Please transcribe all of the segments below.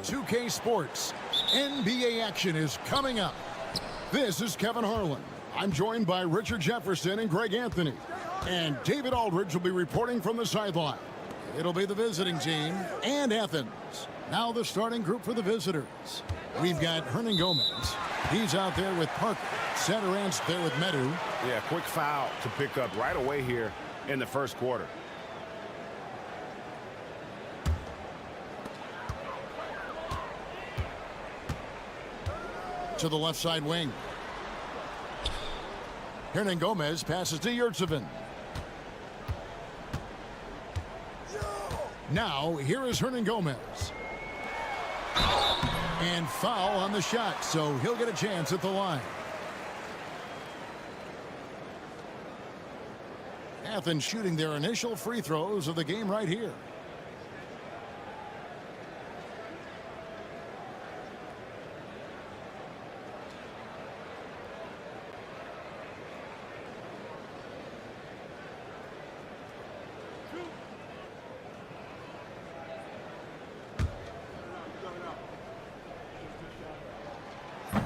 2K Sports, NBA action is coming up. This is Kevin Harlan. I'm joined by Richard Jefferson and Greg Anthony. And David Aldridge will be reporting from the sideline. It'll be the visiting team and Athens. Now the starting group for the visitors. We've got Hernan Gomez. He's out there with Parker. Satoransk there with Medu. Yeah, quick foul to pick up right away here in the first quarter. To the left side wing. Hernan Gomez passes to Yurtsevin. Now, here is Hernan Gomez. And foul on the shot, so he'll get a chance at the line. Athens shooting their initial free throws of the game right here.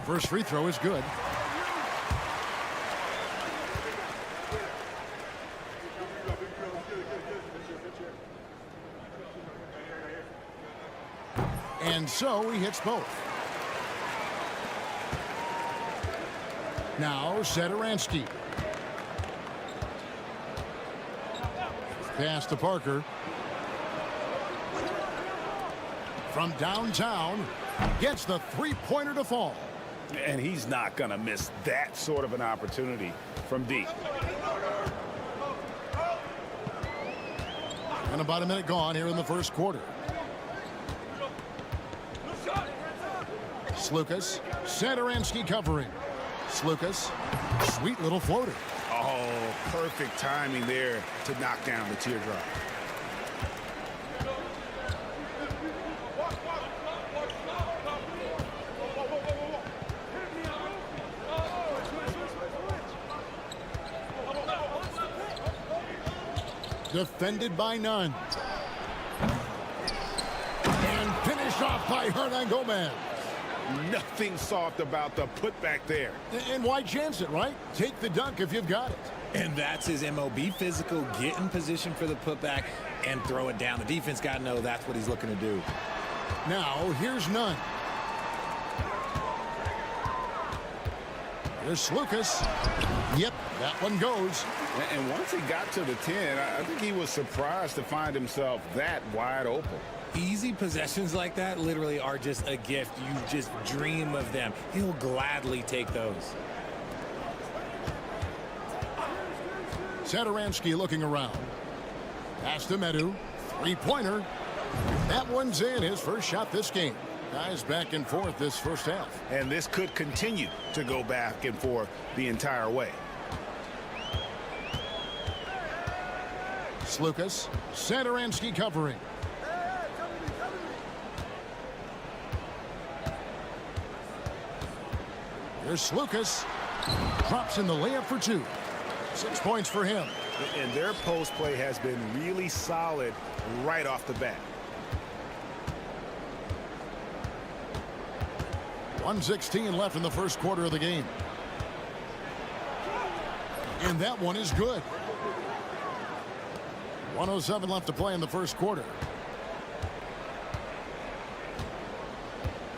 First free throw is good. And so he hits both. Now Satoransk. Pass to Parker. From downtown, gets the three-pointer to fall. And he's not going to miss that sort of an opportunity from deep. And about a minute gone here in the first quarter. Slukas, Satoransk covering. Slukas, sweet little floater. Oh, perfect timing there to knock down the teardrop. Defended by none. And finished off by Hernan Gomez. Nothing soft about the putback there. And why chance it, right? Take the dunk if you've got it. And that's his MO. Be physical, get in position for the putback, and throw it down. The defense got to know that's what he's looking to do. Now, here's none. Here's Slukas. Yep, that one goes. And once he got to the 10, I think he was surprised to find himself that wide open. Easy possessions like that literally are just a gift. You just dream of them. He'll gladly take those. Satoransk looking around. Pass to Medu. Three-pointer. That one's in. His first shot this game. Guys back and forth this first half. And this could continue to go back and forth the entire way. Slukas. Satoransk covering. Here's Slukas. Drops in the layup for two. 6 points for him. And their post play has been really solid right off the bat. 1:16 left in the first quarter of the game. And that one is good. 1:07 left to play in the first quarter.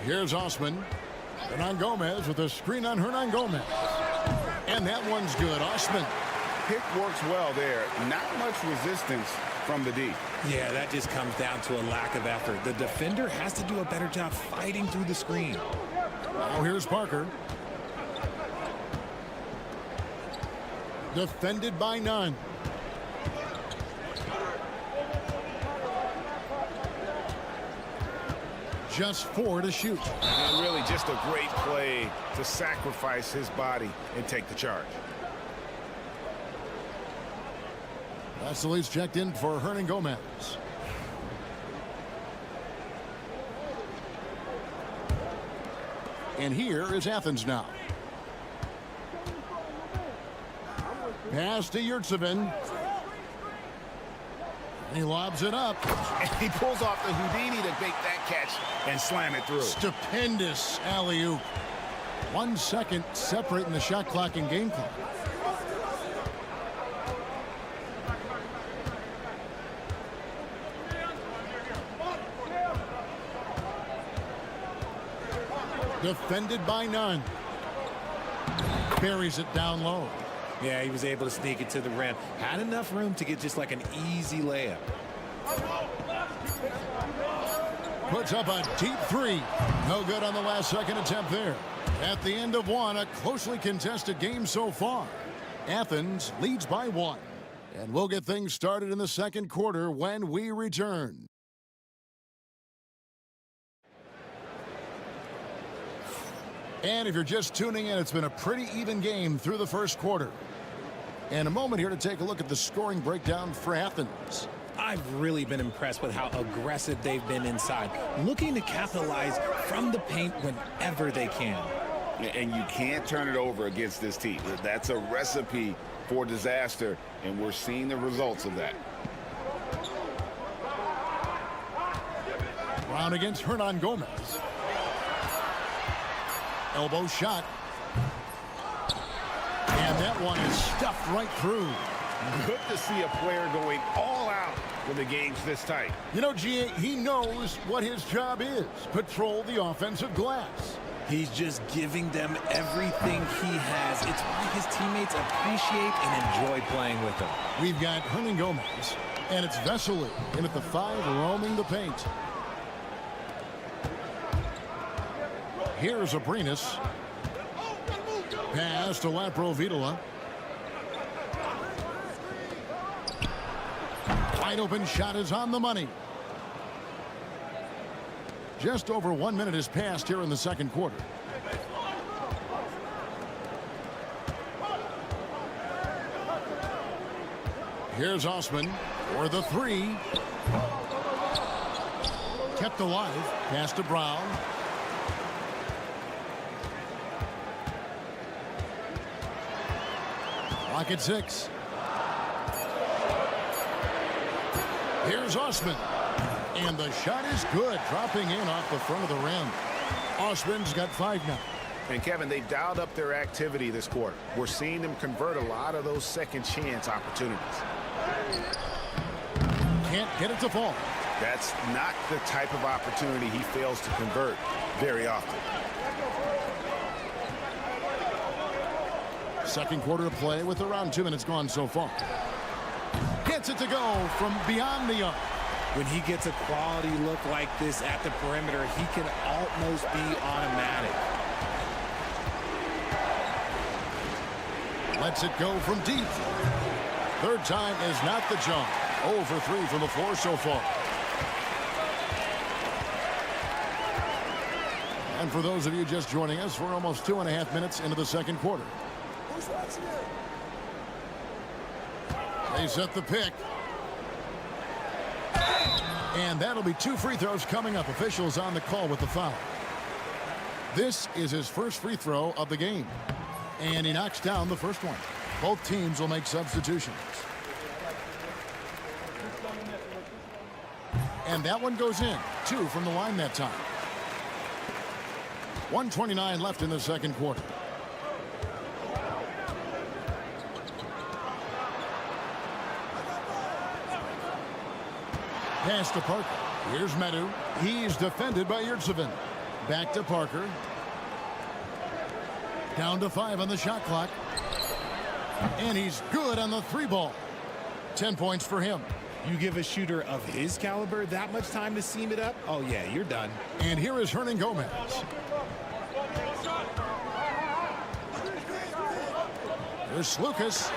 Here's Osman. Hernan Gomez with a screen on Hernan Gomez. And that one's good. Osman. Pick works well there. Not much resistance from the D. Yeah, that just comes down to a lack of effort. The defender has to do a better job fighting through the screen. Now here's Parker. Defended by none. Just 4 to shoot. And really just a great play to sacrifice his body and take the charge. Vassili's checked in for Hernan Gomez. And here is Athens now. Pass to Yurtsevin. He lobs it up. And he pulls off the Houdini to make that catch and slam it through. Stupendous alley-oop. 1 second separating the shot clock and game clock. Defended by none. Buries it down low. Yeah, he was able to sneak it to the rim. Had enough room to get just like an easy layup. Puts up a deep 3. No good on the last second attempt there. At the end of 1, a closely contested game so far. Athens leads by 1. And we'll get things started in the second quarter when we return. And if you're just tuning in, it's been a pretty even game through the first quarter. And a moment here to take a look at the scoring breakdown for Athens. I've really been impressed with how aggressive they've been inside, looking to capitalize from the paint whenever they can. And you can't turn it over against this team. That's a recipe for disaster, and we're seeing the results of that. Brown against Hernan Gomez. Elbow shot. And that one is stuffed right through. Good to see a player going all out when the game's this tight. You know, G.A., he knows what his job is. Patrol the offensive glass. He's just giving them everything he has. It's why his teammates appreciate and enjoy playing with him. We've got Hernan Gomez, and it's Vesely in at the 5, roaming the paint. Here's Abrinas. Pass to Laprovitola. Wide open shot is on the money. Just over 1 minute has passed here in the second quarter. Here's Osman for the 3. Kept alive. Pass to Brown. Clock at 6. Here's Osman. And the shot is good, dropping in off the front of the rim. Osman's got 5 now. And Kevin, they've dialed up their activity this quarter. We're seeing them convert a lot of those second chance opportunities. Can't get it to fall. That's not the type of opportunity he fails to convert very often. Second quarter of play with around 2 minutes gone so far. Gets it to go from beyond the arc. When he gets a quality look like this at the perimeter, he can almost be automatic. Lets it go from deep. Third time is not the charm. 0 for 3 from the floor so far. And for those of you just joining us, we're almost 2.5 minutes into the second quarter. They set the pick. And that'll be 2 free throws coming up. Officials on the call with the foul. This is his first free throw of the game. And he knocks down the first one. Both teams will make substitutions. And that one goes in. 2 from the line that time. 1:29 left in the second quarter. Pass to Parker. Here's Medu. He's defended by Yurtsevin. Back to Parker. Down to 5 on the shot clock. And he's good on the 3-ball. 10 points for him. You give a shooter of his caliber that much time to seam it up, oh yeah, you're done. And here is Hernan Gomez. Here's Lucas.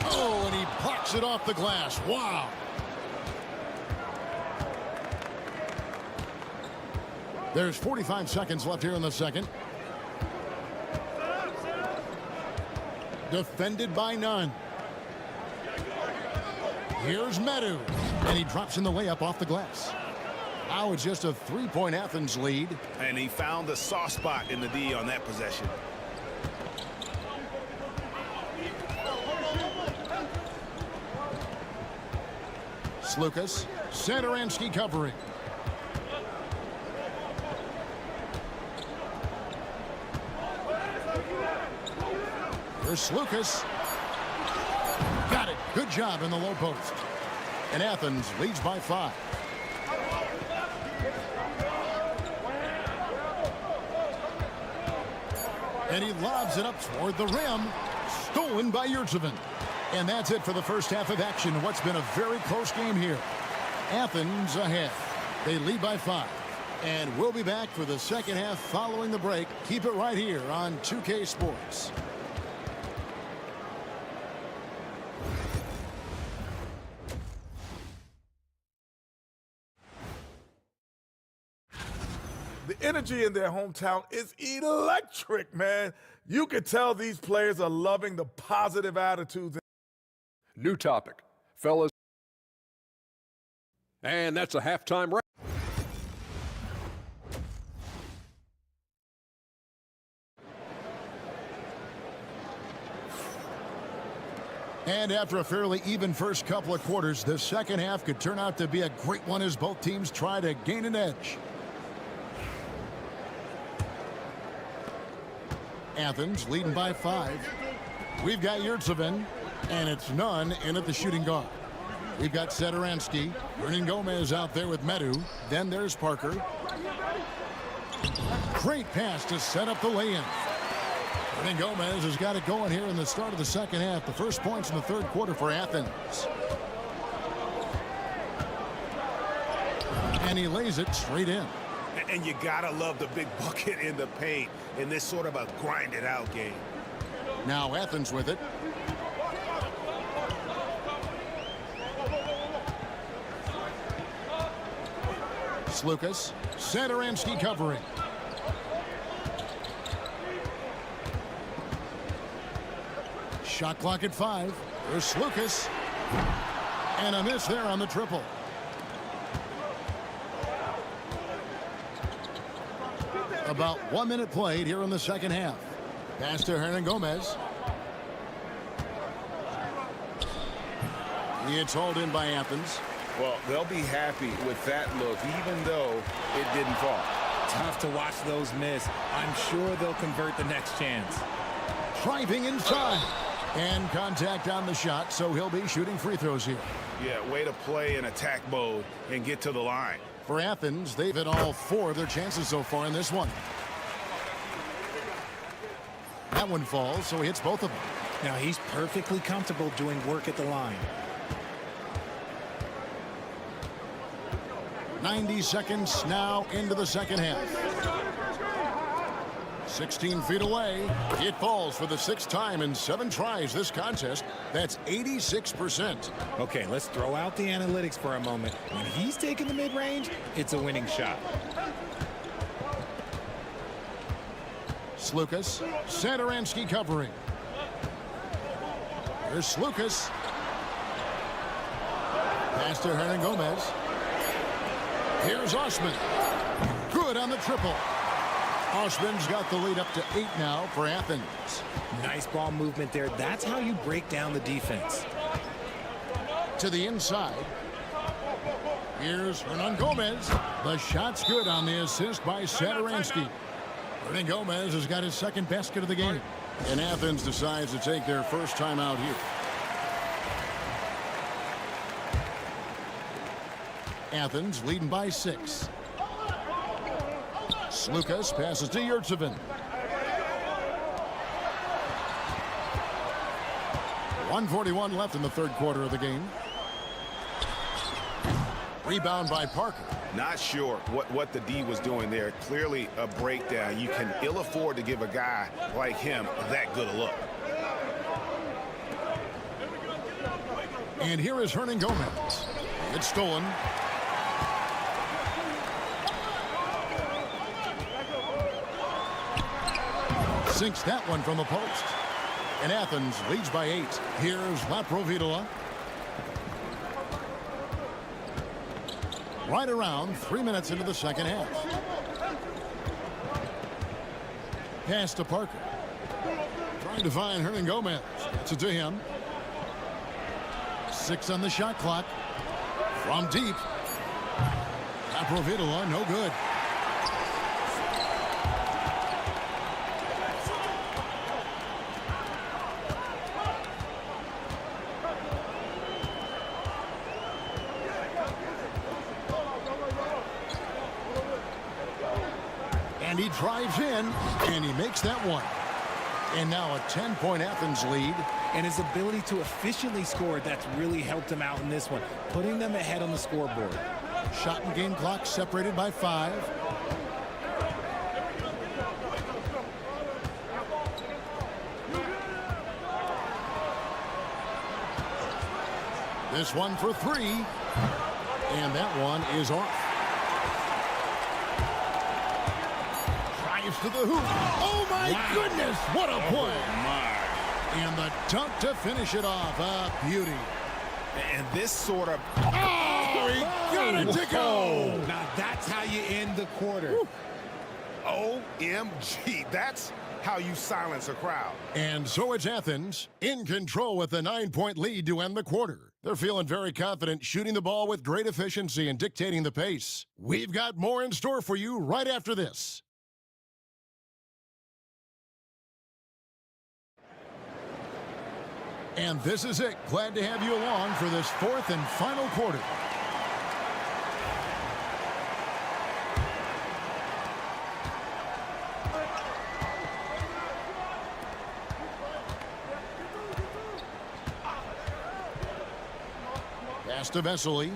Oh, and he blocks it off the glass. Wow. There's 45 seconds left here in the second. Defended by none. Here's Medu. And he drops in the layup off the glass. Now it's just a 3-point Athens lead. And he found the soft spot in the D on that possession. Lucas. Satoransky covering. Here's Lucas. Got it. Good job in the low post. And Athens leads by 5. And he lobs it up toward the rim. Stolen by Yurtseven. And that's it for the first half of action. What's been a very close game here. Athens ahead. They lead by 5. And we'll be back for the second half following the break. Keep it right here on 2K Sports. The energy in their hometown is electric, man. You can tell these players are loving the positive attitudes. New topic, fellas. And that's a halftime wrap. And after a fairly even first couple of quarters, the second half could turn out to be a great one as both teams try to gain an edge. Athens leading by 5. We've got Yurtseven, and it's none in at the shooting guard. We've got Satoransky. Hernan Gomez out there with Medu. Then there's Parker. Great pass to set up the lay-in. Hernan Gomez has got it going here in the start of the second half. The first points in the third quarter for Athens. And he lays it straight in. And you gotta love the big bucket in the paint in this sort of a grinded-out game. Now Athens with it. Lucas. Satoransky covering. Shot clock at 5. There's Lucas. And a miss there on the triple. About 1 minute played here in the second half. Pass to Hernan Gomez. It's hauled in by Athens. Well, they'll be happy with that look, even though it didn't fall. Tough to watch those miss. I'm sure they'll convert the next chance. Driving inside. And contact on the shot, so he'll be shooting free throws here. Yeah, way to play in attack mode and get to the line. For Athens, they've hit all 4 of their chances so far in this one. That one falls, so he hits both of them. Now he's perfectly comfortable doing work at the line. 90 seconds now into the second half. 16 feet away. It falls for the 6th time in 7 tries this contest. That's 86%. Okay, let's throw out the analytics for a moment. When he's taking the mid-range, it's a winning shot. Lucas. Satoransky covering. There's Lucas. Pass to Hernan Gomez. Here's Osman. Good on the triple. Osman's got the lead up to 8 now for Athens. Nice ball movement there. That's how you break down the defense. To the inside. Here's Hernan Gomez. The shot's good on the assist by Satoransky. Hernan Gomez has got his second basket of the game. And Athens decides to take their first time out here. Athens leading by 6. Slukas passes to Yurtsevin. 1:41 left in the third quarter of the game. Rebound by Parker. Not sure what the D was doing there. Clearly a breakdown. You can ill afford to give a guy like him that good a look. And here is Hernan Gomez. It's stolen. Sinks that one from the post. And Athens leads by 8. Here's Laprovitola. Right around 3 minutes into the second half. Pass to Parker. Trying to find Hernan Gomez. Gets it to him. 6 on the shot clock. From deep. Laprovitola, no good. And he drives in, and he makes that one. And now a 10-point Athens lead. And his ability to efficiently score, that's really helped him out in this one, putting them ahead on the scoreboard. Shot and game clock separated by 5. This one for 3. And that one is off. Drives to the hoop. Oh, my goodness. What a play. And the dunk to finish it off. A beauty. And this sort of... Oh, he got it to go. Now that's how you end the quarter. OMG. That's how you silence a crowd. And so it's Athens in control with a 9-point lead to end the quarter. They're feeling very confident, shooting the ball with great efficiency and dictating the pace. We've got more in store for you right after this. And this is it. Glad to have you along for this fourth and final quarter. Pass to Vesely.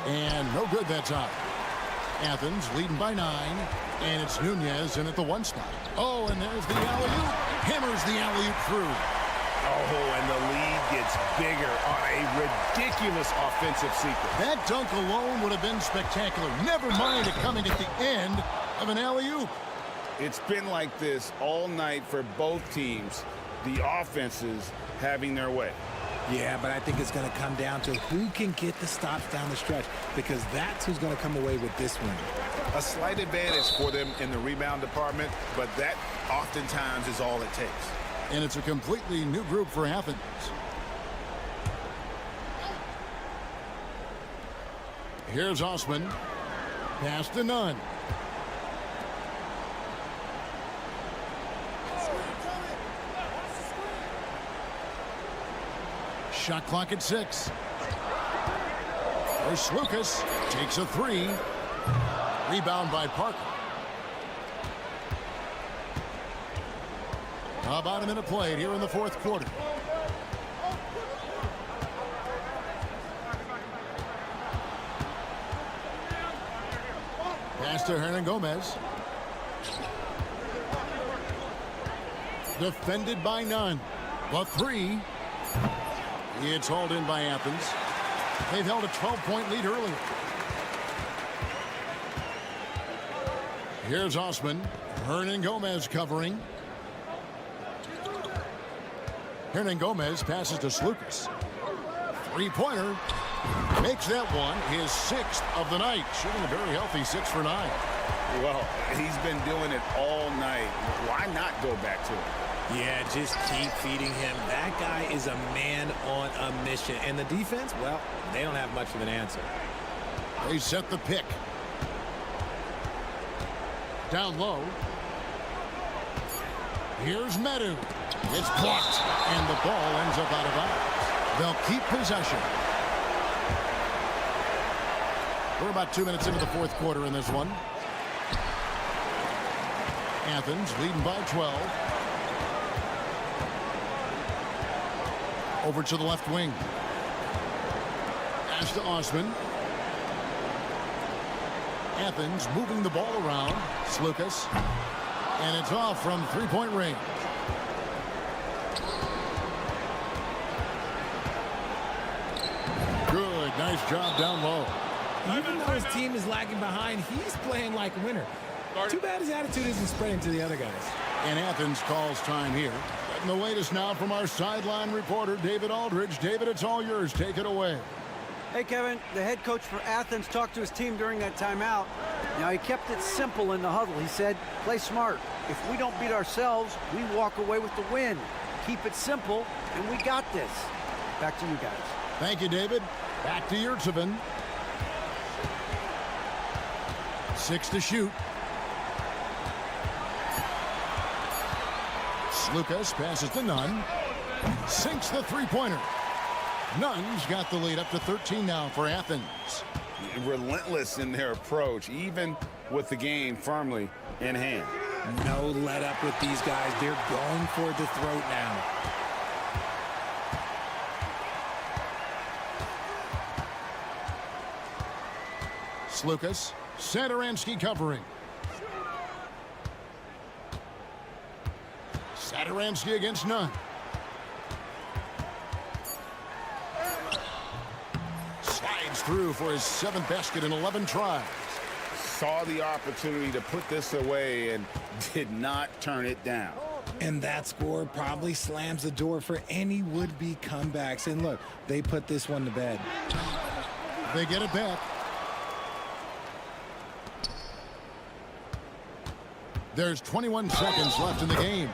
And no good that time. Athens leading by 9. And it's Nunez in at the 1 spot. Oh, and there's the alley-oop. Hammers the alley-oop through. Oh, and the lead gets bigger on a ridiculous offensive sequence. That dunk alone would have been spectacular. Never mind it coming at the end of an alley-oop. It's been like this all night for both teams. The offenses having their way. Yeah, but I think it's going to come down to who can get the stops down the stretch, because that's who's going to come away with this one. A slight advantage for them in the rebound department, but that oftentimes is all it takes. And it's a completely new group for Athens. Here's Osman. Pass to Nunn. Shot clock at 6. There's Slukas. Takes a 3. Rebound by Parker. About a minute played here in the fourth quarter. Pass to Hernan Gomez. Defended by Nunn. The 3. It's hauled in by Athens. They've held a 12-point lead earlier. Here's Osman. Hernan Gomez covering. Hernan Gomez passes to Slukas. 3-pointer. Makes that one his 6th of the night. Shooting a very healthy 6 for 9. Well, he's been doing it all night. Why not go back to it? Yeah, just keep feeding him. That guy is a man on a mission. And the defense, well, they don't have much of an answer. They set the pick. Down low. Here's Medu. It's blocked, and the ball ends up out of bounds. They'll keep possession. We're about 2 minutes into the fourth quarter in this one. Athens leading by 12. Over to the left wing. Pass to Osman. Athens moving the ball around. Slukas. And it's off from three-point range. Good. Nice job down low. Even though his team is lagging behind, he's playing like a winner. Too bad his attitude isn't spreading to the other guys. And Athens calls time here. And the latest now from our sideline reporter, David Aldridge. David, it's all yours. Take it away. Hey, Kevin, the head coach for Athens talked to his team during that timeout. Now, he kept it simple in the huddle. He said, play smart. If we don't beat ourselves, we walk away with the win. Keep it simple, and we got this. Back to you guys. Thank you, David. Back to Yurtsevin. 6 to shoot. Slukas passes to Nunn. Sinks the three-pointer. Nunn's got the lead up to 13 now for Athens. Relentless in their approach, even with the game firmly in hand. No let up with these guys. They're going for the throat now. Slukas. Satoransky covering. Satoransky against Nunn. Slides through for his 7th basket in 11 tries. Saw the opportunity to put this away and did not turn it down. And that score probably slams the door for any would-be comebacks. And look, they put this one to bed. They get it back. There's 21 seconds left in the game.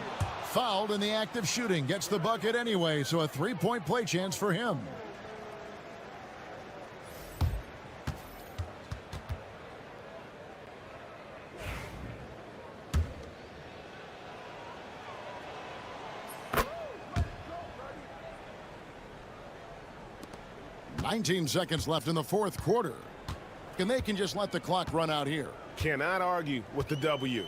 Fouled in the act of shooting. Gets the bucket anyway, so a three-point play chance for him. "19 seconds left in the fourth quarter. And they can just let the clock run out here. Cannot argue with the W.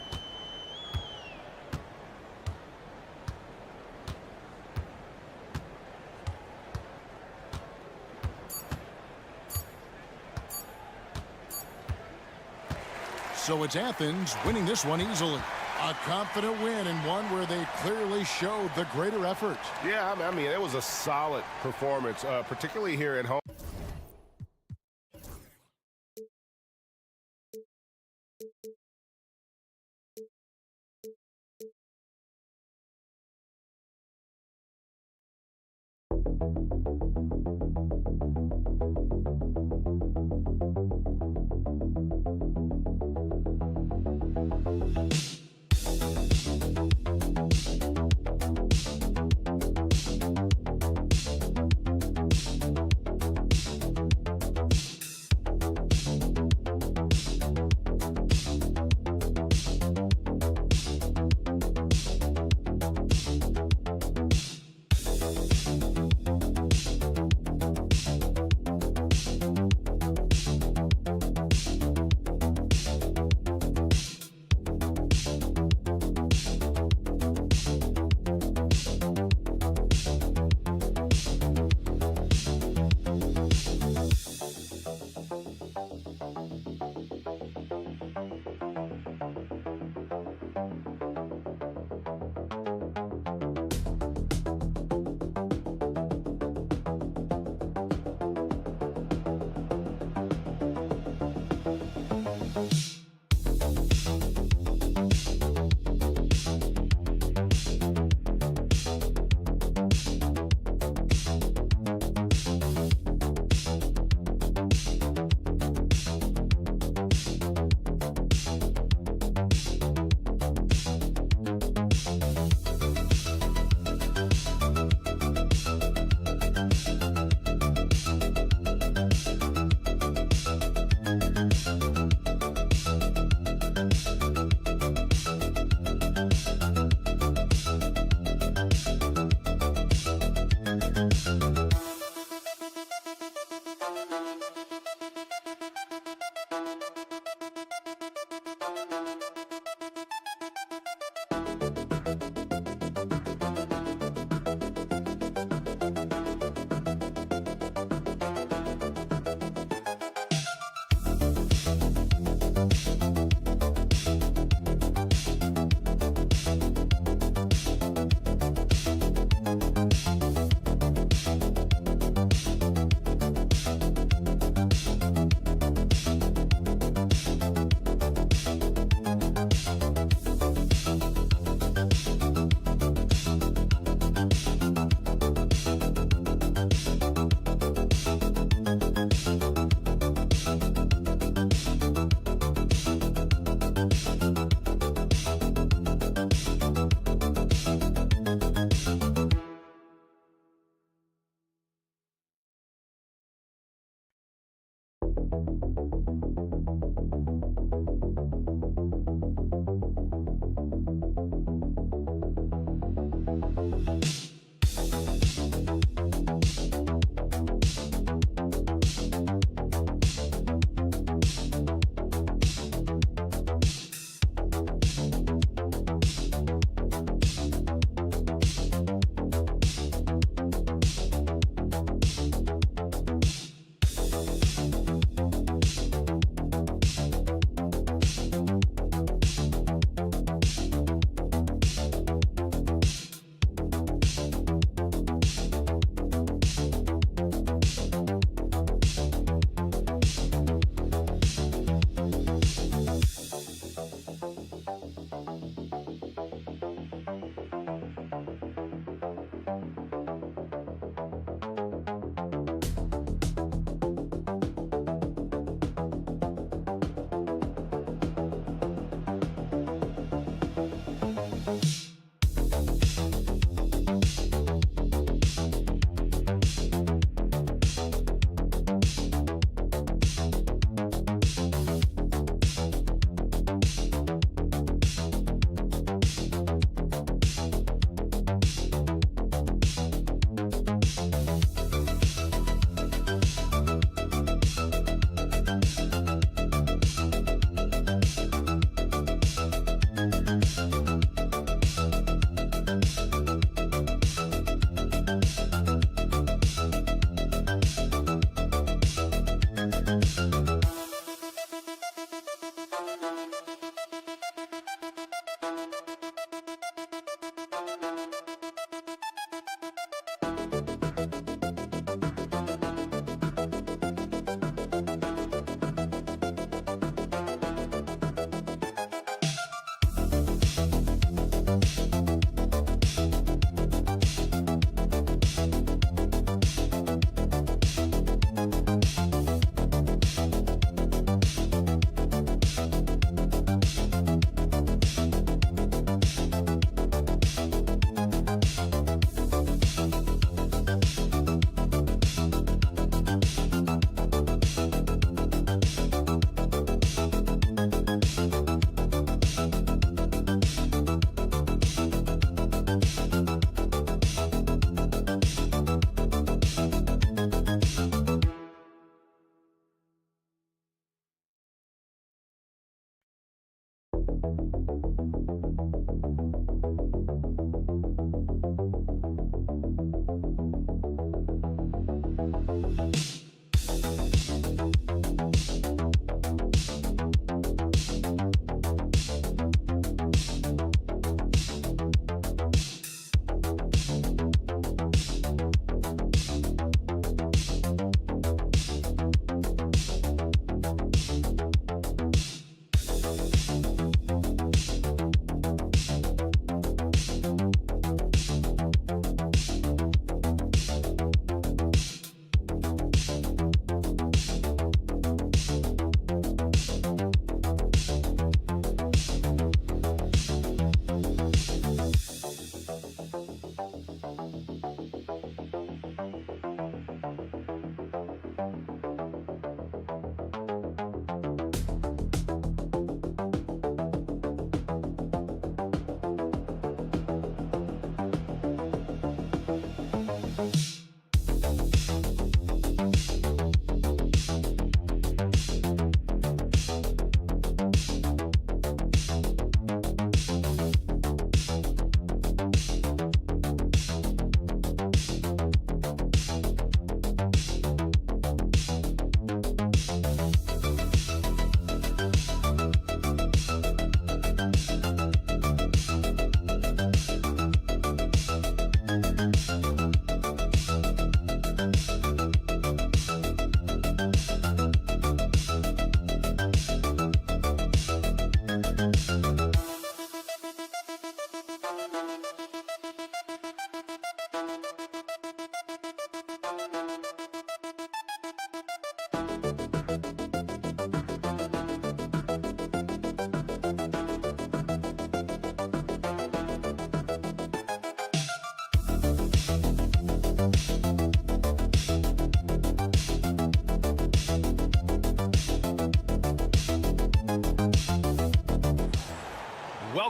So it's Athens winning this one easily. A confident win and one where they clearly showed the greater effort. Yeah, I mean, it was a solid performance, particularly here at home.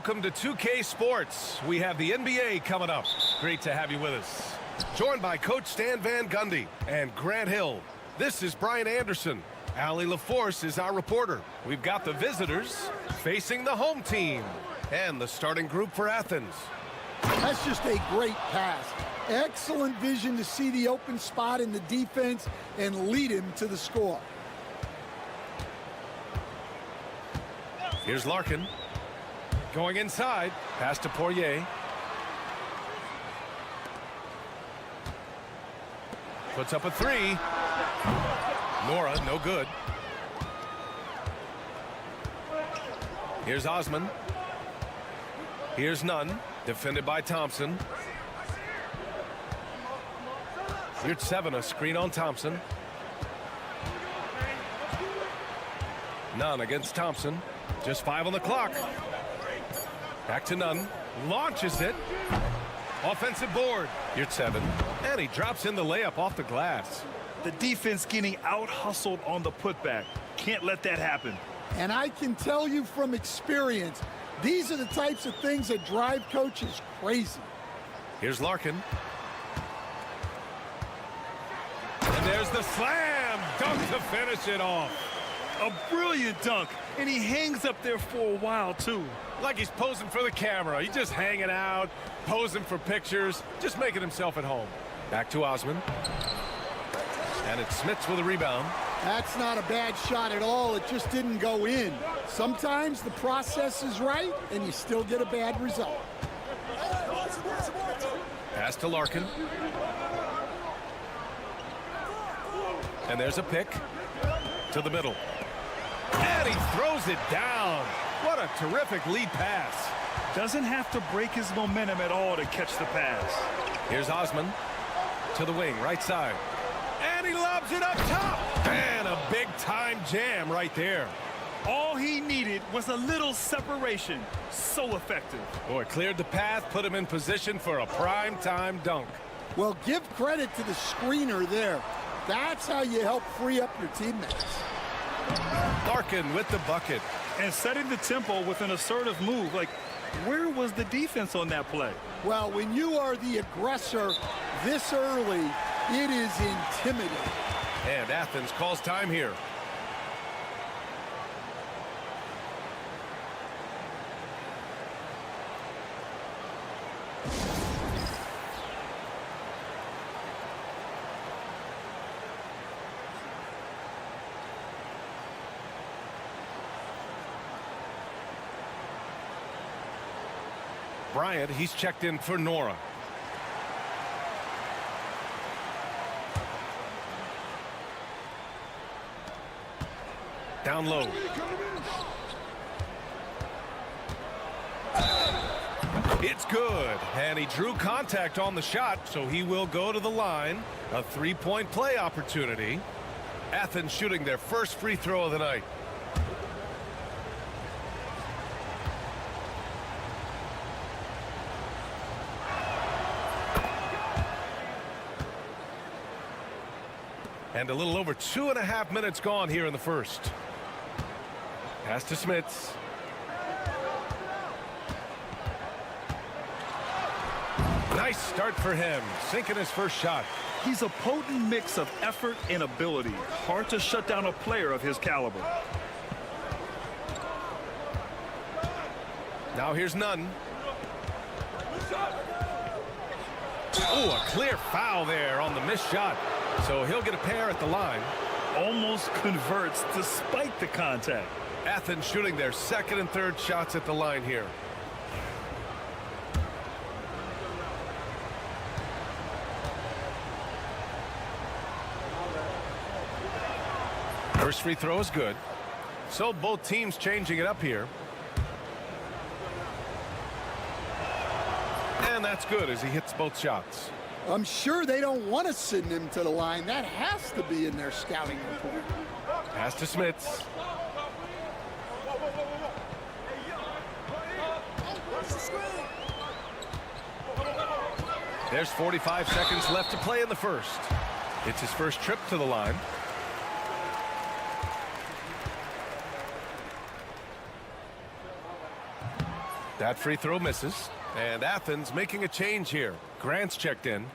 Welcome to 2K Sports. We have the NBA coming up. Great to have you with us. Joined by Coach Stan Van Gundy and Grant Hill. This is Brian Anderson. Allie LaForce is our reporter. We've got the visitors facing the home team and the starting group for Athens. That's just a great pass. Excellent vision to see the open spot in the defense and lead him to the score. Here's Larkin. Going inside. Pass to Poirier. Puts up a three. Nora, no good. Here's Osman. Here's Nunn. Defended by Thompson. Here's Seven, a screen on Thompson. Nunn against Thompson. Just 5 on the clock. Back to Nunn. Launches it. Offensive board. Here's Seven. And he drops in the layup off the glass. The defense getting out-hustled on the putback. Can't let that happen. And I can tell you from experience, these are the types of things that drive coaches crazy. Here's Larkin. And there's the slam dunk to finish it off. A brilliant dunk, and he hangs up there for a while, too. Like he's posing for the camera. He's just hanging out, posing for pictures, just making himself at home. Back to Osman. And it's Smits with a rebound. That's not a bad shot at all. It just didn't go in. Sometimes the process is right, and you still get a bad result. Pass to Larkin. And there's a pick to the middle. And he throws it down. What a terrific lead pass. Doesn't have to break his momentum at all to catch the pass. Here's Osman to the wing, right side. And he lobs it up top. And a big-time jam right there. All he needed was a little separation. So effective. Boy, cleared the path, put him in position for a prime-time dunk. Well, give credit to the screener there. That's how you help free up your teammates. Larkin with the bucket. And setting the tempo with an assertive move. Like, where was the defense on that play? Well, when you are the aggressor this early, it is intimidating. And Athens calls time here. Bryant, he's checked in for Nora. Down low. It's good. And he drew contact on the shot, so he will go to the line. A three-point play opportunity. Athens shooting their first free throw of the night. And a little over 2.5 minutes gone here in the first. Pass to Smits. Nice start for him, sinking his first shot. He's a potent mix of effort and ability. Hard to shut down a player of his caliber. Now here's Nunn. Oh, a clear foul there on the missed shot. So he'll get a pair at the line. Almost converts despite the contact. Athens shooting their second and third shots at the line here. First free throw is good. So both teams changing it up here. And that's good as he hits both shots. I'm sure they don't want to send him to the line. That has to be in their scouting report. Pass to Smits. There's 45 seconds left to play in the first. It's his first trip to the line. That free throw misses. And Athens making a change here. Grant's checked in.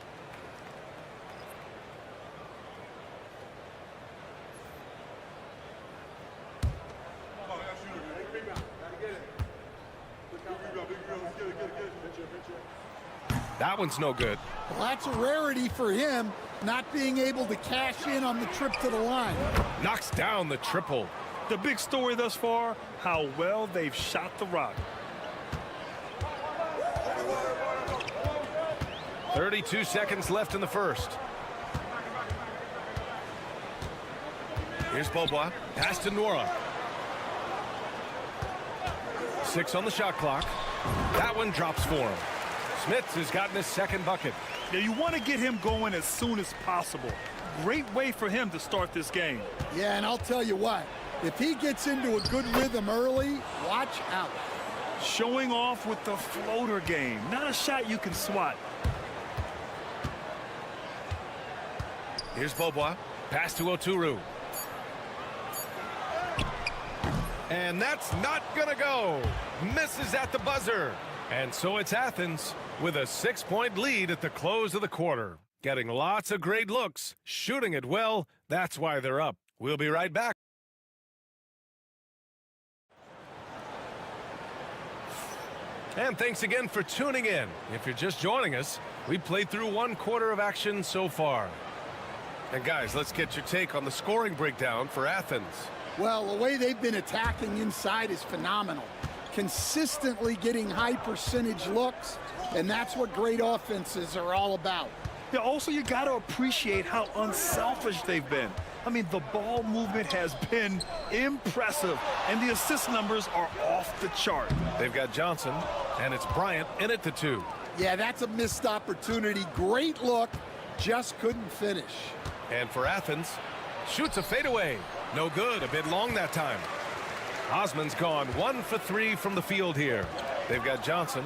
That one's no good. Well, that's a rarity for him, not being able to cash in on the trip to the line. Knocks down the triple. The big story thus far, how well they've shot the rock. 32 seconds left in the first. Here's Bobois. Pass to Nora. 6 on the shot clock. That one drops for him. Smits has gotten his second bucket. Now you want to get him going as soon as possible. Great way for him to start this game. Yeah, and I'll tell you what, if he gets into a good rhythm early, watch out. Showing off with the floater game. Not a shot you can swat. Here's Bobois. Pass to Oturu. And that's not going to go. Misses at the buzzer. And so it's Athens with a 6-point lead at the close of the quarter. Getting lots of great looks, shooting it well. That's why they're up. We'll be right back. And thanks again for tuning in. If you're just joining us, we played through 1 quarter of action so far. And guys, let's get your take on the scoring breakdown for Athens. Well, the way they've been attacking inside is phenomenal. Consistently getting high percentage looks, and that's what great offenses are all about. Yeah, also, you got to appreciate how unselfish they've been. I mean, the ball movement has been impressive, and the assist numbers are off the chart. They've got Johnson, and it's Bryant in at the 2. Yeah, that's a missed opportunity. Great look, just couldn't finish. And for Athens, shoots a fadeaway. No good, a bit long that time. Osman's gone 1 for 3 from the field here. They've got Johnson,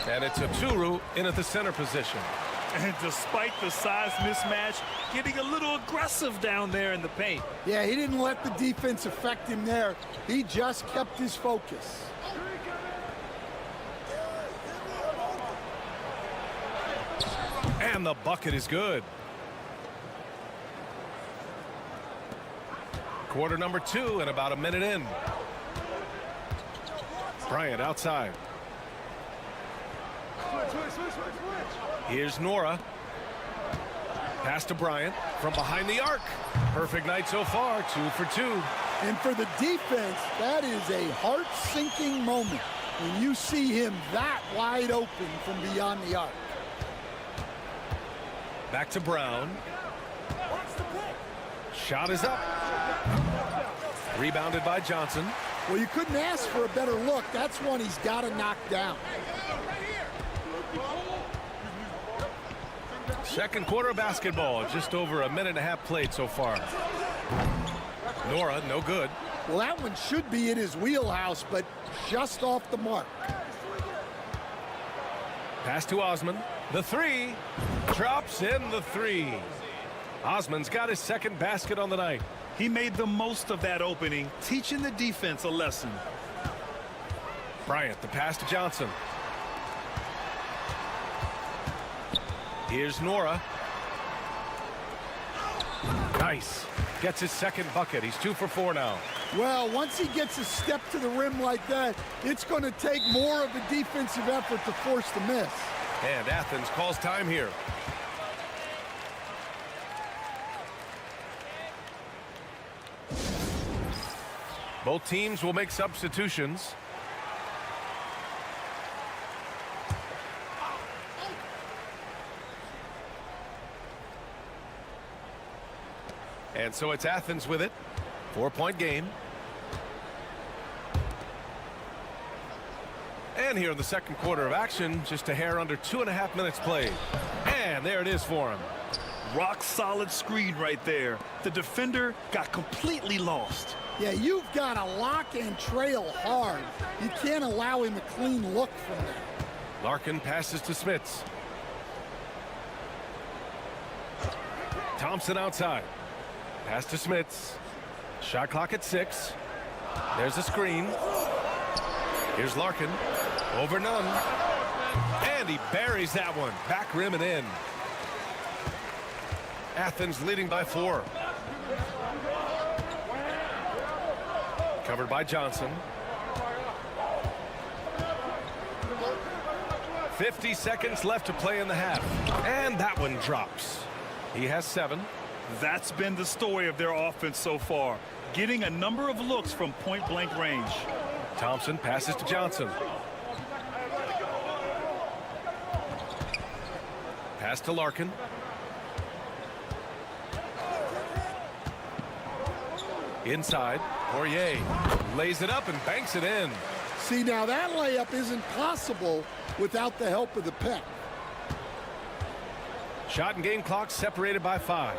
and it's a Turu in at the center position. And despite the size mismatch, getting a little aggressive down there in the paint. Yeah, he didn't let the defense affect him there. He just kept his focus. And the bucket is good. Quarter number 2 and about a minute in. Bryant outside. Here's Nora. Pass to Bryant from behind the arc. Perfect night so far, 2 for 2. And for the defense, that is a heart-sinking moment when you see him that wide open from beyond the arc. Back to Brown. Shot is up. Rebounded by Johnson. Well, you couldn't ask for a better look. That's one he's got to knock down. Second quarter of basketball, just over a minute and a half played so far. Nora, no good. Well, that one should be in his wheelhouse, but just off the mark. Pass to Osman. The 3. Drops in the 3. Osman's got his second basket on the night. He made the most of that opening, teaching the defense a lesson. Bryant, the pass to Johnson. Here's Nora. Nice. Gets his second bucket. He's 2 for 4 now. Well, once he gets a step to the rim like that, it's going to take more of a defensive effort to force the miss. And Athens calls time here. Both teams will make substitutions. And so it's Athens with it. 4-point game. And here in the second quarter of action, just a hair under 2.5 minutes played. And there it is for him. Rock solid screen right there. The defender got completely lost. Yeah, you've got to lock and trail hard. You can't allow him a clean look from there. Larkin passes to Smits. Thompson outside. Pass to Smits. Shot clock at 6. There's a screen. Here's Larkin. Over none. And he buries that one. Back rim and in. Athens leading by 4. Covered by Johnson. 50 seconds left to play in the half. And that one drops. He has 7. That's been the story of their offense so far, getting a number of looks from point-blank range. Thompson passes to Johnson. Pass to Larkin. Inside, Poirier lays it up and banks it in. See, now that layup isn't possible without the help of the pick. Shot and game clock separated by 5.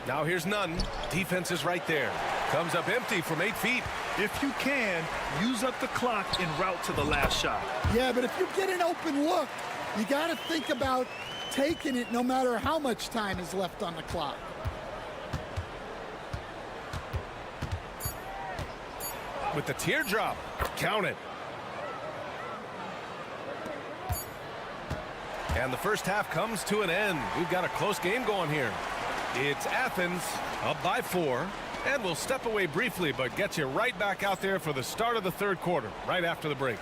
Now here's Nunn. Defense is right there. Comes up empty from 8 feet. If you can, use up the clock en route to the last shot. Yeah, but if you get an open look, you got to think about taking it no matter how much time is left on the clock. With the teardrop. Count it. And the first half comes to an end. We've got a close game going here. It's Athens up by 4. And we'll step away briefly, but get you right back out there for the start of the third quarter, right after the break.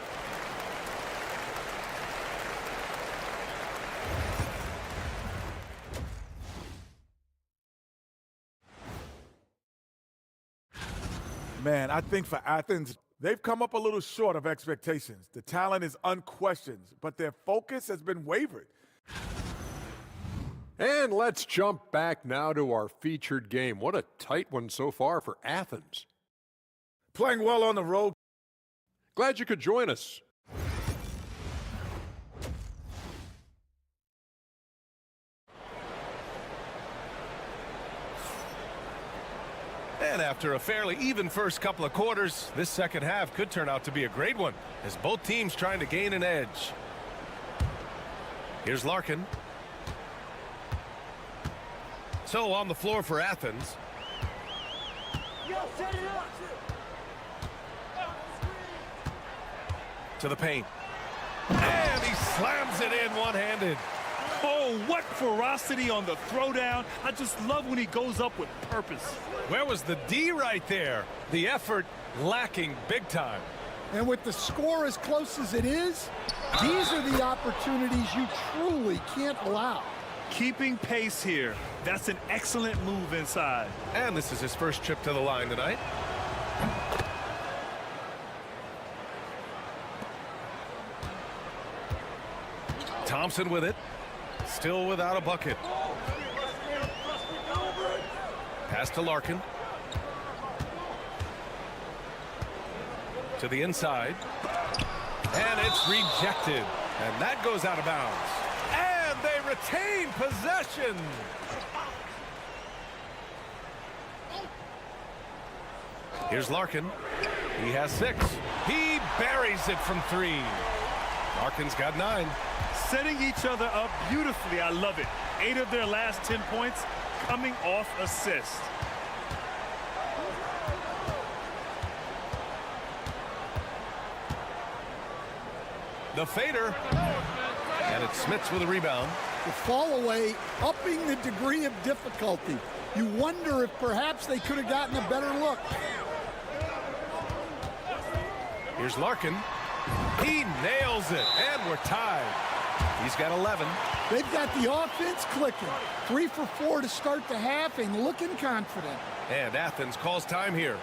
Man, I think for Athens, they've come up a little short of expectations. The talent is unquestioned, but their focus has been wavered. And let's jump back now to our featured game. What a tight one so far for Athens. Playing well on the road. Glad you could join us. And after a fairly even first couple of quarters, this second half could turn out to be a great one as both teams trying to gain an edge. Here's Larkin. So on the floor for Athens. To the paint. And he slams it in one-handed. Oh, what ferocity on the throwdown. I just love when he goes up with purpose. Where was the D right there? The effort lacking big time. And with the score as close as it is, these are the opportunities you truly can't allow. Keeping pace here. That's an excellent move inside. And this is his first trip to the line tonight. Thompson with it. Still without a bucket. Pass to Larkin. To the inside. And it's rejected. And that goes out of bounds. And they retain possession. Here's Larkin. He has 6. He buries it from 3. Larkin's got 9. Setting each other up beautifully. I love it. 8 of their last 10 points coming off assist. The fader. And it's Smits with a rebound. The fall away, upping the degree of difficulty. You wonder if perhaps they could have gotten a better look. Here's Larkin. He nails it, and we're tied. He's got 11. They've got the offense clicking. 3 for 4 to start the half and looking confident. And Athens calls time here.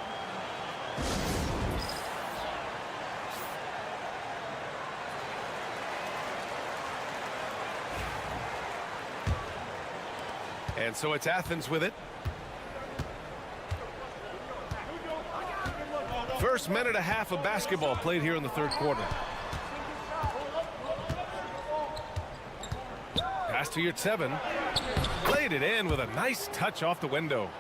And so it's Athens with it. First minute and a half of basketball played here in the third quarter. Pass to Yurtseven. Played it in with a nice touch off the window.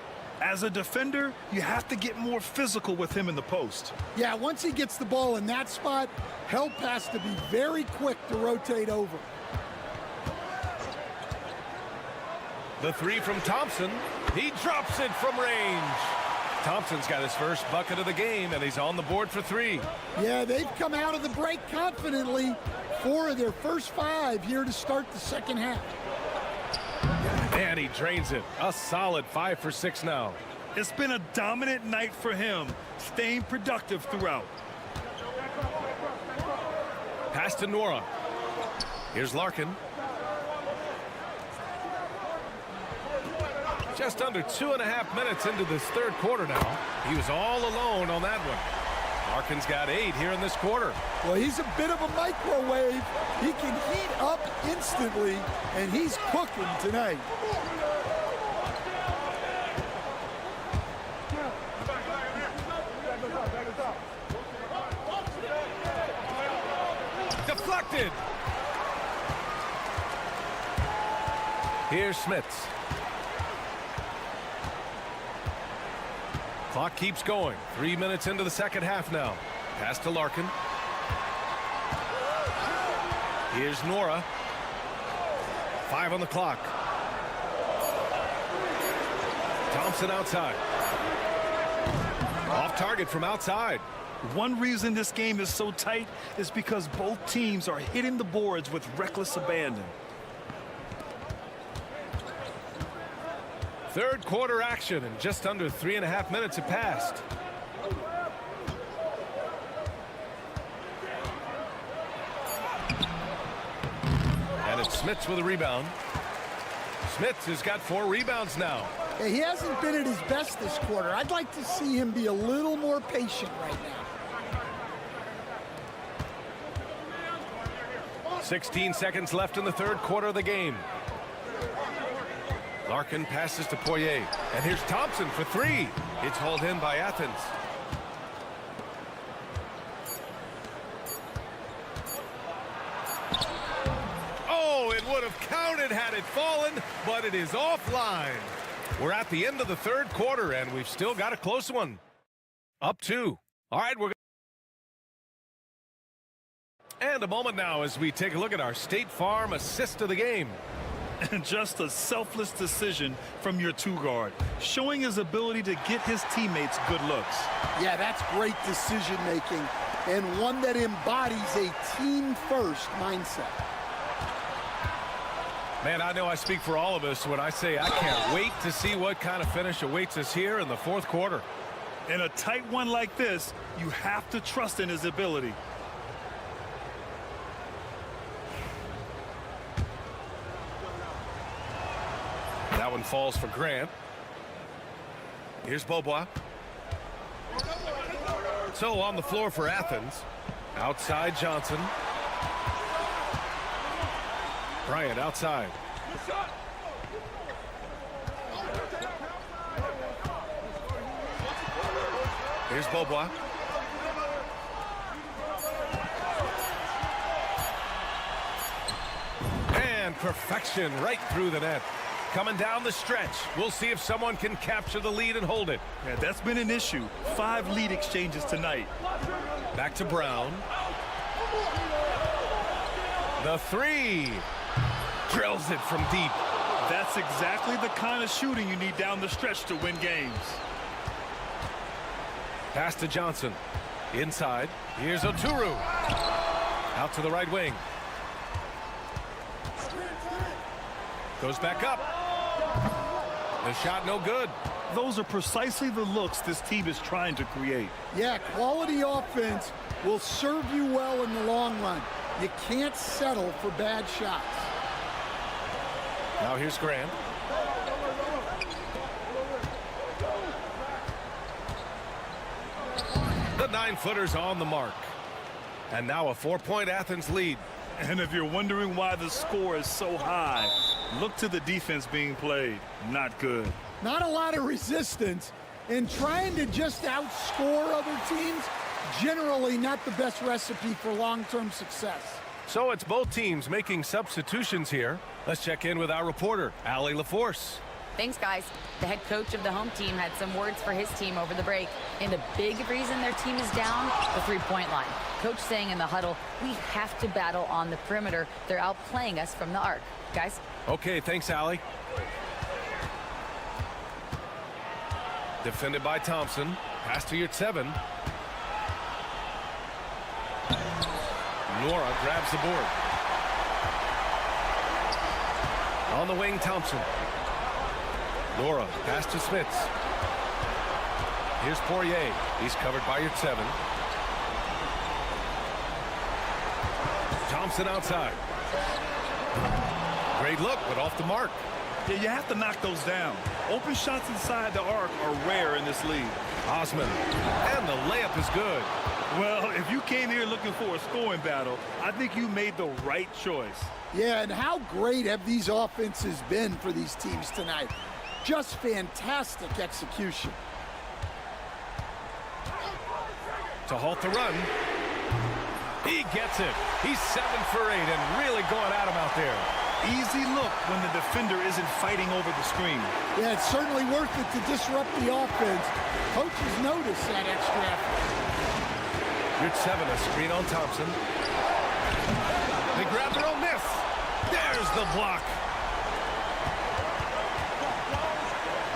As a defender, you have to get more physical with him in the post. Yeah, once he gets the ball in that spot, help has to be very quick to rotate over. The 3 from Thompson. He drops it from range. Thompson's got his first bucket of the game, and he's on the board for 3. Yeah, they've come out of the break confidently. 4 of their first 5 here to start the second half. And he drains it. A solid 5 for 6 now. It's been a dominant night for him, staying productive throughout. Pass to Nora. Here's Larkin. Just under 2.5 minutes into this third quarter now. He was all alone on that one. Larkin's got 8 here in this quarter. Well, he's a bit of a microwave. He can heat up instantly, and he's cooking tonight. Deflected. Here's Smits. Clock keeps going. 3 minutes into the second half now. Pass to Larkin. Here's Nora. 5 on the clock. Thompson outside. Off target from outside. One reason this game is so tight is because both teams are hitting the boards with reckless abandon. Third quarter action, and just under 3.5 minutes have passed. And it's Smits with a rebound. Smits has got 4 rebounds now. Yeah, he hasn't been at his best this quarter. I'd like to see him be a little more patient right now. 16 seconds left in the third quarter of the game. Larkin passes to Poirier. And here's Thompson for three. It's hauled in by Athens. Oh, it would have counted had it fallen, but it is offline. We're at the end of the third quarter, and we've still got a close one. Up 2. All right, and a moment now as we take a look at our State Farm assist of the game. And just a selfless decision from your two-guard, showing his ability to get his teammates good looks. Yeah, that's great decision-making, and one that embodies a team-first mindset. Man, I know I speak for all of us when I say I can't wait to see what kind of finish awaits us here in the fourth quarter. In a tight one like this, you have to trust in his ability. That one falls for Grant. Here's Beaubois. So on the floor for Athens. Outside Johnson. Bryant outside. Here's Beaubois. And perfection right through the net. Coming down the stretch. We'll see if someone can capture the lead and hold it. Yeah, that's been an issue. 5 lead exchanges tonight. Back to Brown. The three. Drills it from deep. That's exactly the kind of shooting you need down the stretch to win games. Pass to Johnson. Inside. Here's Oturu. Out to the right wing. Goes back up. The shot no good. Those are precisely the looks this team is trying to create. Yeah, quality offense will serve you well in the long run. You can't settle for bad shots. Now here's Grant. The 9-footer's on the mark. And now a 4-point Athens lead. And if you're wondering why the score is so high, look to the defense being played. Not good. Not a lot of resistance, and trying to just outscore other teams, generally not the best recipe for long-term success. So it's both teams making substitutions here. Let's check in with our reporter, Allie LaForce. Thanks, guys. The head coach of the home team had some words for his team over the break. And a big reason their team is down, the three-point line. Coach saying in the huddle, we have to battle on the perimeter. They're outplaying us from the arc. Guys? Okay, thanks, Allie. Defended by Thompson. Pass to Yurtseven. Nora grabs the board. On the wing, Thompson. Nora, pass to Smits. Here's Poirier. He's covered by Yurtseven. Thompson outside. Great look, but off the mark. Yeah, you have to knock those down. Open shots inside the arc are rare in this league. Osman. And the layup is good. Well, if you came here looking for a scoring battle, I think you made the right choice. Yeah, and how great have these offenses been for these teams tonight? Just fantastic execution. To halt the run. He gets it. He's 7 for 8 and really going at him out there. Easy look when the defender isn't fighting over the screen. Yeah, it's certainly worth it to disrupt the offense. Coaches notice that extra effort. Yurtseven, a screen on Thompson. They grab their own miss. There's the block.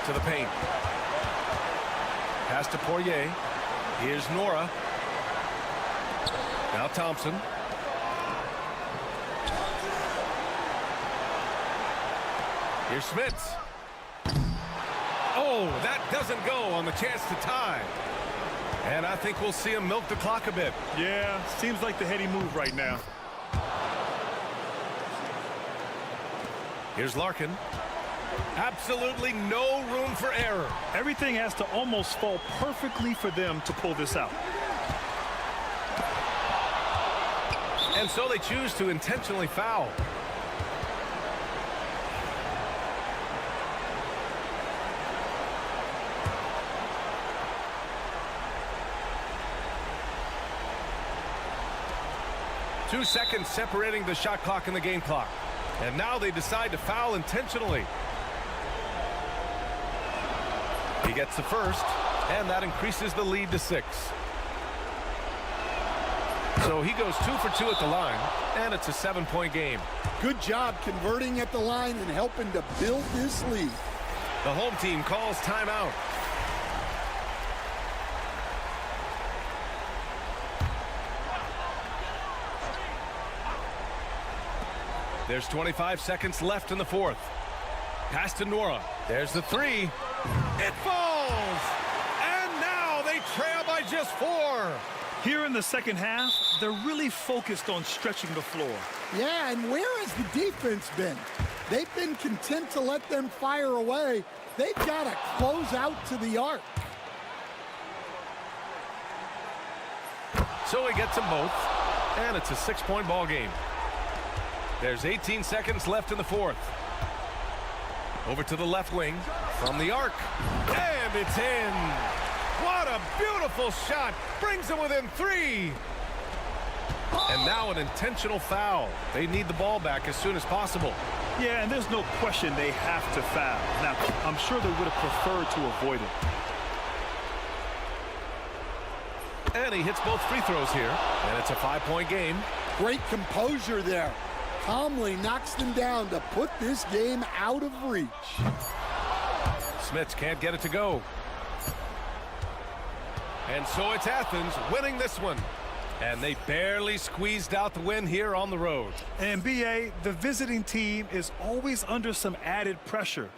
To the paint. Pass to Poirier. Here's Nora. Now Thompson. Here's Smits. Oh, that doesn't go on the chance to tie. And I think we'll see him milk the clock a bit. Yeah, seems like the heady move right now. Here's Larkin. Absolutely no room for error. Everything has to almost fall perfectly for them to pull this out. And so they choose to intentionally foul. 2 seconds separating the shot clock and the game clock. And now they decide to foul intentionally. He gets the first, and that increases the lead to 6. So he goes 2 for 2 at the line, and it's a 7-point game. Good job converting at the line and helping to build this lead. The home team calls timeout. There's 25 seconds left in the fourth. Pass to Nora. There's the three. It falls! And now they trail by just 4. Here in the second half, they're really focused on stretching the floor. Yeah, and where has the defense been? They've been content to let them fire away. They've got to close out to the arc. So he gets them both, and it's a 6-point ball game. There's 18 seconds left in the fourth. Over to the left wing from the arc, and it's in. What a beautiful shot. Brings them within 3. And now an intentional foul. They need the ball back as soon as possible. Yeah, and there's no question they have to foul. Now, I'm sure they would have preferred to avoid it. And he hits both free throws here, and it's a 5-point game. Great composure there. Calmly knocks them down to put this game out of reach. Smits can't get it to go. And so it's Athens winning this one. And they barely squeezed out the win here on the road. And BA, the visiting team is always under some added pressure.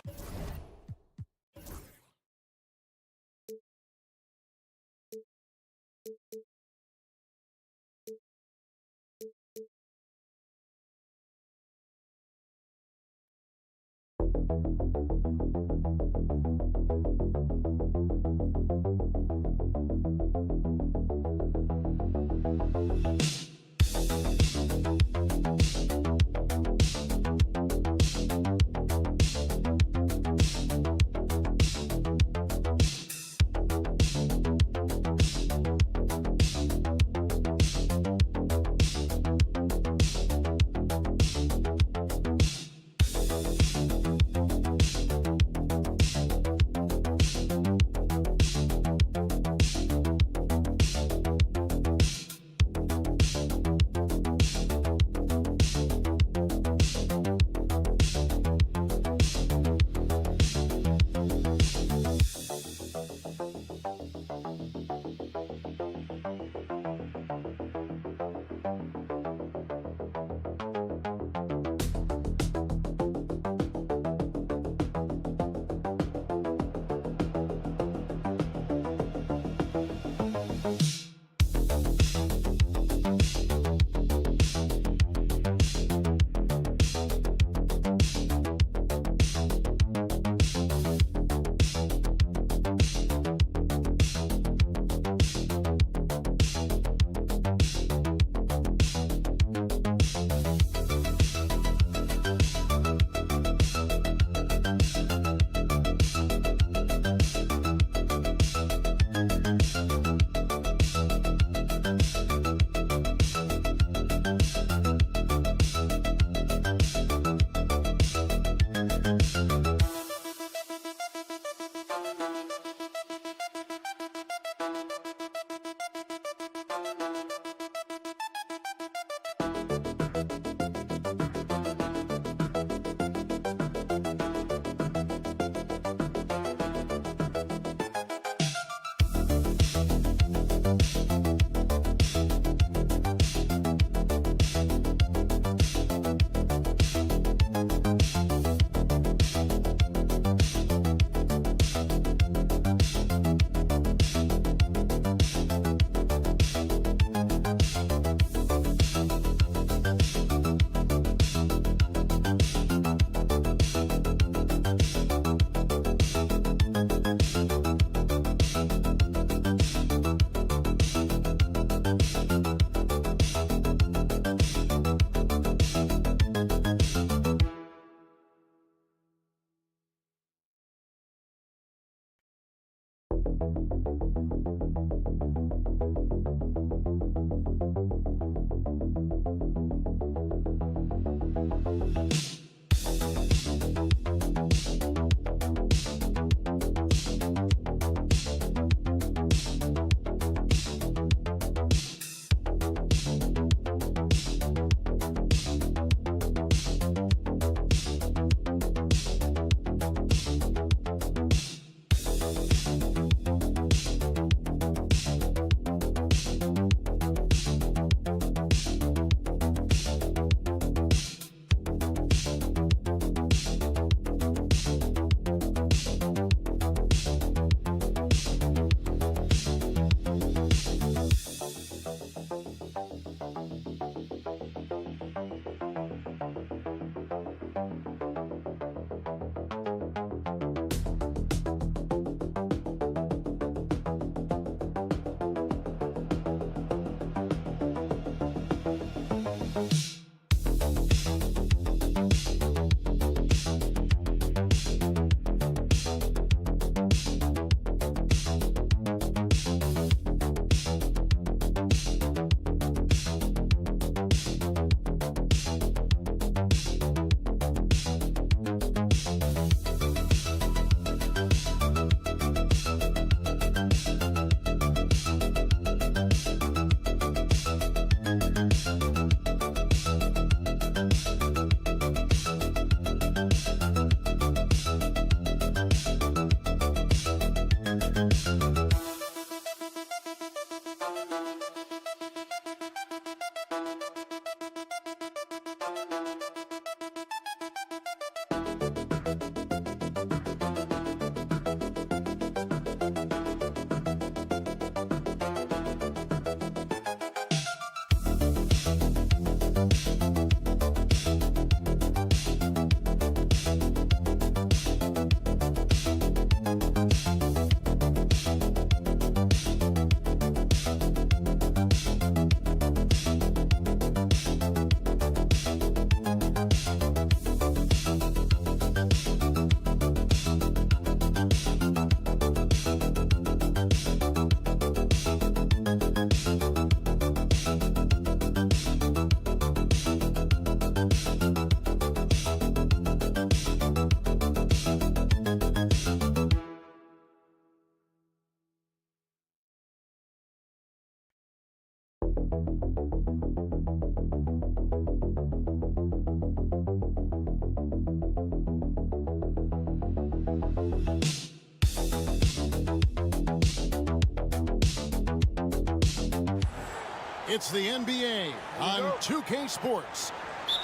It's the NBA on 2K Sports.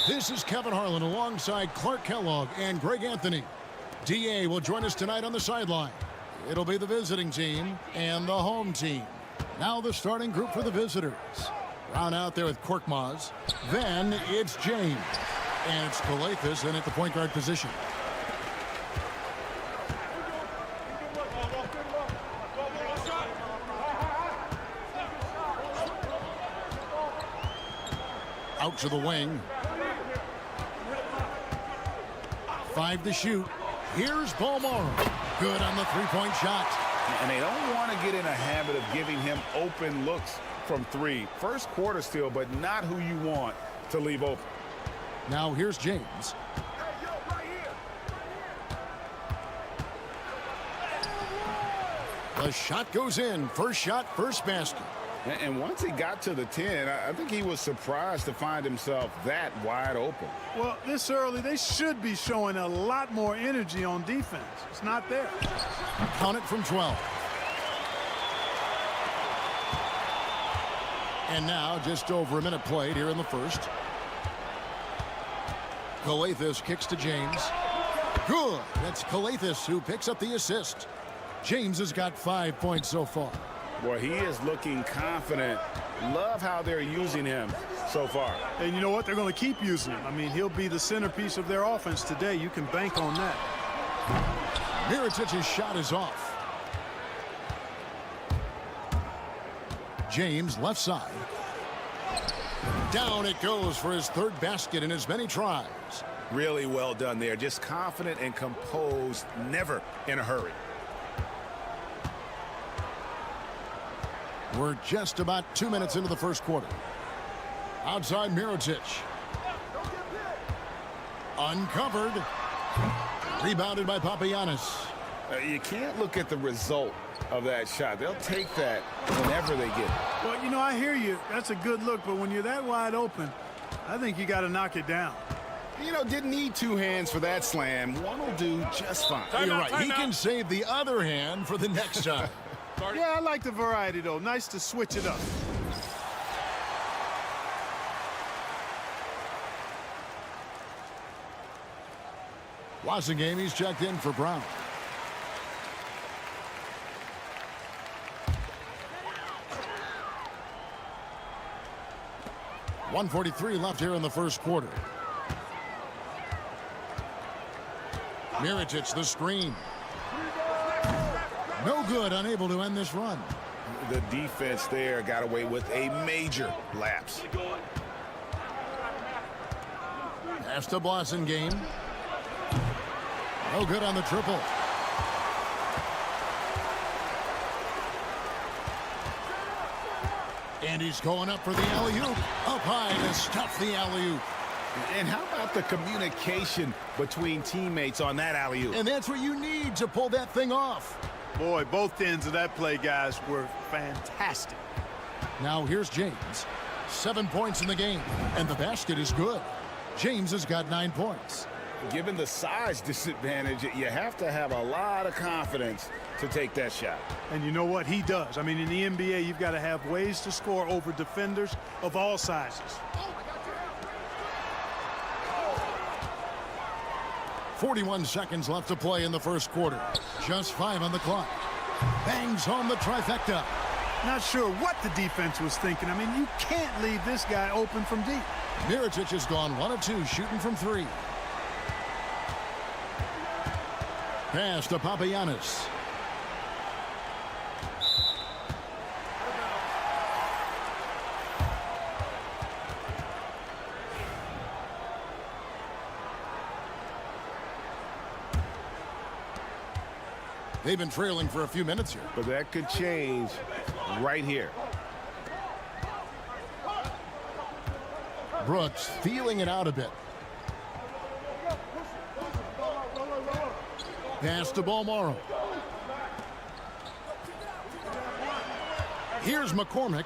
This is Kevin Harlan alongside Clark Kellogg and Greg Anthony. DA will join us tonight on the sideline. It'll be the visiting team and the home team. Now the starting group for the visitors. Brown out there with Korkmaz. Then it's James. And it's Calathis in at the point guard position. Out to the wing. 5 to shoot. Here's Balmaro. Good on the three-point shot. And they don't want to get in a habit of giving him open looks from 3. First quarter still, but not who you want to leave open. Now here's James. The shot goes in. First shot, first basket. And once he got to the 10, I think he was surprised to find himself that wide open. Well, this early, they should be showing a lot more energy on defense. It's not there. Count it from 12. And now just over a minute played here in the first. Calathis kicks to James. Good. That's Calathis who picks up the assist. James has got 5 points so far. Boy, he is looking confident. Love how they're using him so far. And you know what? They're going to keep using him. I mean, he'll be the centerpiece of their offense today. You can bank on that. Mirotic's shot is off. James left side. Down it goes for his third basket in as many tries. Really well done there. Just confident and composed, never in a hurry. We're just about 2 minutes into the first quarter. Outside Mirotic. Uncovered. Rebounded by Papagiannis. You can't look at the result of that shot. They'll take that whenever they get it. Well, you know, I hear you. That's a good look, but when you're that wide open, I think you got to knock it down. You know, didn't need 2 hands for that slam. One will do just fine. You're right. He can save the other hand for the next time. Yeah, I like the variety, though. Nice to switch it up. Watching game, he's checked in for Brown. .143 left here in the first quarter. Mirotic, the screen. No good, unable to end this run. The defense there got away with a major lapse. Pass to Blasingame. No good on the triple. And he's going up for the alley-oop. Up high to stuff the alley-oop. And how about the communication between teammates on that alley-oop? And that's what you need to pull that thing off. Boy, both ends of that play, guys, were fantastic. Now here's James. 7 points in the game, and the basket is good. James has got 9 points. Given the size disadvantage, you have to have a lot of confidence to take that shot. And you know what? He does. I mean, in the NBA, you've got to have ways to score over defenders of all sizes. 41 seconds left to play in the first quarter. Just 5 on the clock. Bangs home the trifecta. Not sure what the defense was thinking. I mean, you can't leave this guy open from deep. Mirotic has gone 1 of 2 shooting from 3. Pass to Papagiannis. They've been trailing for a few minutes here. But that could change right here. Brooks feeling it out a bit. Pass to Balmaro. Here's McCormick.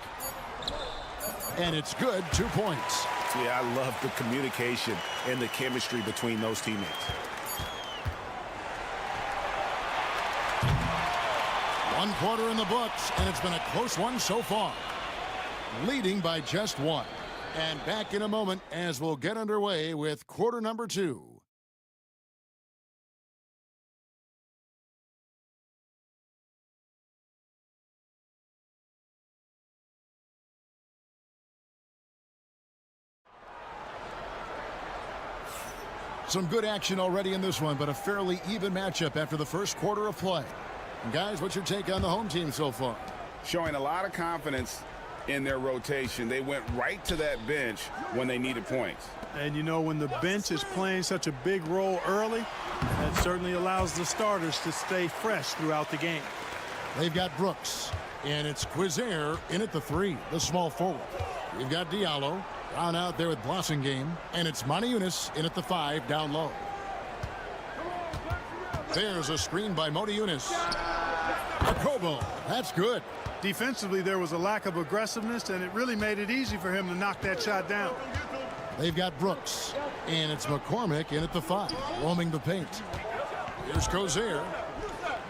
And it's good, 2 points. Yeah, I love the communication and the chemistry between those teammates. One quarter in the books, and it's been a close one so far. Leading by just 1. And back in a moment as we'll get underway with quarter number 2. Some good action already in this one, but a fairly even matchup after the first quarter of play. And guys, what's your take on the home team so far? Showing a lot of confidence in their rotation. They went right to that bench when they needed points. And you know, when the bench is playing such a big role early, that certainly allows the starters to stay fresh throughout the game. They've got Brooks, and it's Quizair in at the 3, the small forward. We've got Diallo down out there with Blossingame, and it's Moniunas in at the 5 down low. There's a screen by Moniunas. Jacobo, that's good. Defensively, there was a lack of aggressiveness, and it really made it easy for him to knock that shot down. They've got Brooks, and it's McCormick in at the 5, roaming the paint. Here's Quizair.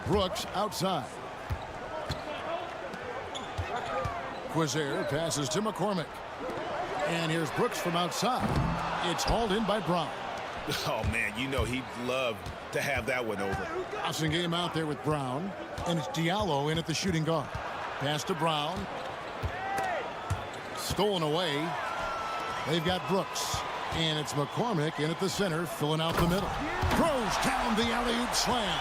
Brooks outside. Quizair passes to McCormick. And here's Brooks from outside. It's hauled in by Brown. Oh, man, you know he'd love to have that one over. Passing game out there with Brown. And it's Diallo in at the shooting guard. Pass to Brown. Stolen away. They've got Brooks. And it's McCormick in at the center, filling out the middle. Throws down the alley-oop slam.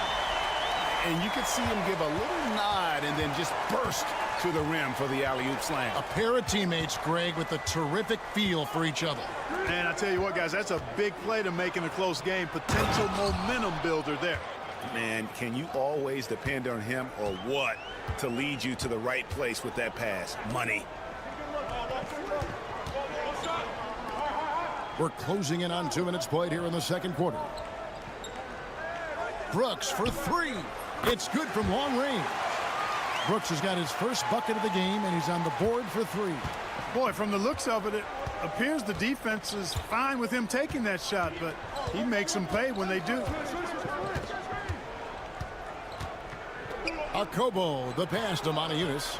And you could see him give a little nod and then just burst to the rim for the alley-oop slam. A pair of teammates, Greg, with a terrific feel for each other. And I tell you what, guys, that's a big play to make in a close game. Potential momentum builder there. Man, can you always depend on him or what to lead you to the right place with that pass? Money. We're closing in on 2 minutes played here in the second quarter. Brooks for 3. It's good from long range. Brooks has got his first bucket of the game, and he's on the board for 3. Boy, from the looks of it, it appears the defense is fine with him taking that shot, but he makes them pay when they do. Jacobo, the pass to Moniunas,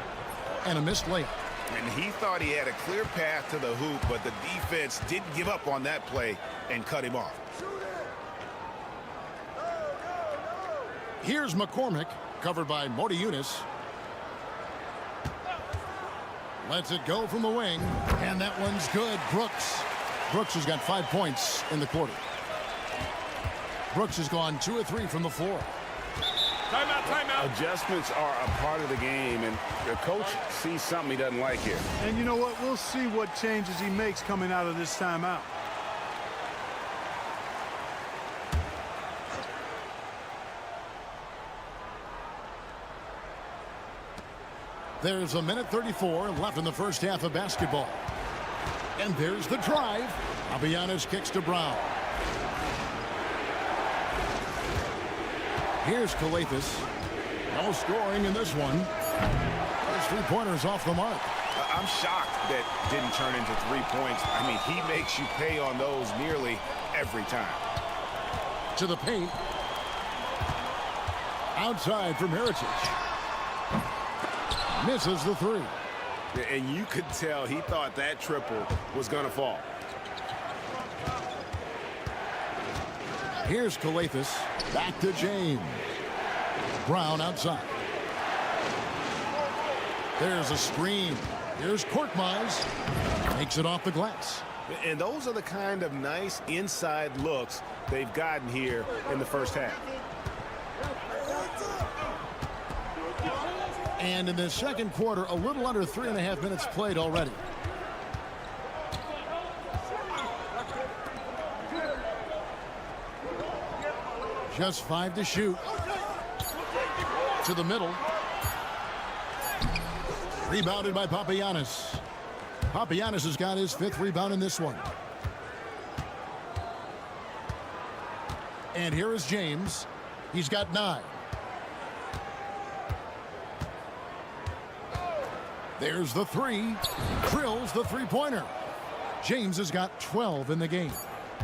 and a missed layup. And he thought he had a clear path to the hoop, but the defense didn't give up on that play and cut him off. Here's McCormick, covered by Moniunas. Lets it go from the wing, and that one's good. Brooks. Brooks has got 5 points in the quarter. Brooks has gone 2 of 3 from the floor. Timeout, timeout. Adjustments are a part of the game, and the coach sees something he doesn't like here. And you know what? We'll see what changes he makes coming out of this timeout. There's a minute 34 left in the first half of basketball. And there's the drive. Fabianas kicks to Brown. Here's Kalathis. No scoring in this one. There's 3-pointers off the mark. I'm shocked that didn't turn into 3 points. I mean, he makes you pay on those nearly every time. To the paint. Outside from Heritage. Misses the 3. And you could tell he thought that triple was going to fall. Here's Kalathis. Back to James. Brown outside. There's a screen. Here's Korkmaz. Makes it off the glass. And those are the kind of nice inside looks they've gotten here in the first half. And in the second quarter, a little under 3.5 minutes played already. Just 5 to shoot. To the middle. Rebounded by Papagiannis. Papagiannis has got his 5th rebound in this one. And here is James. He's got 9. There's the three. Drills the three-pointer. James has got 12 in the game.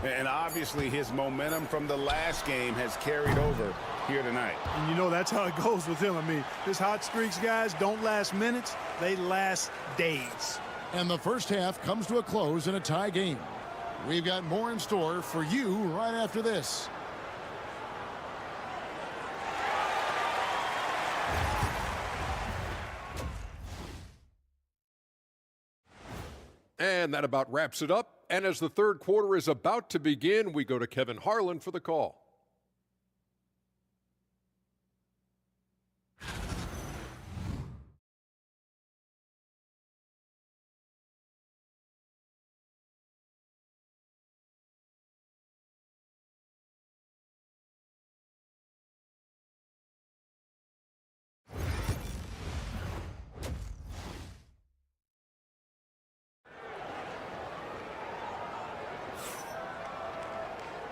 And obviously his momentum from the last game has carried over here tonight. And you know that's how it goes with him. I mean, his hot streaks, guys, don't last minutes. They last days. And the first half comes to a close in a tie game. We've got more in store for you right after this. And that about wraps it up. And as the third quarter is about to begin, we go to Kevin Harlan for the call.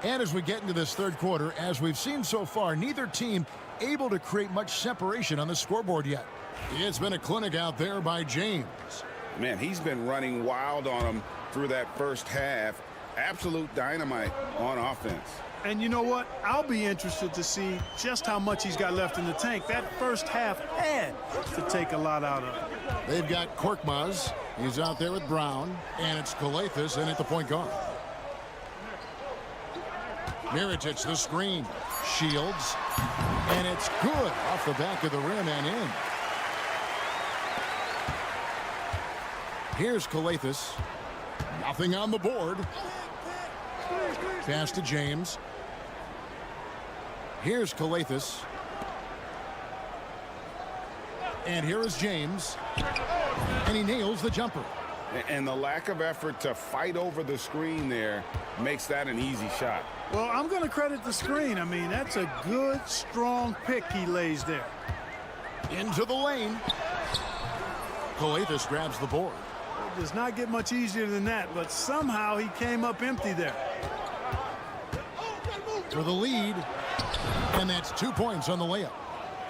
And as we get into this third quarter, as we've seen so far, neither team able to create much separation on the scoreboard yet. It's been a clinic out there by James. Man, he's been running wild on them through that first half. Absolute dynamite on offense. And you know what? I'll be interested to see just how much he's got left in the tank. That first half had to take a lot out of it. They've got Korkmaz. He's out there with Brown. And it's Kalathis in at the point guard. Mirotic, the screen. Shields. And it's good off the back of the rim and in. Here's Kalathis. Nothing on the board. Pass to James. Here's Kalathis. And here is James. And he nails the jumper. And the lack of effort to fight over the screen there makes that an easy shot. Well, I'm going to credit the screen. I mean, that's a good, strong pick he lays there. Into the lane. Kalathis grabs the board. It does not get much easier than that, but somehow he came up empty there. For the lead. And that's 2 points on the layup.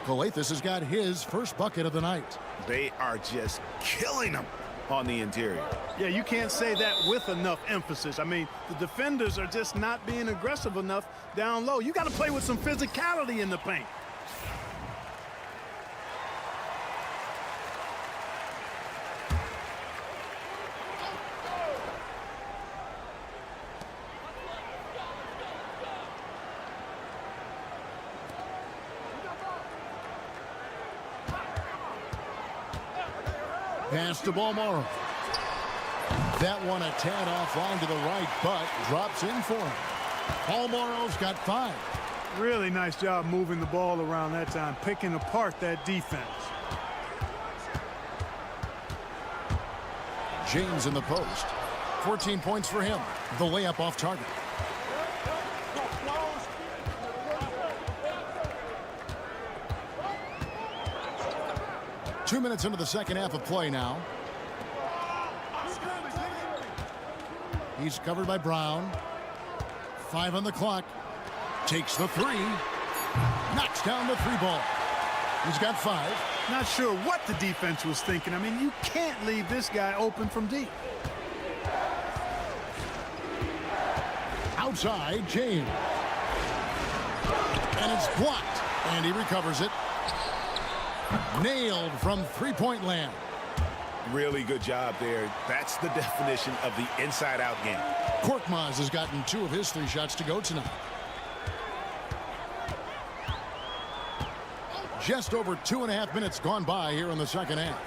Kalathis has got his first bucket of the night. They are just killing him on the interior. Yeah, you can't say that with enough emphasis. I mean, the defenders are just not being aggressive enough down low. You got to play with some physicality in the paint. Pass to Balmoro. That one a tad offline to the right, but drops in for him. Balmoro's got 5. Really nice job moving the ball around that time, picking apart that defense. James in the post. 14 points for him. The layup off target. Two minutes into the second half of play now. He's covered by Brown. 5 on the clock. Takes the 3. Knocks down the 3 ball. He's got 5. Not sure what the defense was thinking. I mean, you can't leave this guy open from deep. Outside, James. And it's blocked. And he recovers it. Nailed from three-point land. Really good job there. That's the definition of the inside-out game. Korkmaz has gotten 2 of his 3 shots to go tonight. Just over 2.5 minutes gone by here in the second half.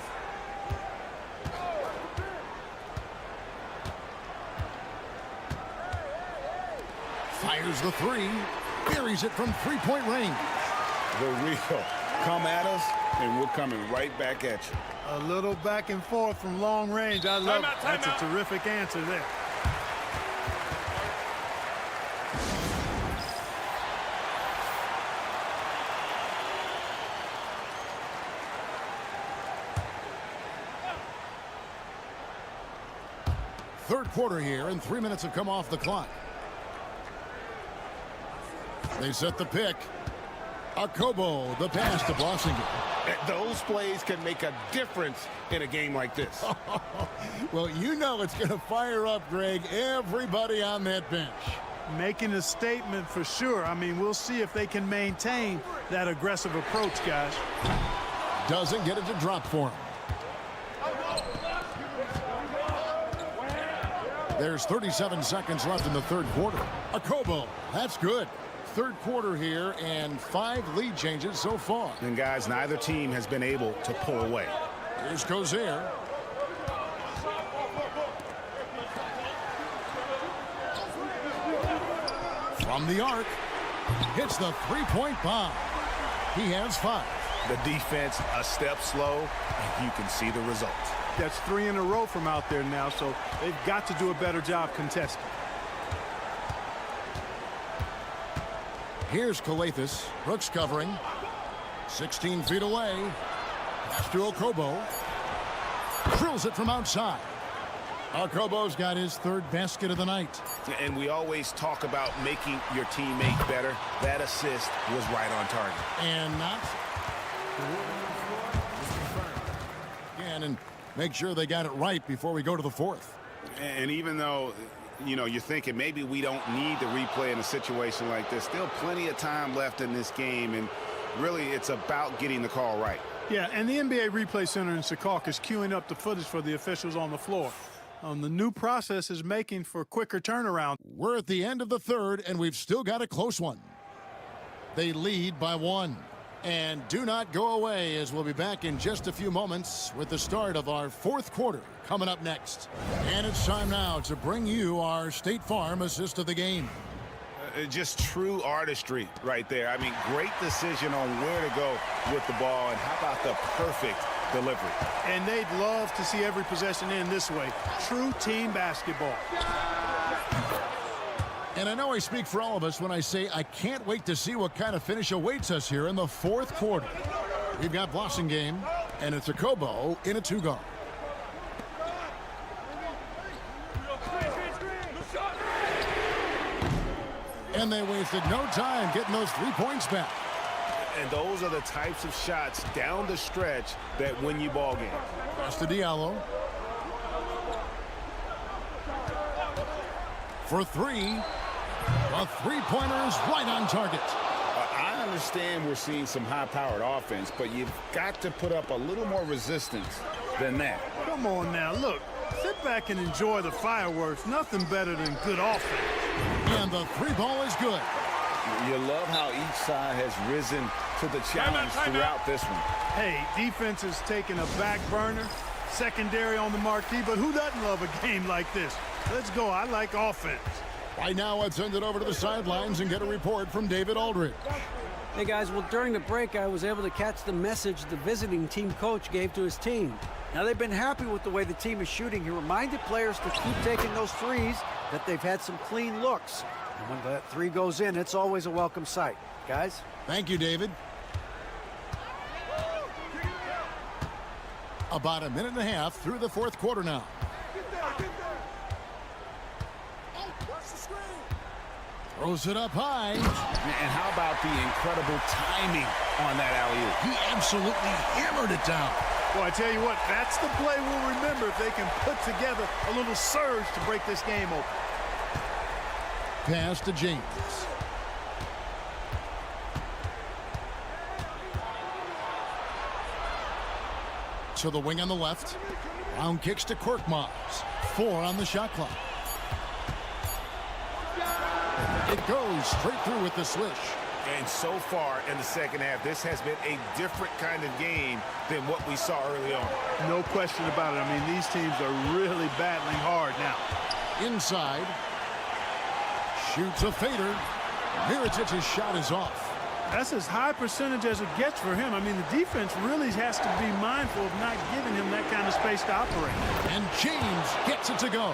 Fires the 3. Buries it from three-point range. The real. Come at us, and we're coming right back at you. A little back and forth from long range. I love it. That's a terrific answer there. Third quarter here, and 3 minutes have come off the clock. They set the pick. Akobo, the pass to Blosinger. Those plays can make a difference in a game like this. Well, you know it's going to fire up, Greg, everybody on that bench. Making a statement for sure. I mean, we'll see if they can maintain that aggressive approach, guys. Doesn't get it to drop for him. There's 37 seconds left in the third quarter. Akobo, that's good. Third quarter here and 5 lead changes so far. And guys, neither team has been able to pull away. Here's Cozier. From the arc, hits the three-point bomb. He has 5. The defense a step slow, and you can see the results. That's 3 in a row from out there now, so they've got to do a better job contesting. Here's Calathis. Brooks covering. 16 feet away. Pass to Akobo. Drills it from outside. Akobo's got his 3rd basket of the night. And we always talk about making your teammate better. That assist was right on target. And not. Again, and make sure they got it right before we go to the 4th. And even though, you know, you're thinking maybe we don't need the replay in a situation like this, still plenty of time left in this game, and really it's about getting the call right. Yeah, and the NBA Replay Center in Secaucus is queuing up the footage for the officials on the floor. The new process is making for quicker turnaround. We're at the end of the third, and we've still got a close one. They lead by 1. And do not go away, as we'll be back in just a few moments with the start of our 4th quarter coming up next. And it's time now to bring you our State Farm assist of the game. Just true artistry right there. I mean, great decision on where to go with the ball, and how about the perfect delivery. And they'd love to see every possession end this way. True team basketball. And I know I speak for all of us when I say I can't wait to see what kind of finish awaits us here in the 4th quarter. We've got Blosinger, and it's Akobo in a 2-guard. And they wasted no time getting those 3 points back. And those are the types of shots down the stretch that win you ball games. Pass to Diallo. For 3. A 3-pointer is right on target. I understand we're seeing some high-powered offense, but you've got to put up a little more resistance than that. Come on now, look. Sit back and enjoy the fireworks. Nothing better than good offense. And the 3-ball is good. You love how each side has risen to the challenge throughout this one. Hey, defense is taking a back burner, secondary on the marquee, but who doesn't love a game like this? Let's go. I like offense. Right now, let's send it over to the sidelines and get a report from David Aldridge. Hey, guys, well, during the break, I was able to catch the message the visiting team coach gave to his team. Now, they've been happy with the way the team is shooting. He reminded players to keep taking those threes, that they've had some clean looks. And when that 3 goes in, it's always a welcome sight. Guys? Thank you, David. About a minute and a half through the 4th quarter now. Throws it up high. And how about the incredible timing on that alley-oop? He absolutely hammered it down. Well, I tell you what, that's the play we'll remember if they can put together a little surge to break this game open. Pass to James. To the wing on the left. Round kicks to Korkmaz. 4 on the shot clock. It goes straight through with the swish. And so far in the second half, this has been a different kind of game than what we saw early on. No question about it. I mean, these teams are really battling hard now. Inside. Shoots a fader. Mirotic's shot is off. That's as high percentage as it gets for him. I mean, the defense really has to be mindful of not giving him that kind of space to operate. And James gets it to go.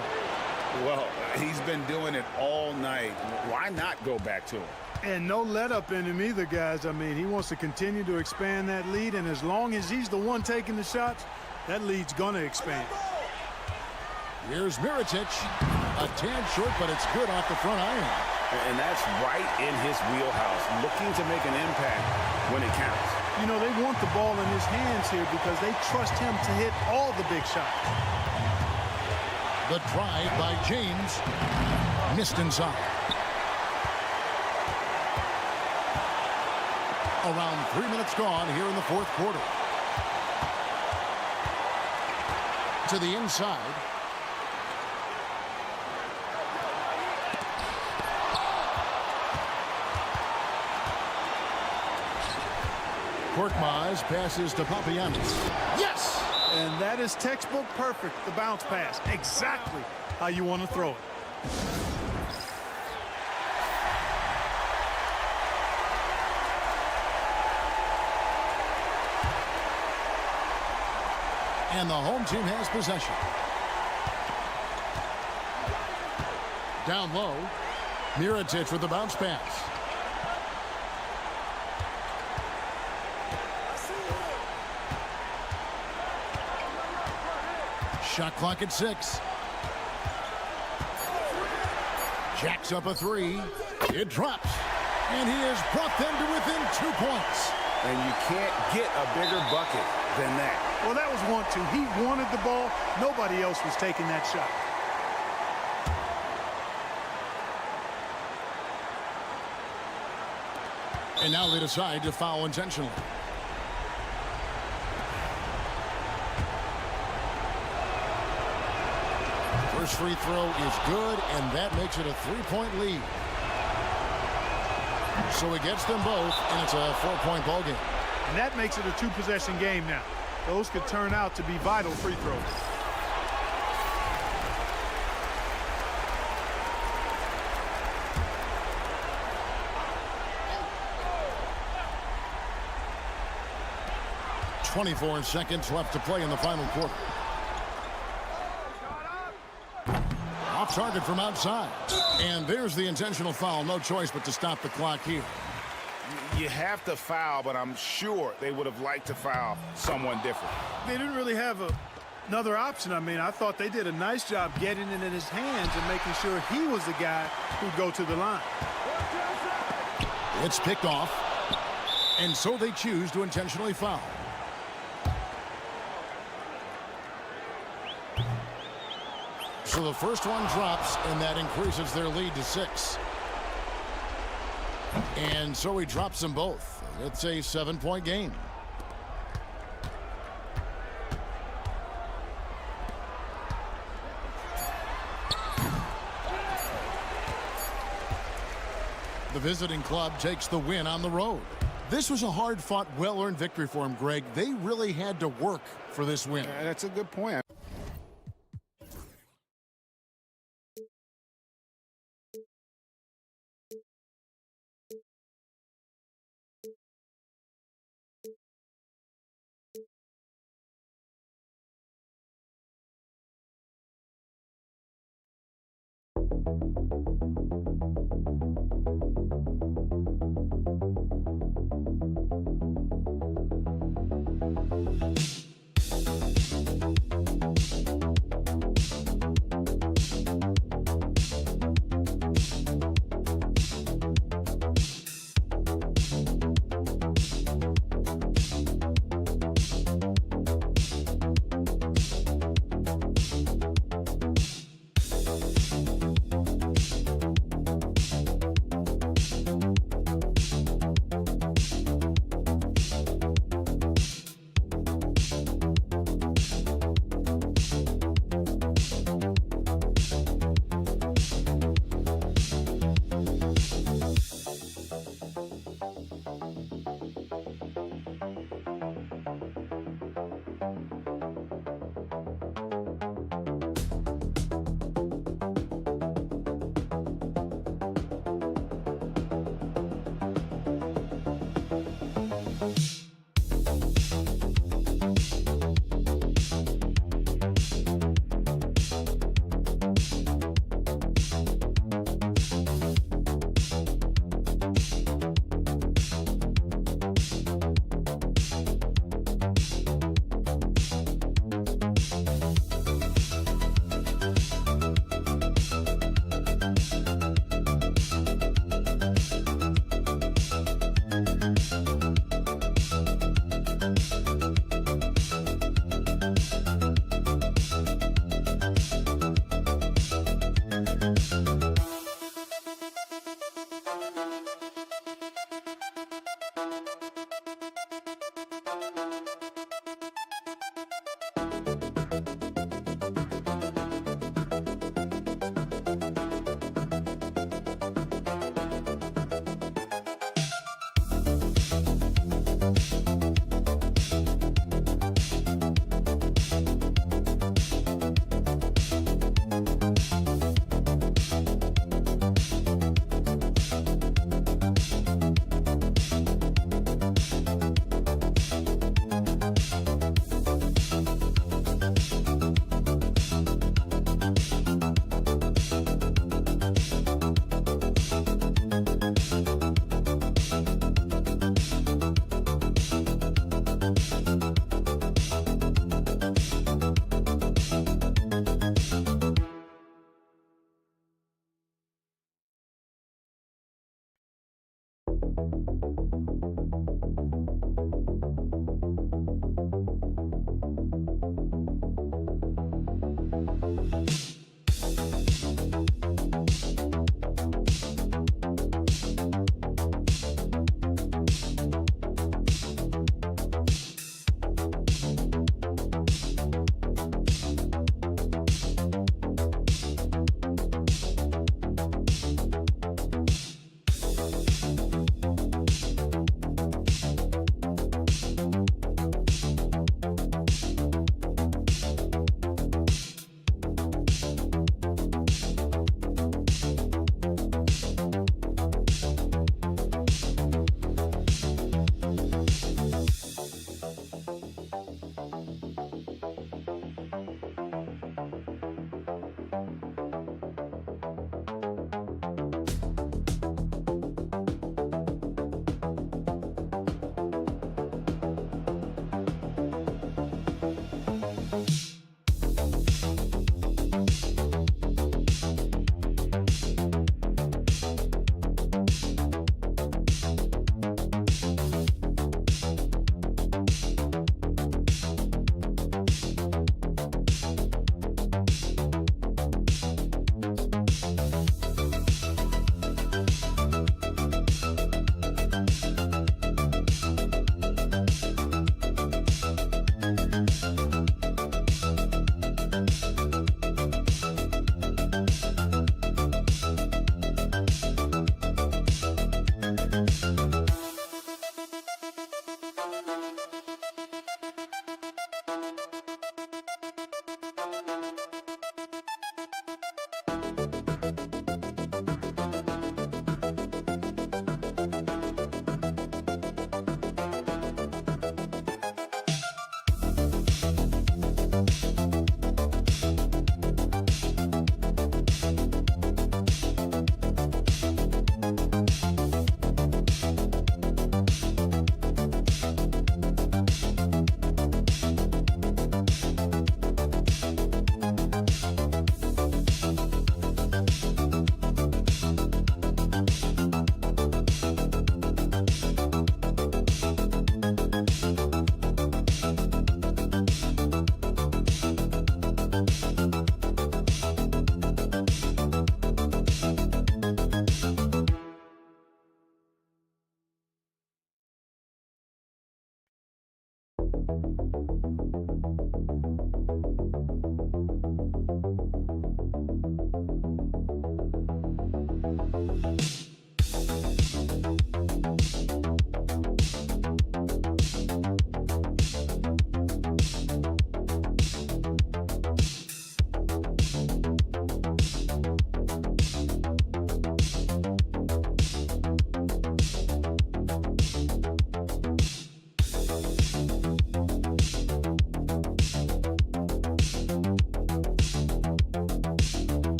Well, he's been doing it all night. Why not go back to him? And no let up in him either, guys. I mean, he wants to continue to expand that lead, and as long as he's the one taking the shots, that lead's going to expand. Here's Mirotic. A tad short, but it's good off the front iron. And that's right in his wheelhouse, looking to make an impact when it counts. You know, they want the ball in his hands here because they trust him to hit all the big shots. The drive by James. Missed inside. Around 3 minutes gone here in the fourth quarter. To the inside. Korkmaz passes to Papagiannis. Yes! And that is textbook perfect, the bounce pass. Exactly how you want to throw it. And the home team has possession. Down low. Mirotic with the bounce pass. Shot clock at 6. Jacks up a 3. It drops. And he has brought them to within 2 points. And you can't get a bigger bucket than that. Well, that was 1-2. He wanted the ball. Nobody else was taking that shot. And now they decide to foul intentionally. First free throw is good, and that makes it a 3-point lead. So it gets them both, and it's a 4-point ball game. And that makes it a 2-possession game now. Those could turn out to be vital free throws. .24 seconds left to play in the final quarter. Off target from outside. And there's the intentional foul. No choice but to stop the clock here. You have to foul, but I'm sure they would have liked to foul someone different. They didn't really have another option. I mean, I thought they did a nice job getting it in his hands and making sure he was the guy who'd go to the line. It's picked off. And so they choose to intentionally foul. So the first one drops, and that increases their lead to 6. And so he drops them both. It's a 7-point game. The visiting club takes the win on the road. This was a hard-fought, well-earned victory for him, Greg. They really had to work for this win. That's a good point.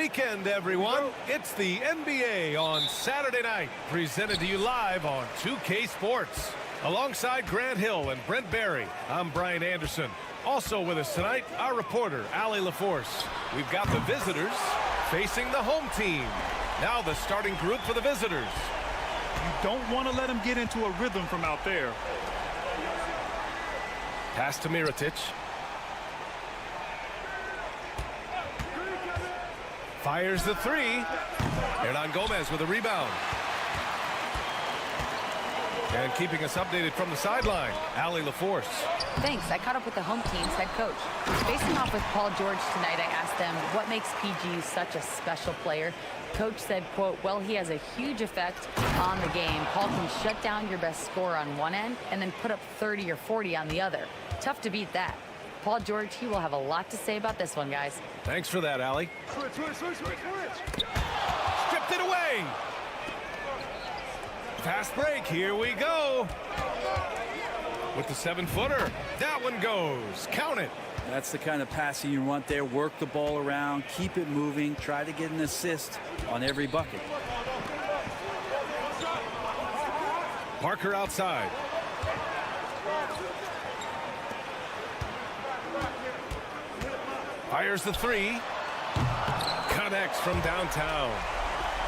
weekend, everyone. It's the NBA on Saturday night, presented to you live on 2K Sports. Alongside Grant Hill and Brent Barry, I'm Brian Anderson. Also with us tonight, our reporter, Allie LaForce. We've got the visitors facing the home team. Now the starting group for the visitors. You don't want to let him get into a rhythm from out there. Pass to Mirotic. Fires the three. Hernan Gomez with a rebound. And keeping us updated from the sideline, Allie LaForce. Thanks. I caught up with the home team's head coach. Facing off with Paul George tonight, I asked them what makes PG such a special player. Coach said, quote, well, he has a huge effect on the game. Paul can shut down your best scorer on one end and then put up 30 or 40 on the other. Tough to beat that. Paul George, he will have a lot to say about this one, guys. Thanks for that, Allie. Stripped it away. Fast break, here we go. With the 7-footer, that one goes. Count it. That's the kind of passing you want there. Work the ball around, keep it moving, try to get an assist on every bucket. Parker outside. Fires the three. Connects from downtown.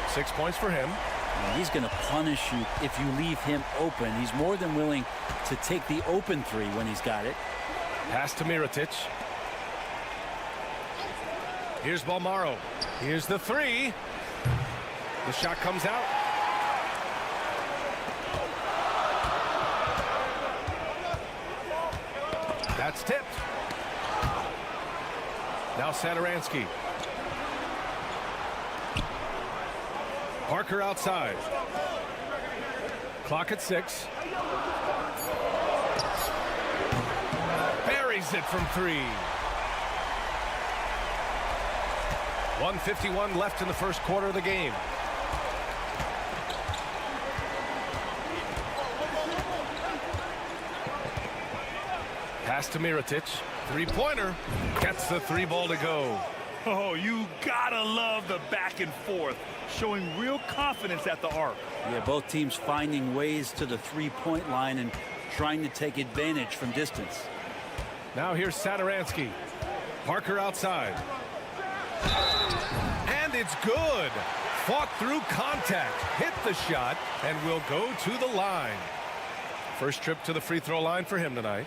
6 points for him. And he's going to punish you if you leave him open. He's more than willing to take the open three when he's got it. Pass to Mirotic. Here's Balmaro. Here's the three. The shot comes out. That's tipped. Now Satoransky. Parker outside. Clock at 6. Buries it from 3. 1:51 left in the first quarter of the game. Pass to Mirotic. Three-pointer. Gets the three ball to go. Oh, you gotta love the back and forth, showing real confidence at the arc. Yeah, both teams finding ways to the three-point line and trying to take advantage from distance. Now here's Satoransky. Parker outside. And it's good. Fought through contact, hit the shot, and will go to the line. First trip to the free throw line for him tonight.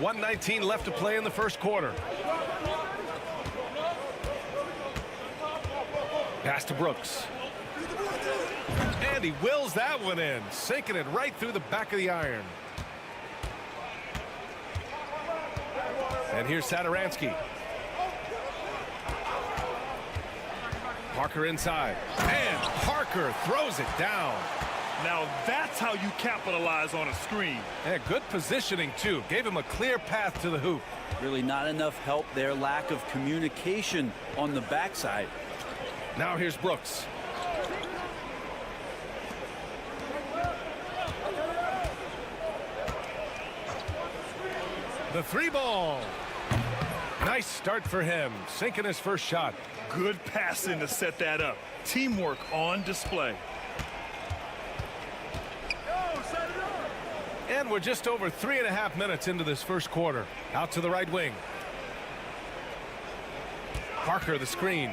.119 left to play in the first quarter. Pass to Brooks. And he wills that one in, sinking it right through the back of the iron. And here's Satoransky. Parker inside. And Parker throws it down. Now that's how you capitalize on a screen. Yeah, good positioning, too. Gave him a clear path to the hoop. Really not enough help there. Lack of communication on the backside. Now here's Brooks. The three ball. Nice start for him. Sinking his first shot. Good passing to set that up. Teamwork on display. And we're just over 3.5 minutes into this first quarter. Out to the right wing. Parker the screen.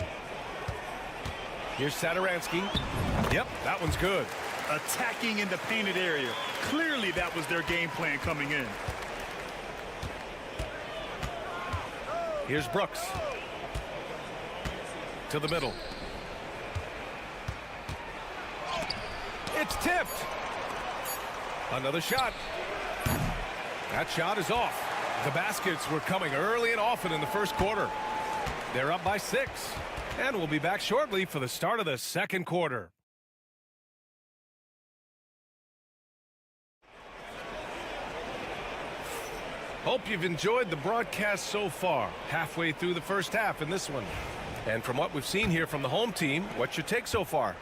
Here's Satoransky. Yep, that one's good. Attacking in the painted area. Clearly that was their game plan coming in. Here's Brooks. To the middle. It's tipped. Another shot. That shot is off. The baskets were coming early and often in the first quarter. They're up by 6. And we'll be back shortly for the start of the second quarter. Hope you've enjoyed the broadcast so far. Halfway through the first half in this one. And from what we've seen here from the home team, what's your take so far?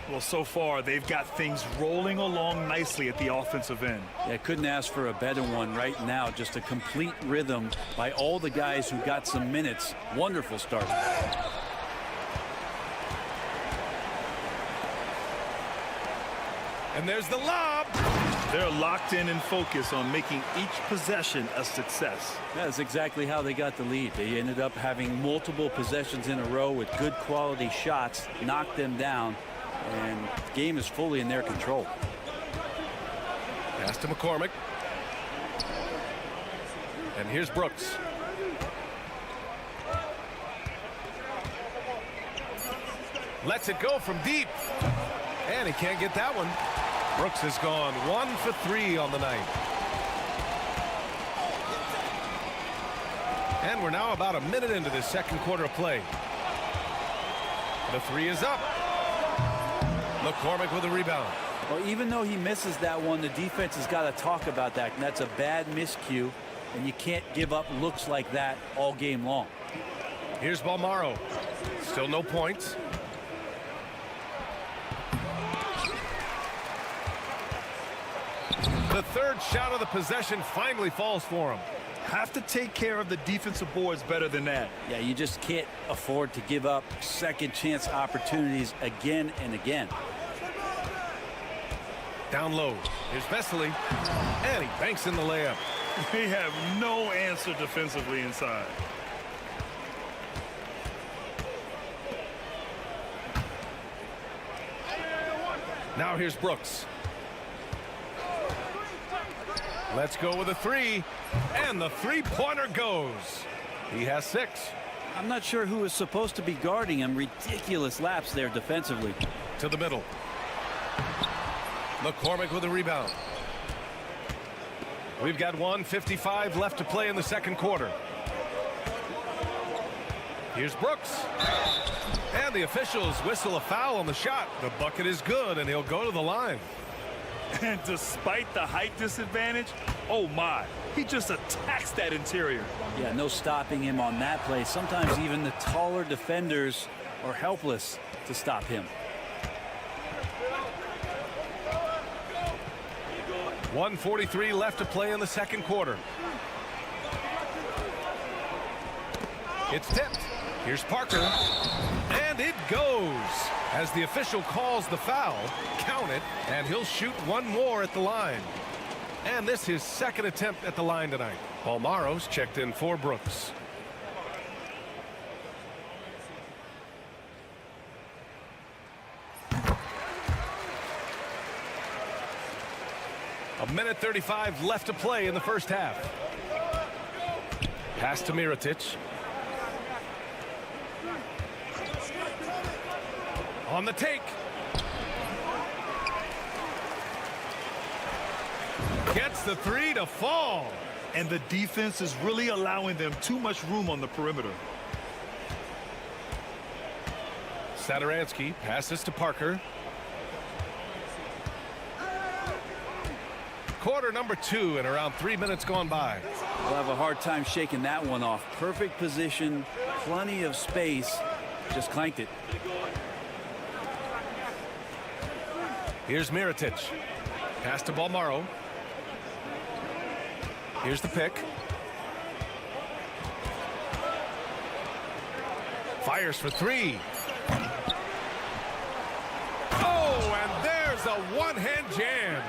Well, so far, they've got things rolling along nicely at the offensive end. Yeah, couldn't ask for a better one right now. Just a complete rhythm by all the guys who got some minutes. Wonderful start. And there's the lob. They're locked in and focused on making each possession a success. That's exactly how they got the lead. They ended up having multiple possessions in a row with good quality shots, knocked them down, and the game is fully in their control. Pass to McCormick. And here's Brooks. Lets it go from deep. And he can't get that one. Brooks has gone 1 for 3 on the night. And we're now about a minute into this second quarter of play. The three is up. McCormick with a rebound. Well, even though he misses that one, the defense has got to talk about that. And that's a bad miscue. And you can't give up looks like that all game long. Here's Balmaro. Still no points. The third shot of the possession finally falls for him. Have to take care of the defensive boards better than that. Yeah, you just can't afford to give up second chance opportunities again and again. Down low. Here's Vesely. And he banks in the layup. They have no answer defensively inside. Now here's Brooks. Let's go with a three. And the three-pointer goes. He has 6. I'm not sure who is supposed to be guarding him. Ridiculous lapse there defensively. To the middle. McCormick with a rebound. We've got 1:55 left to play in the second quarter. Here's Brooks. And the officials whistle a foul on the shot. The bucket is good, and he'll go to the line. And despite the height disadvantage, oh my, he just attacks that interior. Yeah, no stopping him on that play. Sometimes even the taller defenders are helpless to stop him. 1:43 left to play in the second quarter. It's tipped. Here's Parker. And it goes. As the official calls the foul, count it, and he'll shoot one more at the line. And this is his second attempt at the line tonight. Balmaro's checked in for Brooks. A minute 35 left to play in the first half. Pass to Mirotic. On the take. Gets the three to fall. And the defense is really allowing them too much room on the perimeter. Satoransky passes to Parker. Quarter number 2 and around 3 minutes gone by. We'll have a hard time shaking that one off. Perfect position, plenty of space. Just clanked it. Here's Mirotic. Pass to Balmaro. Here's the pick. Fires for 3. Oh, and there's a one-hand jam.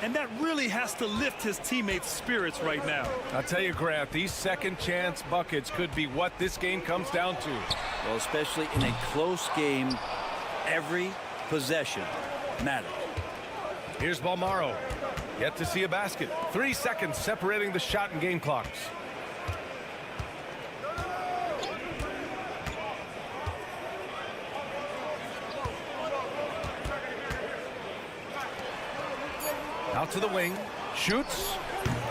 And that really has to lift his teammates' spirits right now. I'll tell you, Grant, these second chance buckets could be what this game comes down to. Well, especially in a close game, every possession matters. Here's Balmaro. Yet to see a basket. 3 seconds separating the shot and game clocks. Out to the wing. Shoots.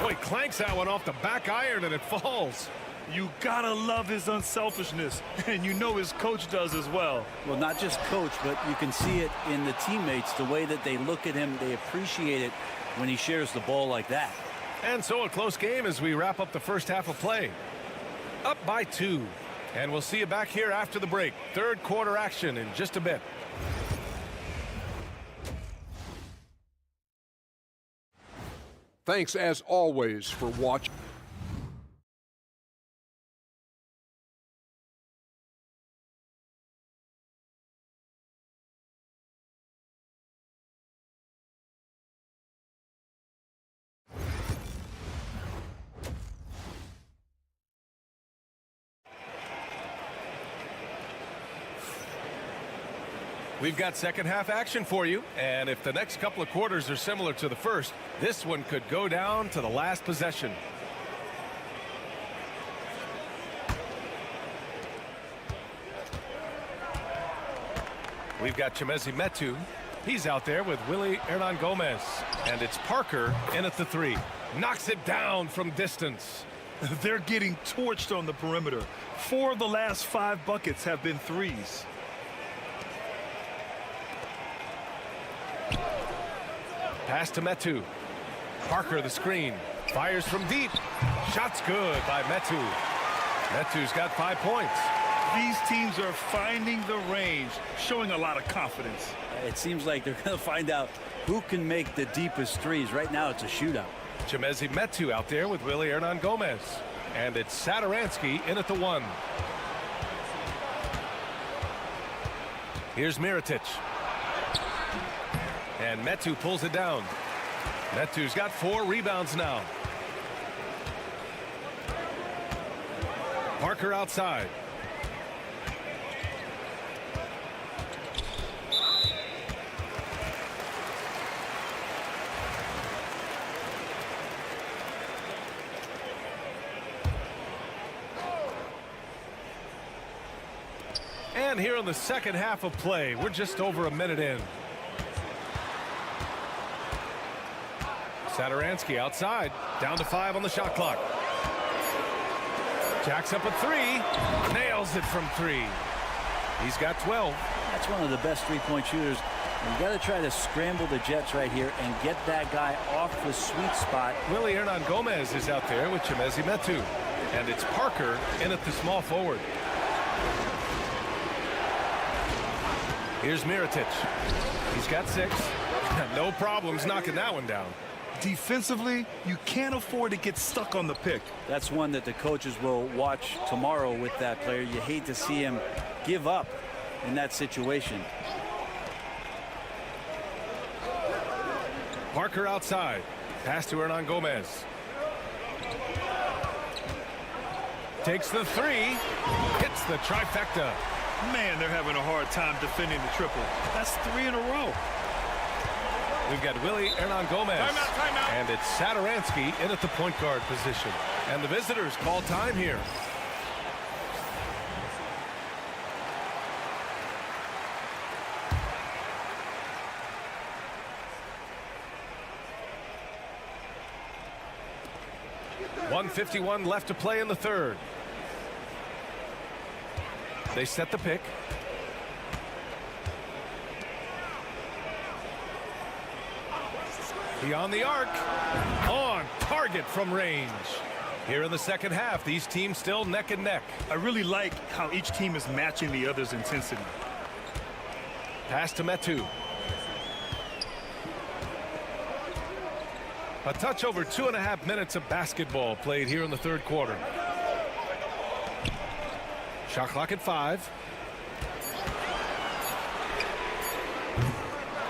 Boy, clanks that one off the back iron and it falls. You gotta love his unselfishness, and you know his coach does as well. Well, not just coach, but you can see it in the teammates, the way that they look at him. They appreciate it when he shares the ball like that. And so a close game as we wrap up the first half of play. Up by 2. And we'll see you back here after the break. Third quarter action in just a bit. Thanks, as always, for watching. We've got second half action for you, and if the next couple of quarters are similar to the first, this one could go down to the last possession. We've got Chimezie Metu. He's out there with Willie Hernan Gomez, and it's Parker in at the three. Knocks it down from distance. They're getting torched on the perimeter. 4 of the last 5 buckets have been threes. Pass to Metu. Parker the screen. Fires from deep. Shot's good by Metu. Metu's got 5 points. These teams are finding the range, showing a lot of confidence. It seems like they're going to find out who can make the deepest threes. Right now it's a shootout. Chimezie Metu out there with Willie Hernan Gomez. And it's Satoransky in at the 1. Here's Mirotic. And Metu pulls it down. Metu's got 4 rebounds now. Parker outside. And here in the second half of play, we're just over a minute in. Satoransky outside, down to 5 on the shot clock. Jacks up a 3, nails it from 3. He's got 12. That's one of the best three-point shooters. You got to try to scramble the Jets right here and get that guy off the sweet spot. Willie Hernan Gomez is out there with Chimezie Metu. And it's Parker in at the small forward. Here's Mirotic. He's got 6. No problems knocking that one down. Defensively, you can't afford to get stuck on the pick. That's one that the coaches will watch tomorrow with that player. You hate to see him give up in that situation. Parker outside. Pass to Hernan Gomez. Takes the 3. Hits the trifecta. Man, they're having a hard time defending the triple. That's 3 in a row. We've got Willie Hernan Gomez. Timeout. And it's Satoransky in at the point guard position. And the visitors call time here. .151 left to play in the third. They set the pick. Beyond the arc. On target from range. Here in the second half, these teams still neck and neck. I really like how each team is matching the other's intensity. Pass to Metu. A touch over 2.5 minutes of basketball played here in the third quarter. Shot clock at 5.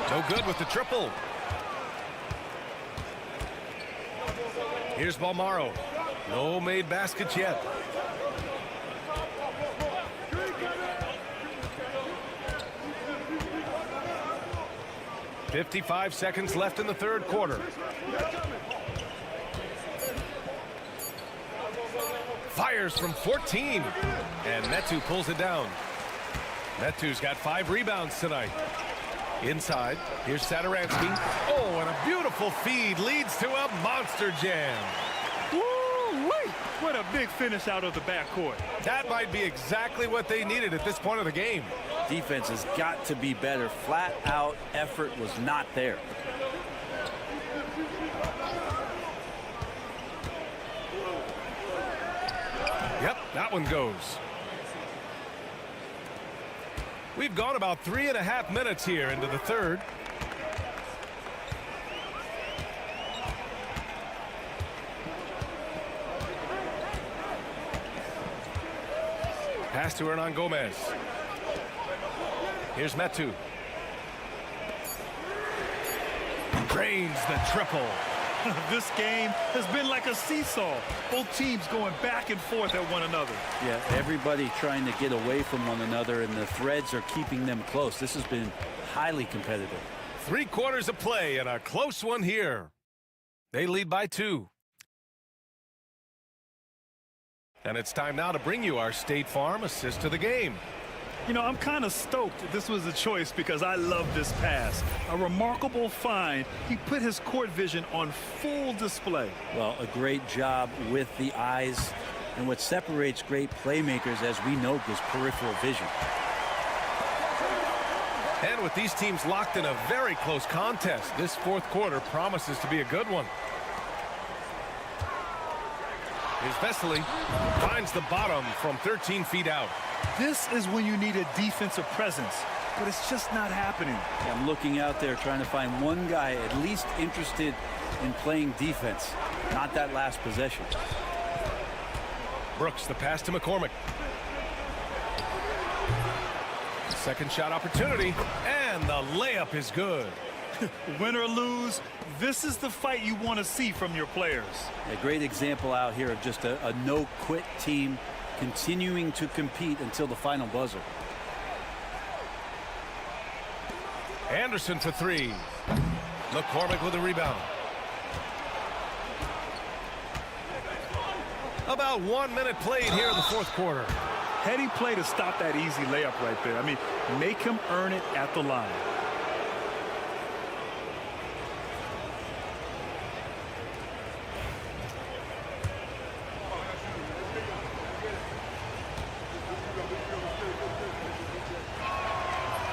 No good with the triple. Here's Balmaro. No made baskets yet. .55 seconds left in the third quarter. Fires from 14. And Metu pulls it down. Metu's got 5 rebounds tonight. Inside, here's Satoransky. Oh, and a beautiful feed leads to a monster jam. Woo-wee! What a big finish out of the backcourt. That might be exactly what they needed at this point of the game. Defense has got to be better. Flat out effort was not there. Yep, that one goes. We've gone about 3.5 minutes here into the third. Pass to Hernan Gomez. Here's Metu. Drains the triple. This game has been like a seesaw. Both teams going back and forth at one another. Yeah, everybody trying to get away from one another, and the threads are keeping them close. This has been highly competitive. 3 quarters of play and a close one here. They lead by 2. And it's time now to bring you our State Farm assist to the game. You know, I'm kind of stoked this was a choice because I love this pass. A remarkable find. He put his court vision on full display. Well, a great job with the eyes. And what separates great playmakers, as we know, is peripheral vision. And with these teams locked in a very close contest, this fourth quarter promises to be a good one. Here's Vesely. Finds the bottom from 13 feet out. This is when you need a defensive presence, but it's just not happening. I'm looking out there trying to find one guy at least interested in playing defense, not that last possession. Brooks, the pass to McCormick. Second shot opportunity, and the layup is good. Win or lose, this is the fight you want to see from your players. A great example out here of just a no-quit team continuing to compete until the final buzzer. Anderson for 3. McCormick with a rebound. About 1 minute played here in the fourth quarter. Heady play to stop that easy layup right there. I mean, make him earn it at the line.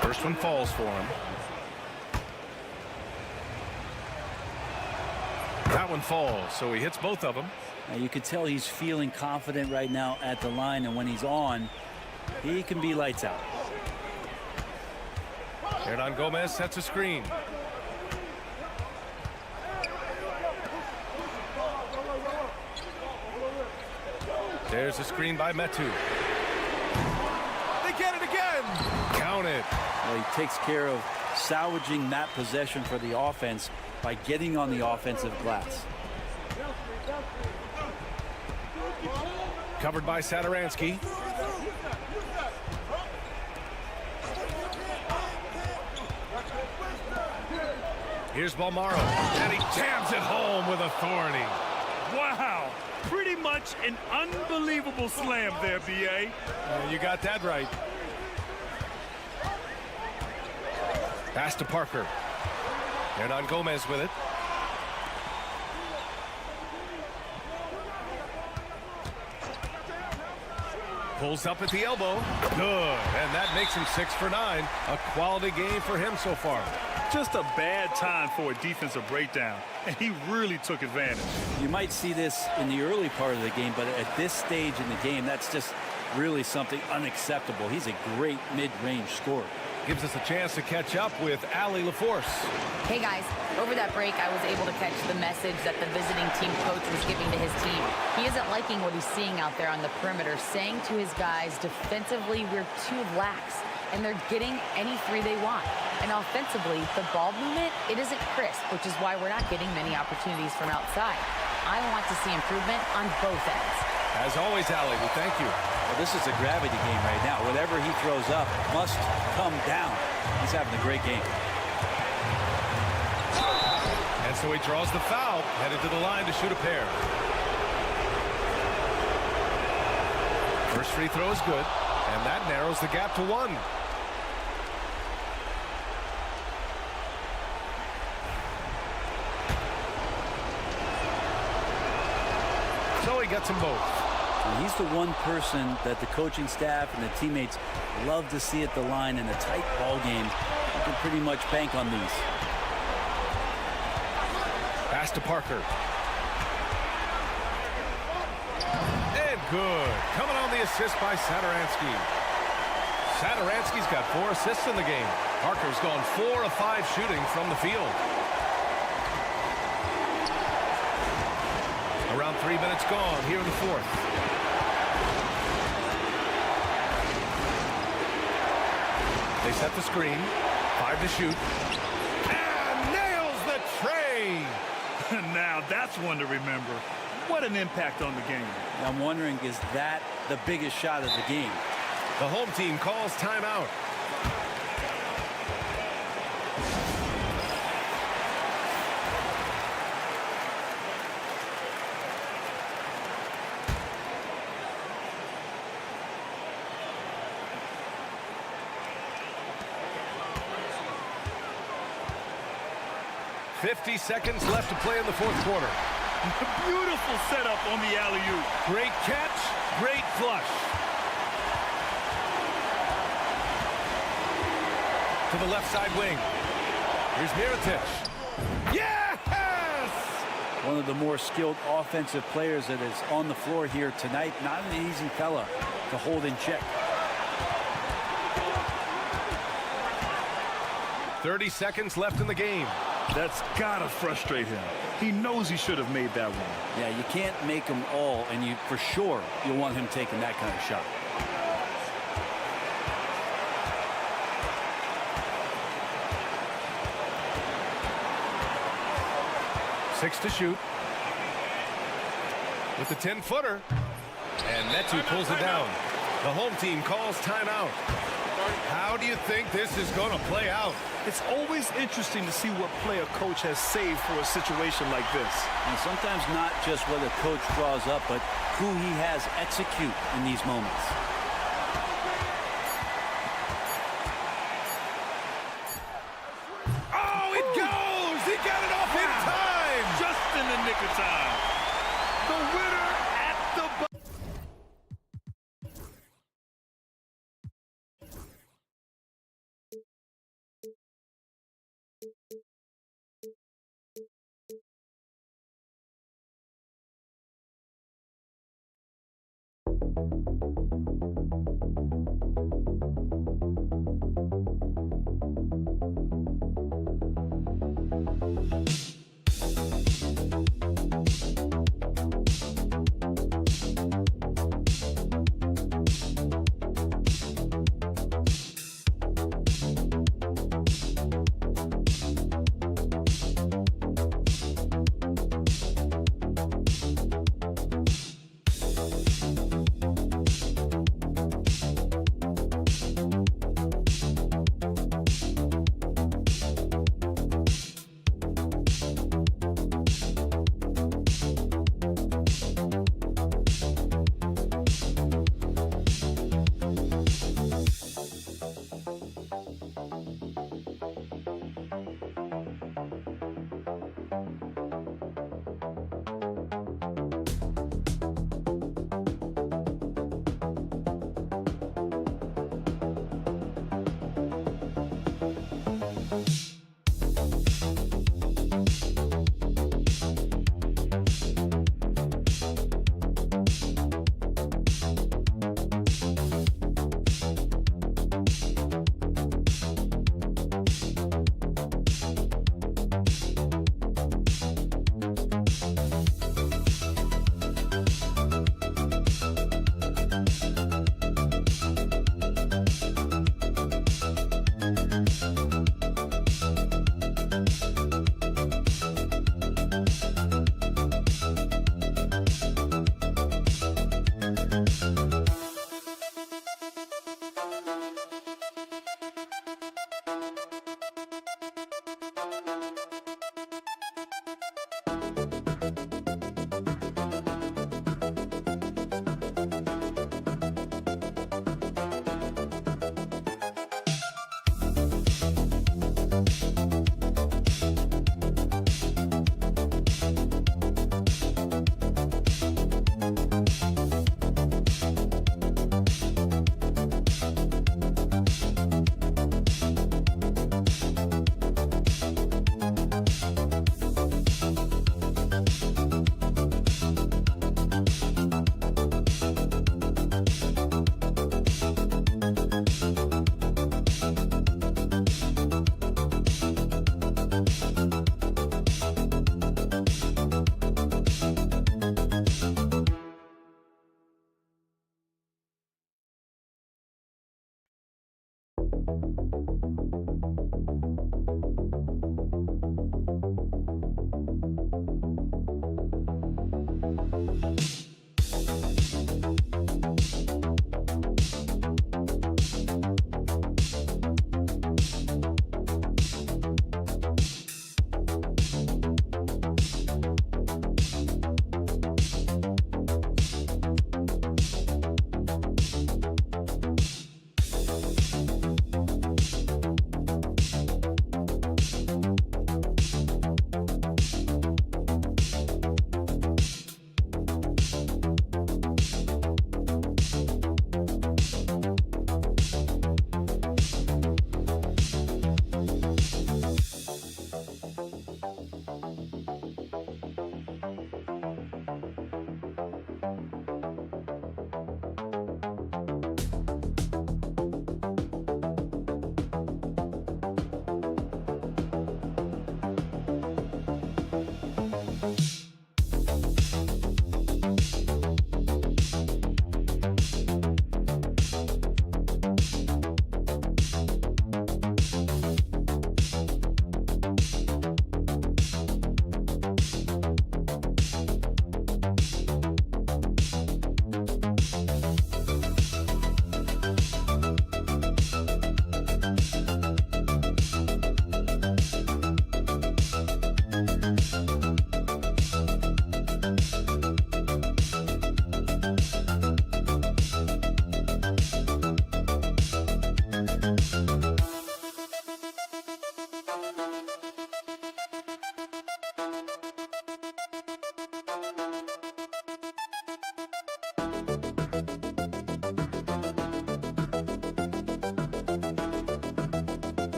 First one falls for him. That one falls, so he hits both of them. Now you can tell he's feeling confident right now at the line, and when he's on, he can be lights out. Hernan Gomez sets a screen. There's a screen by Metu. They get it again. Count it. Well, he takes care of salvaging that possession for the offense by getting on the offensive glass. Covered by Satoransky. Here's Balmaro, and he jams it home with authority. Wow, pretty much an unbelievable slam there, B.A. You got that right. Pass to Parker. Hernan Gomez with it. Pulls up at the elbow. Good. And that makes him 6 for 9. A quality game for him so far. Just a bad time for a defensive breakdown, and he really took advantage. You might see this in the early part of the game, but at this stage in the game, that's just really something unacceptable. He's a great mid-range scorer. Gives us a chance to catch up with Allie LaForce. Hey guys, over that break I was able to catch the message that the visiting team coach was giving to his team. He isn't liking what he's seeing out there on the perimeter, saying to his guys, defensively we're too lax, and they're getting any 3 they want. And offensively, the ball movement, it isn't crisp, which is why we're not getting many opportunities from outside. I want to see improvement on both ends. As always, Allie, we thank you. Well, this is a gravity game right now. Whatever he throws up must come down. He's having a great game. And so he draws the foul, headed to the line to shoot a pair. First free throw is good, and that narrows the gap to 1. So he gets them both. And he's the one person that the coaching staff and the teammates love to see at the line in a tight ball game. You can pretty much bank on these. Pass to Parker. And good. Coming on the assist by Satoransky. Satoransky's got 4 assists in the game. Parker's gone 4 of 5 shooting from the field. Around 3 minutes gone here in the fourth. They set the screen. 5 to shoot. And nails the tray. Now that's one to remember. What an impact on the game. I'm wondering, is that the biggest shot of the game? The home team calls timeout. .50 seconds left to play in the fourth quarter. Beautiful setup on the alley-oop. Great catch, great flush. To the left side wing. Here's Mirotic. Yes! One of the more skilled offensive players that is on the floor here tonight. Not an easy fella to hold in check. 30 seconds left in the game. That's gotta frustrate him. He knows he should have made that one. Yeah, you can't make them all, and you for sure you'll want him taking that kind of shot. Six to shoot. With the 10-footer. And Metu pulls it down. The home team calls timeout. How do you think this is going to play out? It's always interesting to see what play a coach has saved for a situation like this. And sometimes not just what a coach draws up, but who he has execute in these moments. Oh, it goes! He got it off in time! Just in the nick of time. The winner at the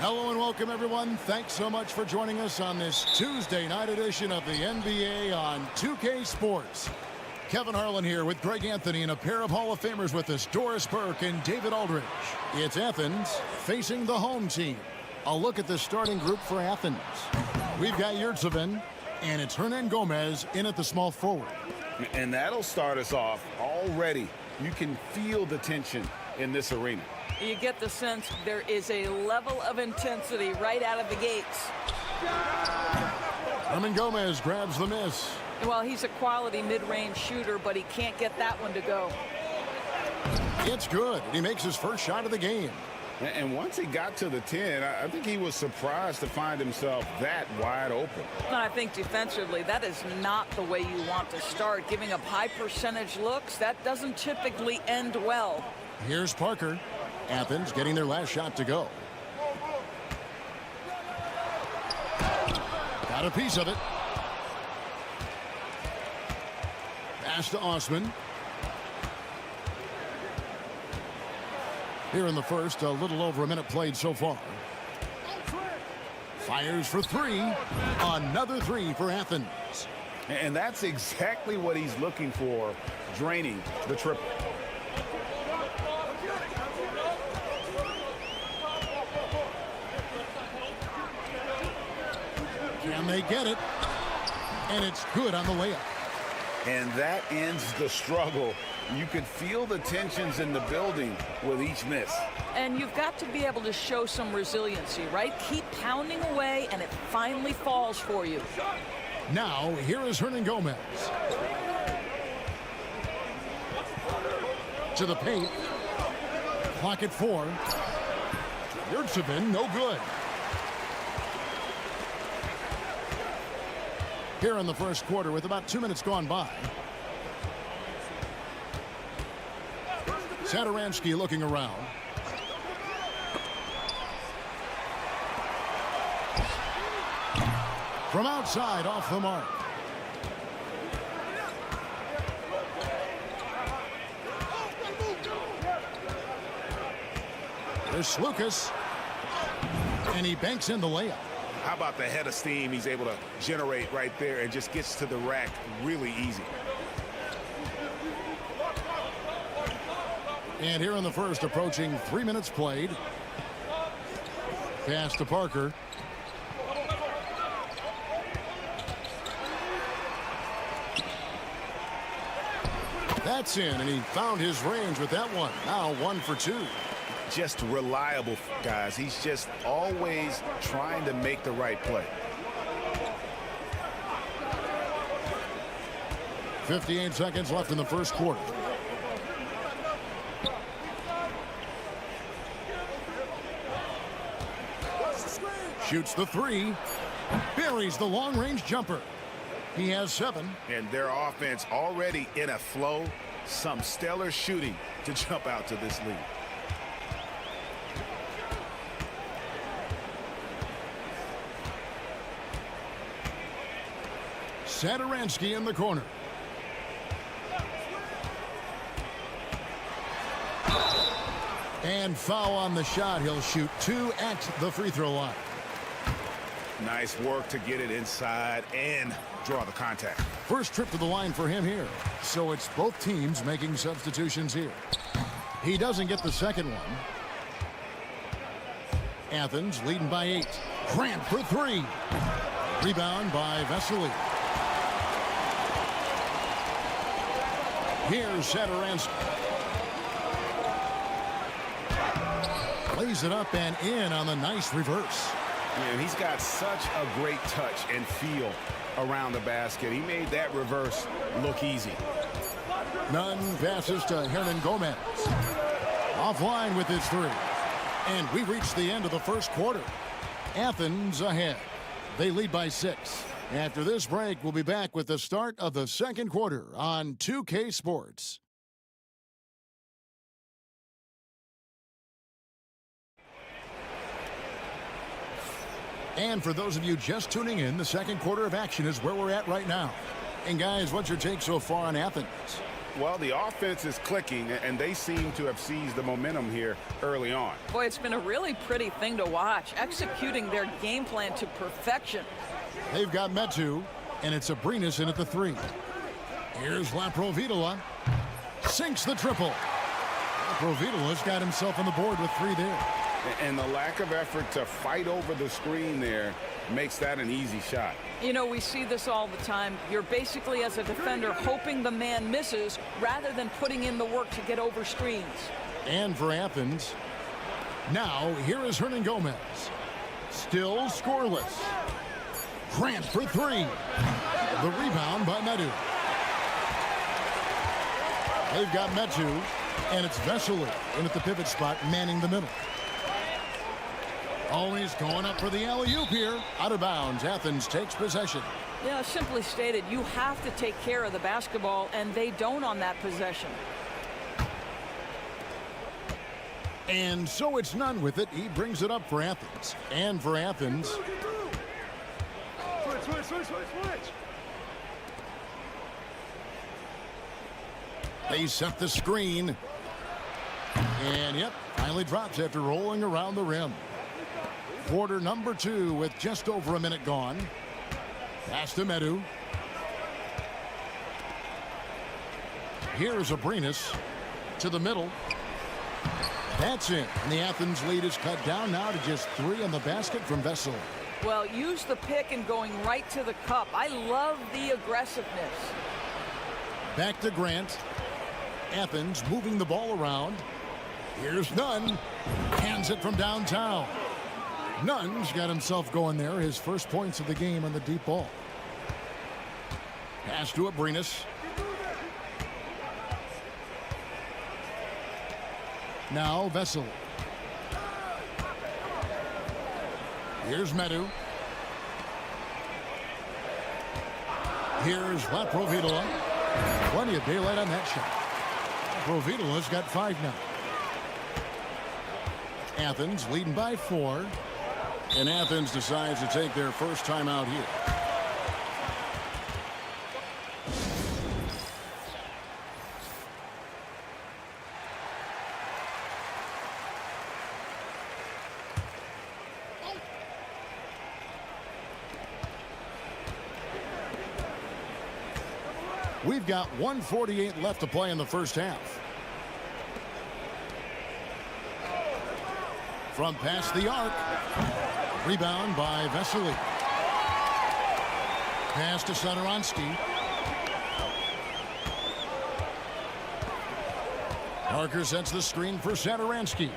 Hello and welcome, everyone. Thanks so much for joining us on this Tuesday night edition of the NBA on 2K Sports. Kevin Harlan here with Greg Anthony and a pair of Hall of Famers with us, Doris Burke and David Aldridge. It's Athens facing the home team. A look at the starting group for Athens. We've got Yurtseven, and it's Hernan Gomez in at the small forward. And that'll start us off already. You can feel the tension in this arena. You get the sense there is a level of intensity right out of the gates. Hernan Gomez grabs the miss. Well, he's a quality mid-range shooter, but he can't get that one to go. It's good. He makes his first shot of the game. And once he got to the 10, I think he was surprised to find himself that wide open. And I think defensively, that is not the way you want to start. Giving up high percentage looks, that doesn't typically end well. Here's Parker. Athens getting their last shot to go. Got a piece of it. Pass to Osman. Here in the first, a little over a minute played so far. Fires for three. Another three for Athens. And that's exactly what he's looking for, draining the triple. Can they get it? And it's good on the layup. And that ends the struggle. You could feel the tensions in the building with each miss. And you've got to be able to show some resiliency, right? Keep pounding away, and it finally falls for you. Now, here is Hernan Gomez. To the paint. Clock at 4. Yurtsevin, no good. Here in the first quarter with about 2 minutes gone by. Satoransky looking around. From outside, off the mark. There's Lucas. And he banks in the layup. How about the head of steam he's able to generate right there and just gets to the rack really easy. And here in the first, approaching 3 minutes played. Pass to Parker. That's in, and he found his range with that one. Now 1 for 2. Just reliable, guys. He's just always trying to make the right play. 58 seconds left in the first quarter. Shoots the 3. Buries the long-range jumper. He has 7. And their offense already in a flow. Some stellar shooting to jump out to this lead. Satoransky in the corner. And foul on the shot. He'll shoot 2 at the free throw line. Nice work to get it inside and draw the contact. First trip to the line for him here. So it's both teams making substitutions here. He doesn't get the second one. Athens leading by 8. Grant for 3. Rebound by Vesely. Here's Satoransky. Lays it up and in on the nice reverse. Yeah, he's got such a great touch and feel around the basket. He made that reverse look easy. Nunn passes to Hernan Gomez. Offline with his 3. And we reach the end of the first quarter. Athens ahead. They lead by 6. After this break, we'll be back with the start of the second quarter on 2K Sports. And for those of you just tuning in, the second quarter of action is where we're at right now. And guys, what's your take so far on Athens? Well, the offense is clicking, and they seem to have seized the momentum here early on. Boy, it's been a really pretty thing to watch, executing their game plan to perfection. They've got Metu, and it's Abrinas in at the 3. Here's Laprovitola. Sinks the triple. Laprovitola's got himself on the board with 3 there. And the lack of effort to fight over the screen there makes that an easy shot. You know, we see this all the time. You're basically, as a defender, hoping the man misses rather than putting in the work to get over screens. And for Athens, now here is Hernan Gomez. Still scoreless. Grant for 3. The rebound by Metu. They've got Metu, and it's Vesely in at the pivot spot, manning the middle. Always going up for the alley-oop here. Out of bounds. Athens takes possession. Yeah, simply stated, you have to take care of the basketball, and they don't on that possession. And so it's Nunn with it. He brings it up for Athens. And for Athens, Switch. they set the screen. And, yep, finally drops after rolling around the rim. Quarter number 2 with just over a minute gone. Pass to Metu. Here's Abrinas to the middle. That's in. And the Athens lead is cut down now to just 3 on the basket from Vesely. Well, use the pick and going right to the cup. I love the aggressiveness. Back to Grant. Athens moving the ball around. Here's Nunn. Hands it from downtown. Nunn's got himself going there. His first points of the game on the deep ball. Pass to Abrinas. Now Vesely. Here's Medu. Here's Latprovitola. Plenty of daylight on that shot. Provitola's got 5 now. Athens leading by 4. And Athens decides to take their first time out here. We've got 1:48 left to play in the first half. From past the arc. Rebound by Vesely. Pass to Satoransky. Parker sets the screen for Satoransky.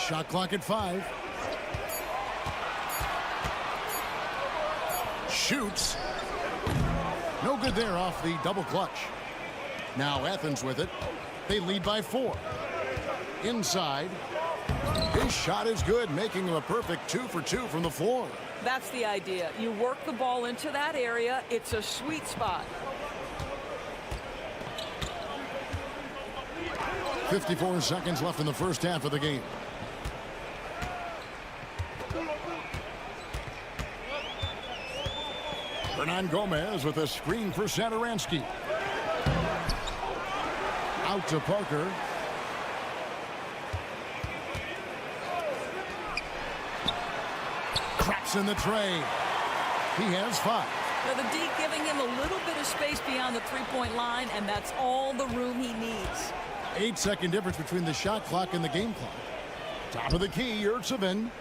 Shot clock at 5. Shoots. No good there off the double clutch. Now Athens with it. They lead by 4. Inside. His shot is good, making him a perfect 2 for 2 from the floor. That's the idea. You work the ball into that area. It's a sweet spot. 54 seconds left in the first half of the game. Hernan Gomez with a screen for Satoransky. Out to Parker. Craps in the tray. He has 5. Now the D giving him a little bit of space beyond the three-point line, and that's all the room he needs. 8-second difference between the shot clock and the game clock. Top of the key, Yurtsevin.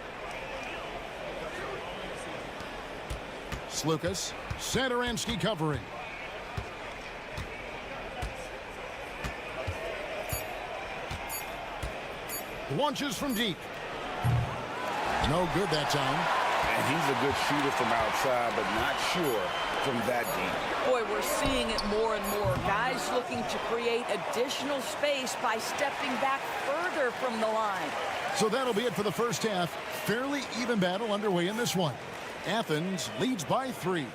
Slukas. Satoransky covering. Launches from deep. No good that time. And he's a good shooter from outside, but not sure from that deep. Boy, we're seeing it more and more. Guys looking to create additional space by stepping back further from the line. So that'll be it for the first half. Fairly even battle underway in this one. Athens leads by 3.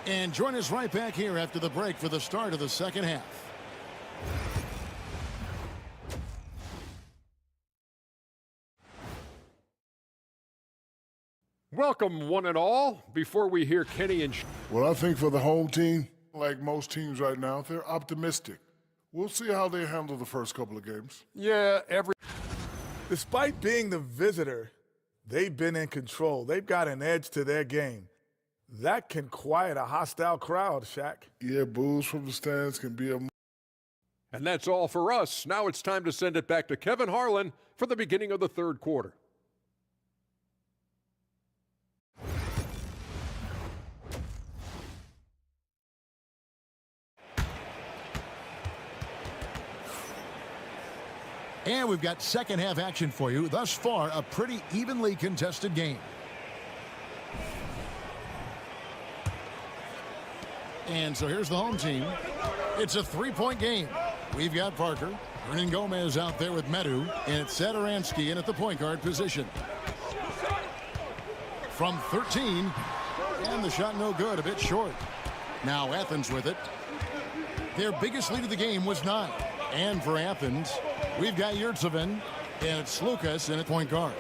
And join us right back here after the break for the start of the second half. Welcome, one and all. Before we hear Kenny and... Well, I think for the home team, like most teams right now, they're optimistic. We'll see how they handle the first couple of games. Yeah, Despite being the visitor, they've been in control. They've got an edge to their game. That can quiet a hostile crowd, Shaq. Yeah, boos from the stands can be a... And that's all for us. Now it's time to send it back to Kevin Harlan for the beginning of the third quarter. And we've got second half action for you. Thus far, a pretty evenly contested game. And so here's the home team. It's a 3-point game. We've got Parker. Hernan Gomez out there with Medu. And it's Satoransky in at the point guard position. From 13. And the shot no good, a bit short. Now Athens with it. Their biggest lead of the game was 9. And for Athens, we've got Yurtsevin. And it's Slukas in at point guard.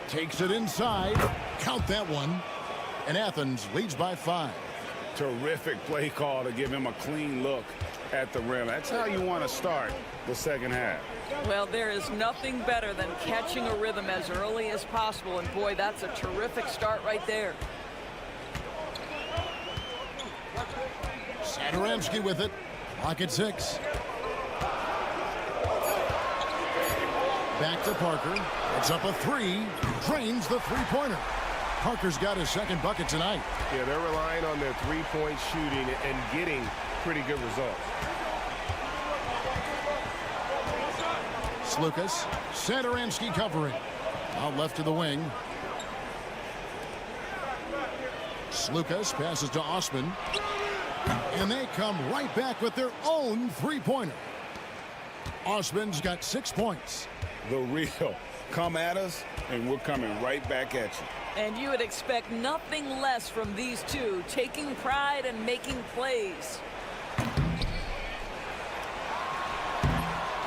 Takes it inside. Count that one. And Athens leads by 5. Terrific play call to give him a clean look at the rim. That's how you want to start the second half. Well, there is nothing better than catching a rhythm as early as possible. And boy, that's a terrific start right there. Satoransky with it. Clock at 6. Back to Parker. It's up a 3. Drains the three-pointer. Parker's got his second bucket tonight. Yeah, they're relying on their three-point shooting and getting pretty good results. Slukas. Satoransky covering. Out left to the wing. Slukas passes to Osman. And they come right back with their own three-pointer. Osman's got 6 points. The real. Come at us, and we're coming right back at you. And you would expect nothing less from these two, taking pride and making plays.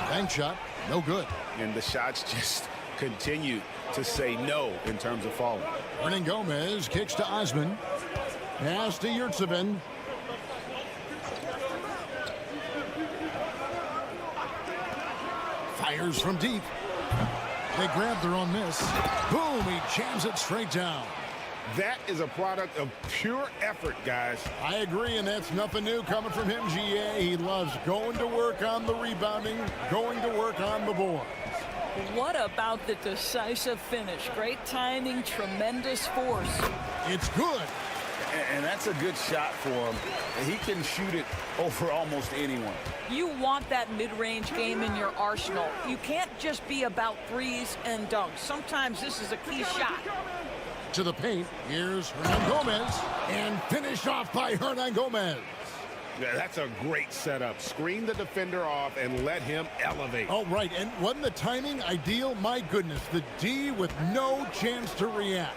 Bank shot, no good. And the shots just continue to say no in terms of falling. Hernan Gomez kicks to Osman. Pass to Yurtsevin. Fires from deep. They grab their own miss. Boom, he jams it straight down. That is a product of pure effort, guys. I agree, and that's nothing new coming from him, GA. He loves going to work on the rebounding, going to work on the boards. What about the decisive finish? Great timing, tremendous force. It's good. And that's a good shot for him. He can shoot it over almost anyone. You want that mid-range game in your arsenal. You can't just be about threes and dunks. Sometimes this is a key shot. To the paint, here's Hernan Gomez, and finished off by Hernan Gomez. Yeah, that's a great setup. Screen the defender off and let him elevate. Oh, right, and wasn't the timing ideal? My goodness, the D with no chance to react.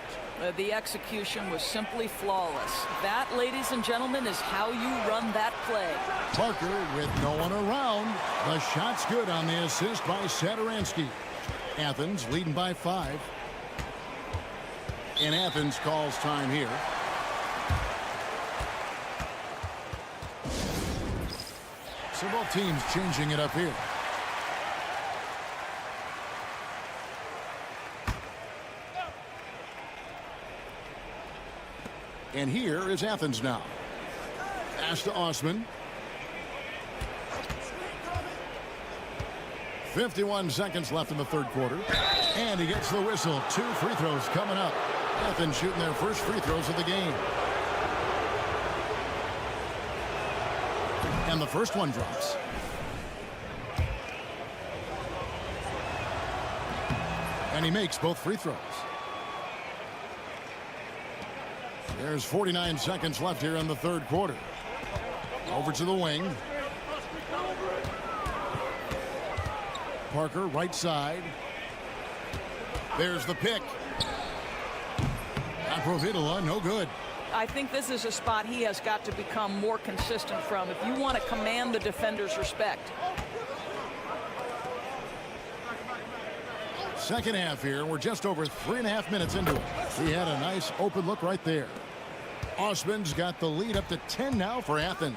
The execution was simply flawless. That, ladies and gentlemen, is how you run that play. Parker with no one around. The shot's good on the assist by Satoransky. Athens leading by 5. And Athens calls time here. So both teams changing it up here. And here is Athens now. Pass to Osman. 51 seconds left in the third quarter. And he gets the whistle. 2 free throws coming up. Athens shooting their first free throws of the game. And the first one drops. And he makes both free throws. There's 49 seconds left here in the third quarter. Over to the wing. Parker, right side. There's the pick. Aprovitola, no good. I think this is a spot he has got to become more consistent from if you want to command the defender's respect. Second half here. We're just over 3.5 minutes into it. He had a nice open look right there. Osman's got the lead up to 10 now for Athens.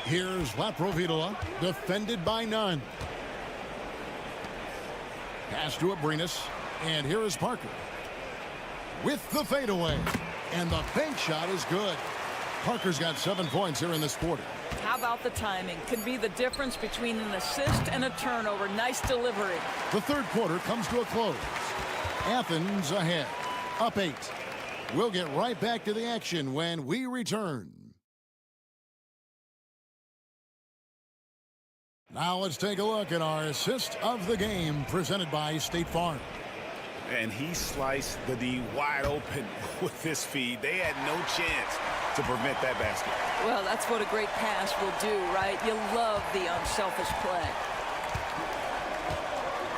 Here's Laprovitola, defended by none. Pass to Abrinas, and here is Parker. With the fadeaway, and the bank shot is good. Parker's got 7 points here in this quarter. How about the timing? Could be the difference between an assist and a turnover. Nice delivery. The third quarter comes to a close. Athens ahead, up 8. We'll get right back to the action when we return. Now let's take a look at our assist of the game presented by State Farm. And he sliced the D wide open with this feed. They had no chance to prevent that basket. Well, that's what a great pass will do, right? You love the unselfish play.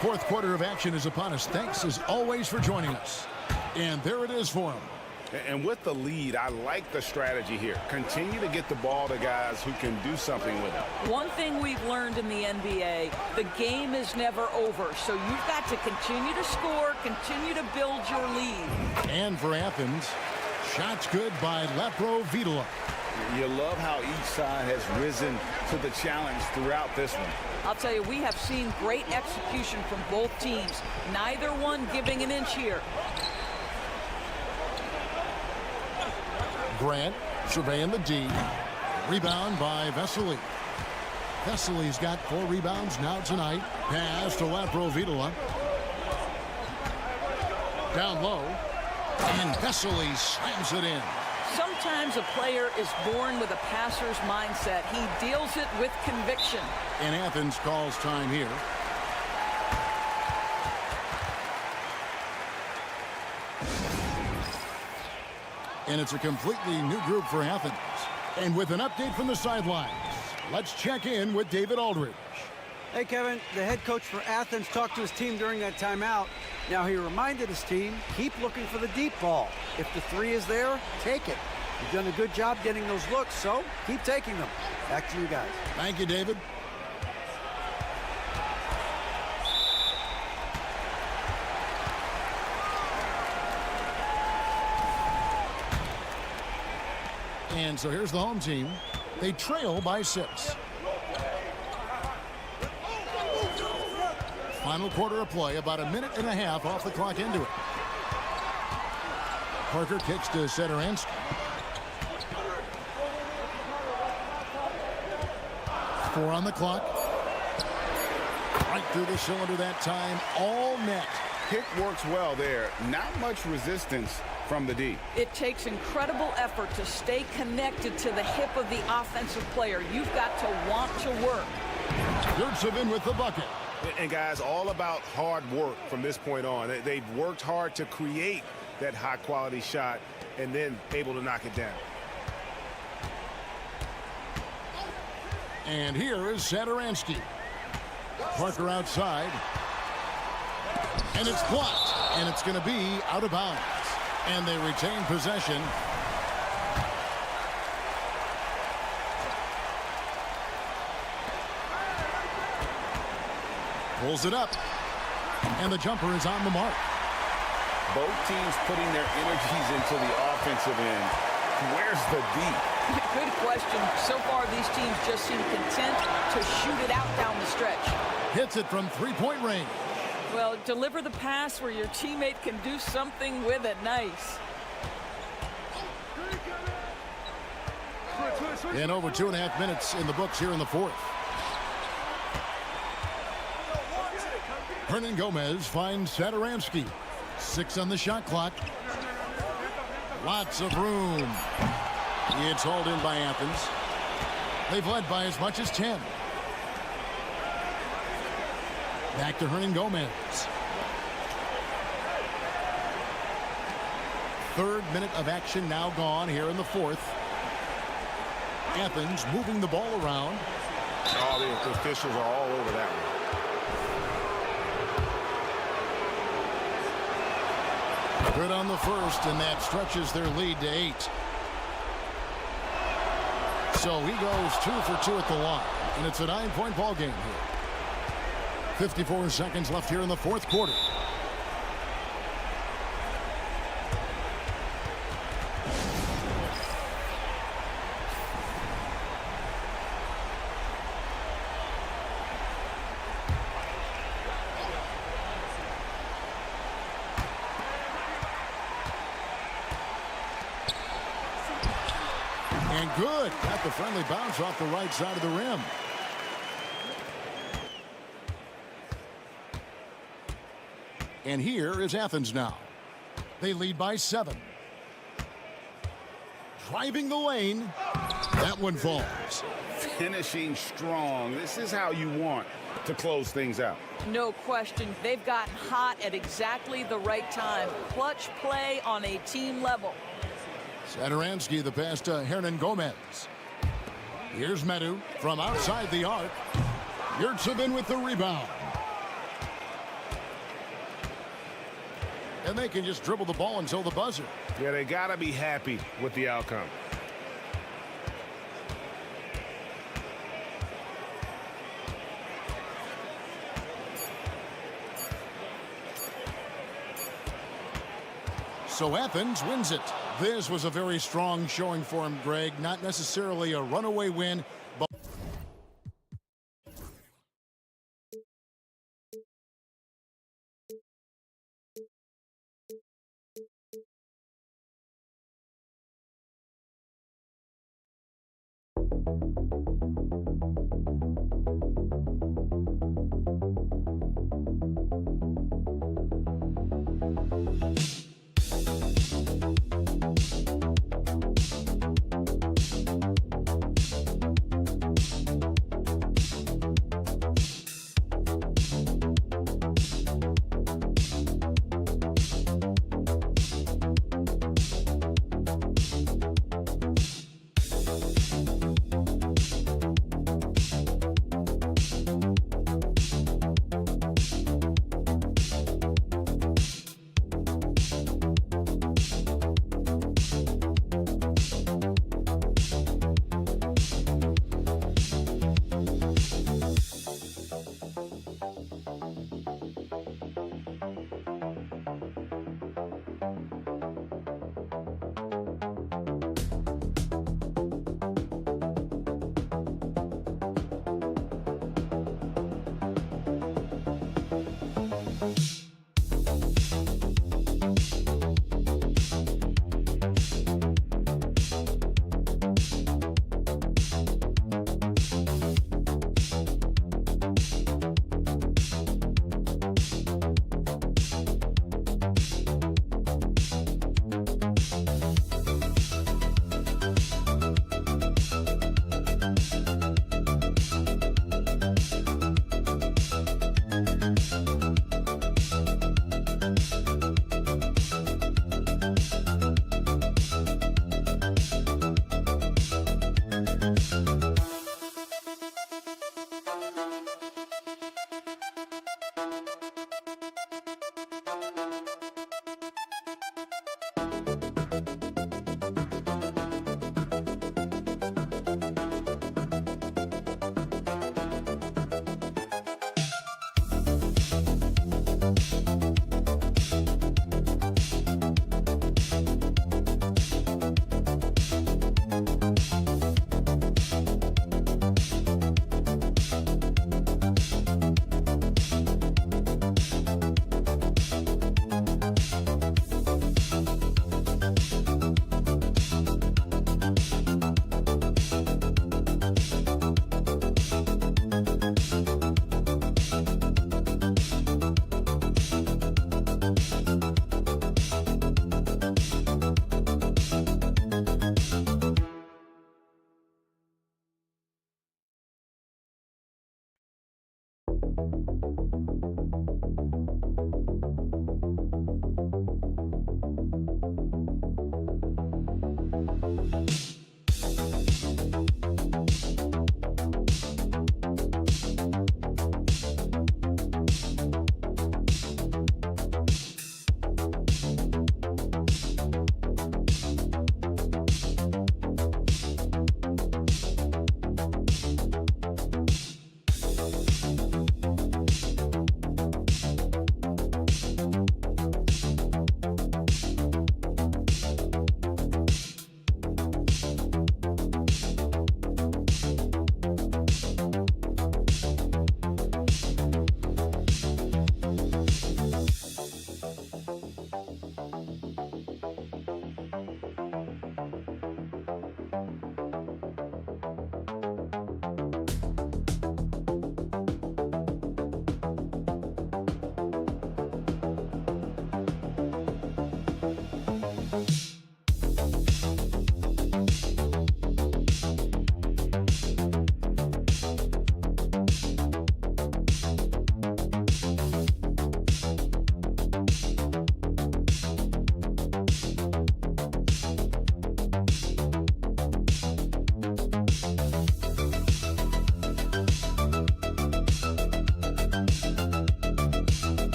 Fourth quarter of action is upon us. Thanks as always for joining us. And there it is for him. And with the lead, I like the strategy here. Continue to get the ball to guys who can do something with it. One thing we've learned in the NBA, the game is never over. So you've got to continue to score, continue to build your lead. And for Athens, shots good by Laprovitola. You love how each side has risen to the challenge throughout this one. I'll tell you, we have seen great execution from both teams. Neither one giving an inch here. Grant surveying the D. Rebound by Vesely. Vesely's got 4 rebounds now tonight. Pass to Laprovitola. Down low. And Vesely slams it in. Sometimes a player is born with a passer's mindset. He deals it with conviction. And Athens calls time here. And it's a completely new group for Athens. And with an update from the sidelines, let's check in with David Aldridge. Hey, Kevin, the head coach for Athens talked to his team during that timeout. Now, he reminded his team, keep looking for the deep ball. If the three is there, take it. You've done a good job getting those looks, so keep taking them. Back to you guys. Thank you, David. And so here's the home team. They trail by 6. Final quarter of play, about a minute and a half off the clock into it. Parker kicks to Satoransky. 4 on the clock. Right through the cylinder that time, all net. Pick works well there. Not much resistance from the D. It takes incredible effort to stay connected to the hip of the offensive player. You've got to want to work. Yurtsevin with the bucket. And guys, all about hard work from this point on. They've worked hard to create that high-quality shot and then able to knock it down. And here is Satoransky. Parker outside. And it's blocked. And it's going to be out of bounds. And they retain possession. Pulls it up. And the jumper is on the mark. Both teams putting their energies into the offensive end. Where's the D? Good question. So far, these teams just seem content to shoot it out down the stretch. Hits it from three-point range. Well, deliver the pass where your teammate can do something with it. Nice. And over 2.5 minutes in the books here in the fourth. Hernan Gomez finds Satoransky. 6 on the shot clock. Lots of room. It's hauled in by Athens. They've led by as much as 10. Back to Hernan Gomez. 3rd minute of action now gone here in the fourth. Athens moving the ball around. All the officials are all over that one. Good on the first, and that stretches their lead to 8. So he goes 2 for 2 at the line, and it's a 9-point ball game here. 54 seconds left here in the fourth quarter. And good. Got the friendly bounce off the right side of the rim. And here is Athens now. They lead by 7. Driving the lane. That one falls. Finishing strong. This is how you want to close things out. No question. They've gotten hot at exactly the right time. Clutch play on a team level. Satoransky, the pass to Hernan Gomez. Here's Medu from outside the arc. Yurtsevin with the rebound. And they can just dribble the ball until the buzzer. Yeah, they got to be happy with the outcome. So Athens wins it. This was a very strong showing for him, Greg. Not necessarily a runaway win, but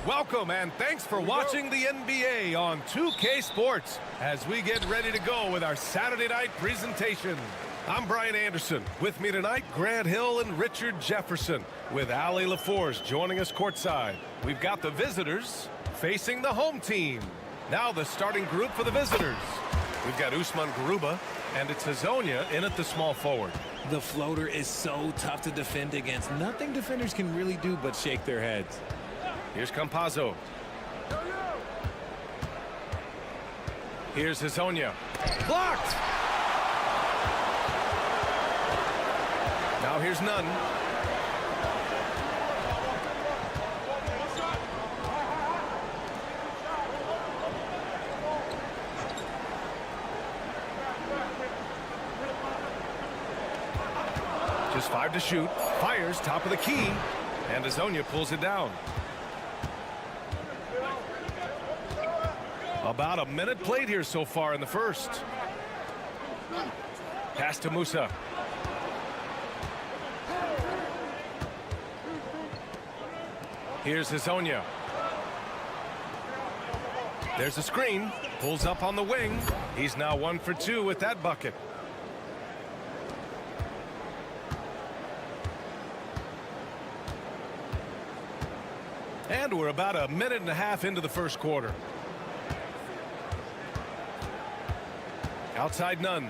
Welcome and thanks for watching the NBA on 2K Sports as we get ready to go with our Saturday night presentation. I'm Brian Anderson. With me tonight, Grant Hill and Richard Jefferson, with Ali LaForce joining us courtside. We've got the visitors facing the home team. Now the starting group for the visitors. We've got Usman Garuba, and it's Hazonia in at the small forward. The floater is so tough to defend against. Nothing defenders can really do but shake their heads. Here's Campazzo. Here's Hazonia. Blocked! Now here's Nunn. Just 5 to shoot. Fires top of the key. And Hazonia pulls it down. About a minute played here so far in the first. Pass to Musa. Here's Hazonia. There's a screen. Pulls up on the wing. He's now 1 for 2 with that bucket. And we're about a minute and a half into the first quarter. Outside Nunn.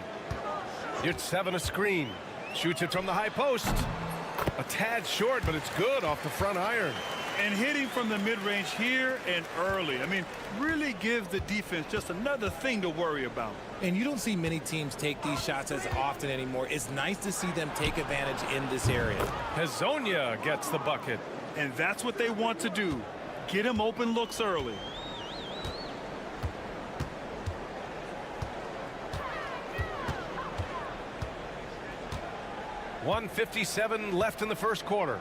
Here's 7 a screen. Shoots it from the high post. A tad short, but it's good off the front iron. And hitting from the mid-range here and early. I mean, really gives the defense just another thing to worry about. And you don't see many teams take these shots as often anymore. It's nice to see them take advantage in this area. Hazonia gets the bucket. And that's what they want to do. Get him open looks early. 1:57 left in the first quarter.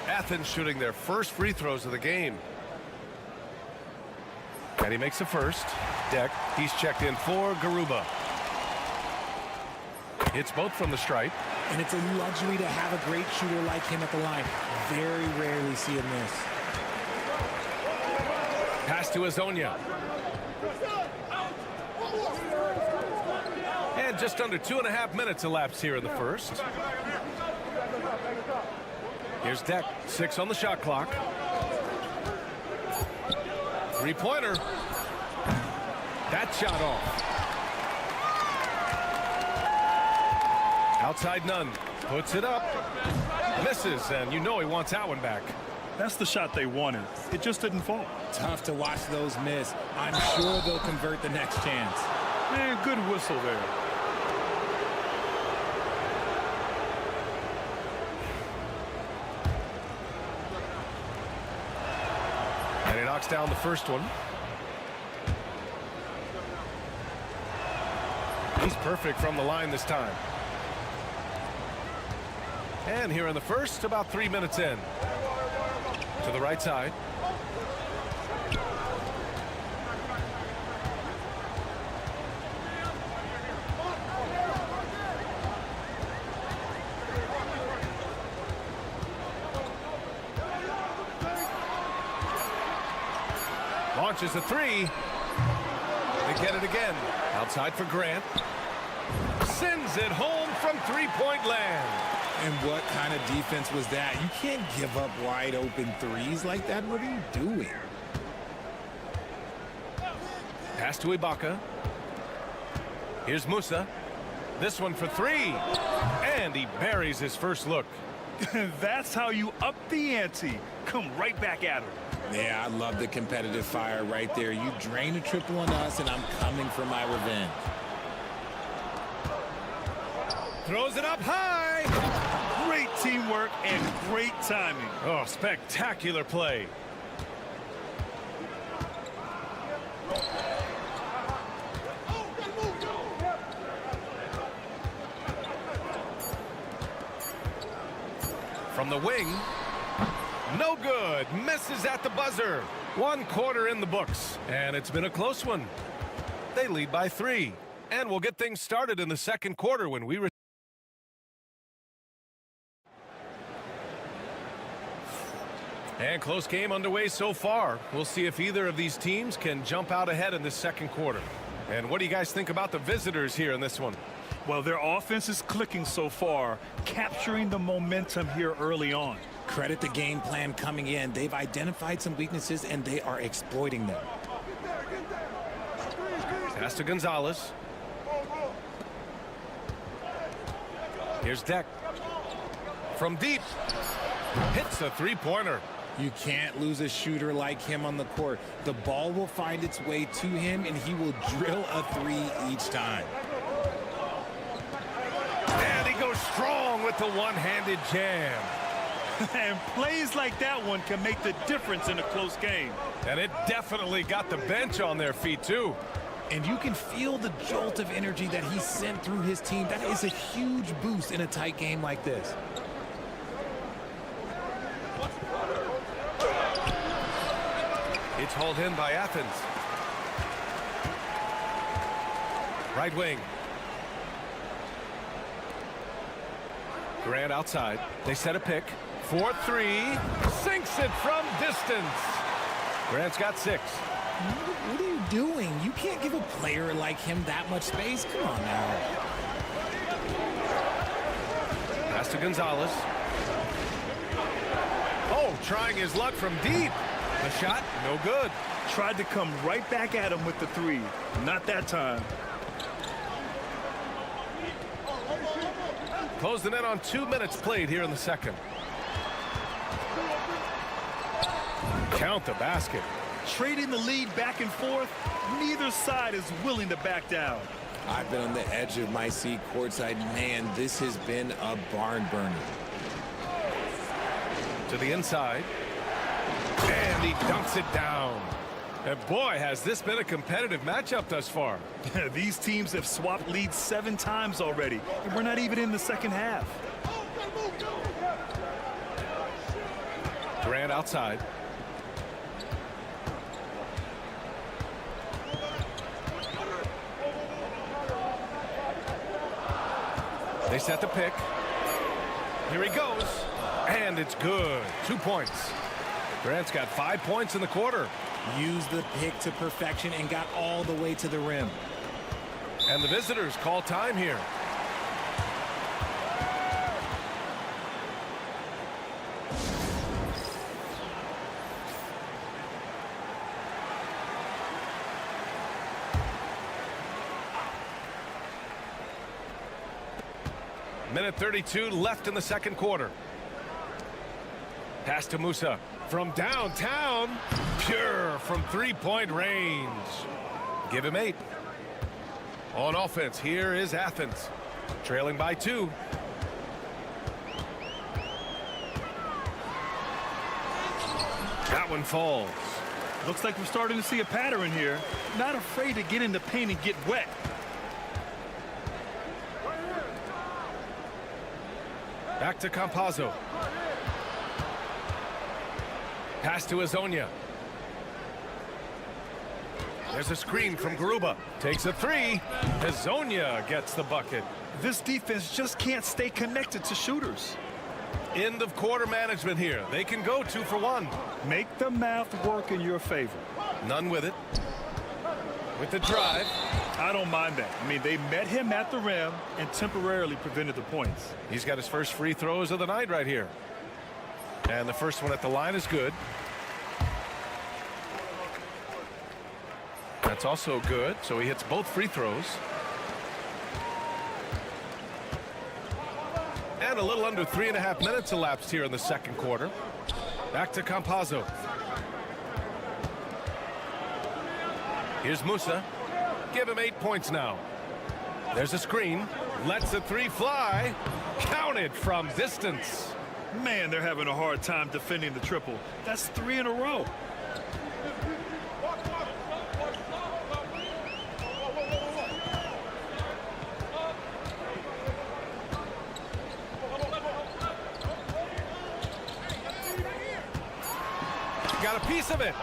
Athens shooting their first free throws of the game. And he makes the first. Deck, he's checked in for Garuba. Hits both from the stripe. And it's a luxury to have a great shooter like him at the line. Very rarely see him miss. Pass to Azonia. And just under 2.5 minutes elapsed here in the first. Here's Deck, 6 on the shot clock. Three-pointer. That shot off. Outside none. Puts it up. Misses, and you know he wants that one back. That's the shot they wanted. It just didn't fall. Tough to watch those miss. I'm sure they'll convert the next chance. Man, good whistle there. And he knocks down the first one. He's perfect from the line this time. And here in the first, about 3 minutes in. To the right side. Launches a three. They get it again. Outside for Grant. Sends it home from three-point land. And what kind of defense was that? You can't give up wide open threes like that. What are you doing? Pass to Ibaka. Here's Musa. This one for three. And he buries his first look. That's how you up the ante. Come right back at him. Yeah, I love the competitive fire right there. You drain a triple on us, and I'm coming for my revenge. Throws it up high. Great teamwork and great timing. Oh, spectacular play. From the wing. No good. Misses at the buzzer. 1 quarter in the books. And it's been a close one. They lead by 3. And we'll get things started in the second quarter when we return. And close game underway so far. We'll see if either of these teams can jump out ahead in this second quarter. And what do you guys think about the visitors here in this one? Well, their offense is clicking so far, capturing the momentum here early on. Credit the game plan coming in. They've identified some weaknesses, and they are exploiting them. Pass to Gonzalez. Here's Deck. From deep. Hits a three-pointer. You can't lose a shooter like him on the court. The ball will find its way to him, and he will drill a three each time. And he goes strong with the one-handed jam. And plays like that one can make the difference in a close game. And it definitely got the bench on their feet, too. And you can feel the jolt of energy that he sent through his team. That is a huge boost in a tight game like this. It's hauled in by Athens. Right wing. Grant outside. They set a pick. 4-3. Sinks it from distance. Grant's got 6. What are you doing? You can't give a player like him that much space. Come on now. Pass to Gonzalez. Oh, trying his luck from deep. The shot, no good. Tried to come right back at him with the three. Not that time. Closing in on 2 minutes played here in the second. Count the basket. Trading the lead back and forth, neither side is willing to back down. I've been on the edge of my seat courtside. Man, this has been a barn burner. To the inside. And he dunks it down. And boy, has this been a competitive matchup thus far. These teams have swapped leads 7 times already, and we're not even in the second half. Durant outside. They set the pick. Here he goes. And it's good. 2 points. Durant's got 5 points in the quarter. Used the pick to perfection and got all the way to the rim. And the visitors call time here. Minute 32 left in the second quarter. Pass to Musa from downtown. Pure from three-point range. Give him 8. On offense, here is Athens. Trailing by 2. That one falls. Looks like we're starting to see a pattern here. Not afraid to get in the paint and get wet. Back to Campazzo. Pass to Azonia. There's a screen from Garuba. Takes a 3. Azonia gets the bucket. This defense just can't stay connected to shooters. End of quarter management here. They can go 2 for 1. Make the math work in your favor. None with it. With the drive. I don't mind that. I mean, they met him at the rim and temporarily prevented the points. He's got his first free throws of the night right here. And the first one at the line is good. That's also good. So he hits both free throws. And a little under 3.5 minutes elapsed here in the second quarter. Back to Campazzo. Here's Musa. Give him 8 points now. There's a screen. Lets a 3 fly. Counted from distance. Man, they're having a hard time defending the triple. That's 3 in a row. Got a piece of it.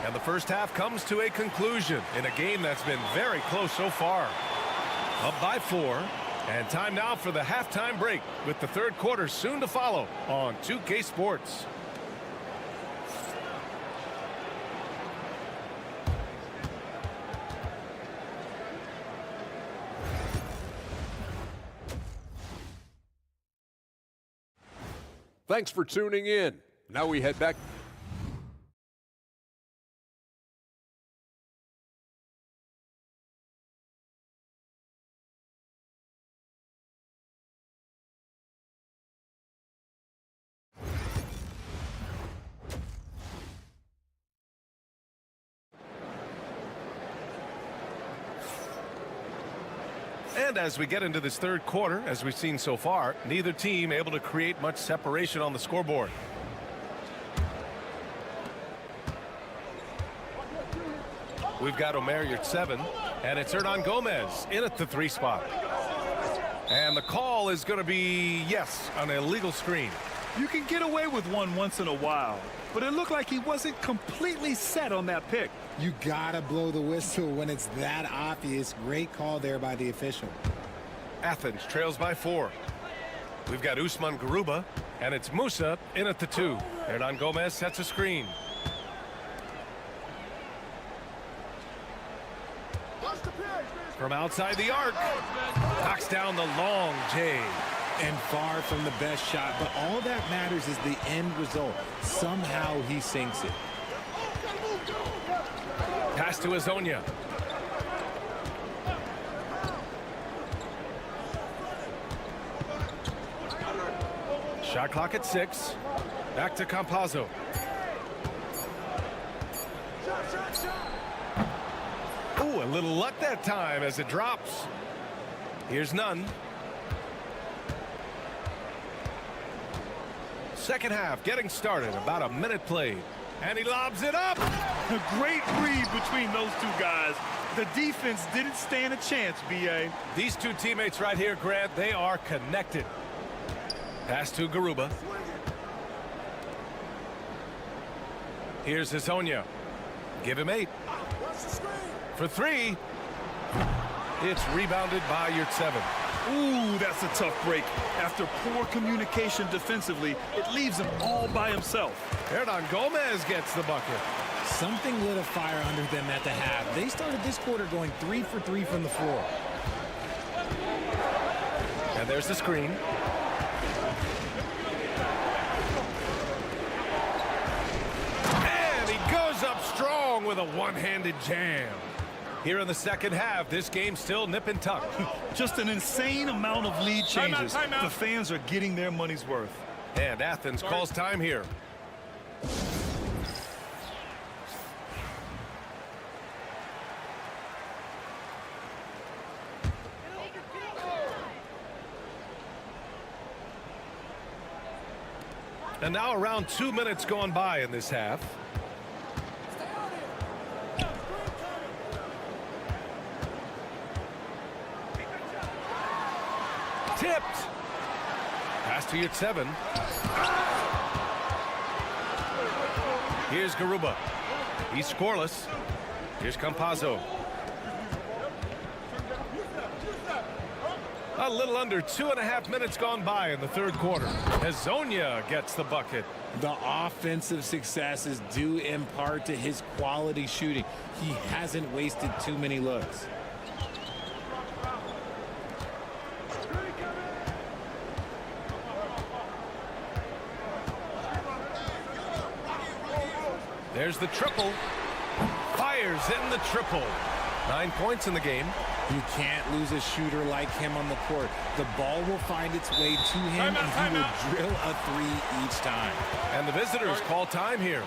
And the first half comes to a conclusion in a game that's been very close so far. Up by 4. And time now for the halftime break with the third quarter soon to follow on 2K Sports. Thanks for tuning in. Now we head back. And as we get into this third quarter, as we've seen so far, neither team able to create much separation on the scoreboard. We've got Omer Yurtseven, and it's Hernan Gomez in at the 3 spot. And the call is going to be, yes, an illegal screen. You can get away with one once in a while, but it looked like he wasn't completely set on that pick. You gotta blow the whistle when it's that obvious. Great call there by the official. Athens trails by 4. We've got Usman Garuba, and it's Musa in at the 2. Hernan Gomez sets a screen. From outside the arc, knocks down the long J. And far from the best shot, but all that matters is the end result. Somehow he sinks it. Pass to Azonia. Shot clock at 6. Back to Campazzo. Ooh, a little luck that time as it drops. Here's Nunn. Second half getting started. About a minute played. And he lobs it up. A great read between those two guys. The defense didn't stand a chance, B.A. These two teammates right here, Grant, they are connected. Pass to Garuba. Here's Hazonia. Give him 8. For 3. It's rebounded by Yurtseven. Ooh, that's a tough break. After poor communication defensively, it leaves him all by himself. Hernan Gomez gets the bucket. Something lit a fire under them at the half. They started this quarter going 3 for 3 from the floor. And there's the screen. And he goes up strong with a one-handed jam. Here in the second half, this game's still nip and tuck. Just an insane amount of lead changes. Timeout. The fans are getting their money's worth. And Athens calls time here. And now around 2 minutes gone by in this half. Tipped. Pass to Yurtseven. Here's Garuba. He's scoreless. Here's Campazzo. A little under 2.5 minutes gone by in the third quarter. Hazonia gets the bucket. The offensive success is due in part to his quality shooting. He hasn't wasted too many looks. There's the triple. Fires in the triple. 9 points in the game. You can't lose a shooter like him on the court. The ball will find its way to him, and he will drill a 3 each time. And the visitors call time here.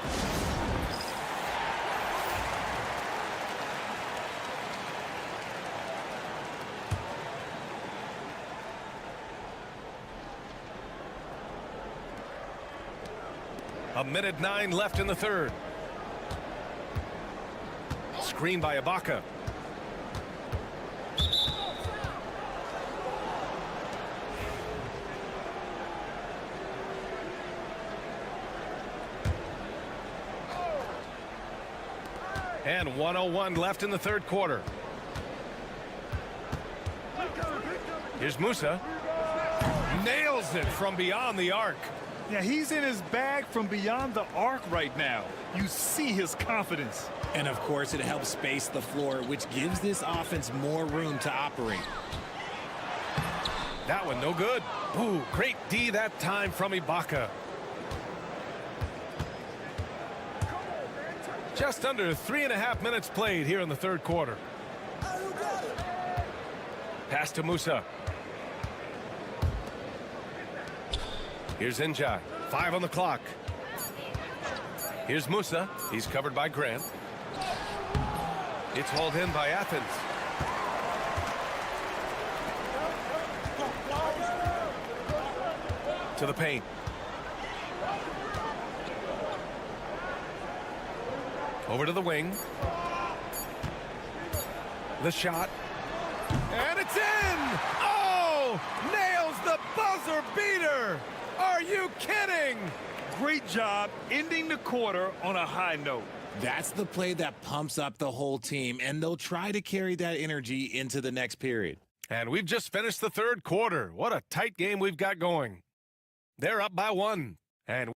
A minute 9 left in the third. Screen by Ibaka. And 1:01 left in the third quarter. Here's Musa. Nails it from beyond the arc. Yeah, he's in his bag from beyond the arc right now. You see his confidence. And of course, it helps space the floor, which gives this offense more room to operate. That one no good. Ooh, great D that time from Ibaka. Just under 3.5 minutes played here in the third quarter. Pass to Musa. Here's Njai. 5 on the clock. Here's Musa. He's covered by Grant. It's hauled in by Athens. To the paint. Over to the wing. The shot. And it's in! Oh! Nails the buzzer beater! Are you kidding? Great job ending the quarter on a high note. That's the play that pumps up the whole team, and they'll try to carry that energy into the next period. And we've just finished the third quarter. What a tight game we've got going. They're up by 1. And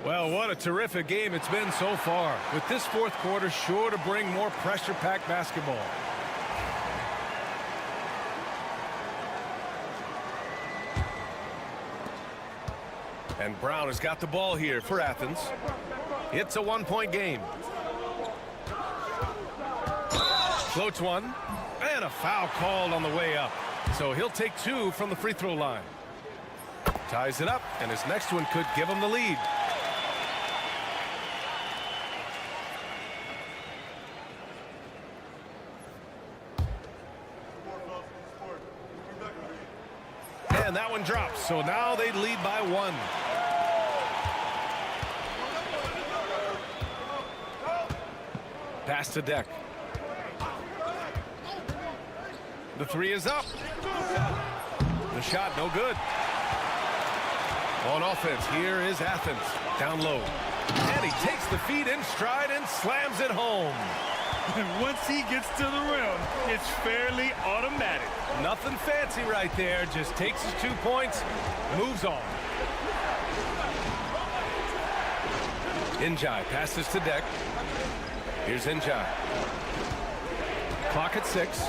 well, what a terrific game it's been so far. With this fourth quarter sure to bring more pressure-packed basketball. And Brown has got the ball here for Athens. It's a 1-point game. Floats one. And a foul called on the way up. So he'll take 2 from the free throw line. Ties it up, and his next one could give him the lead. And that one drops, so now they lead by 1. Pass to Deck. The 3 is up. The shot, no good. On offense, here is Athens. Down low. And he takes the feed in stride and slams it home. And once he gets to the rim, it's fairly automatic. Nothing fancy right there. Just takes his 2 points, moves on. Njai passes to Deck. Here's Njai. Clock at 6.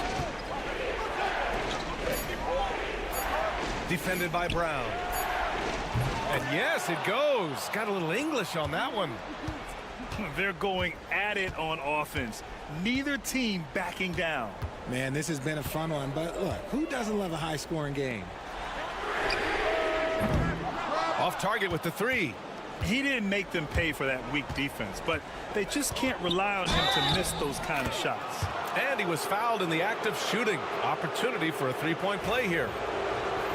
Defended by Brown. And yes, it goes. Got a little English on that one. They're going at it on offense. Neither team backing down. Man, this has been a fun one, but look, who doesn't love a high-scoring game? Off target with the 3. He didn't make them pay for that weak defense, but they just can't rely on him to miss those kind of shots. And he was fouled in the act of shooting. Opportunity for a 3-point play here.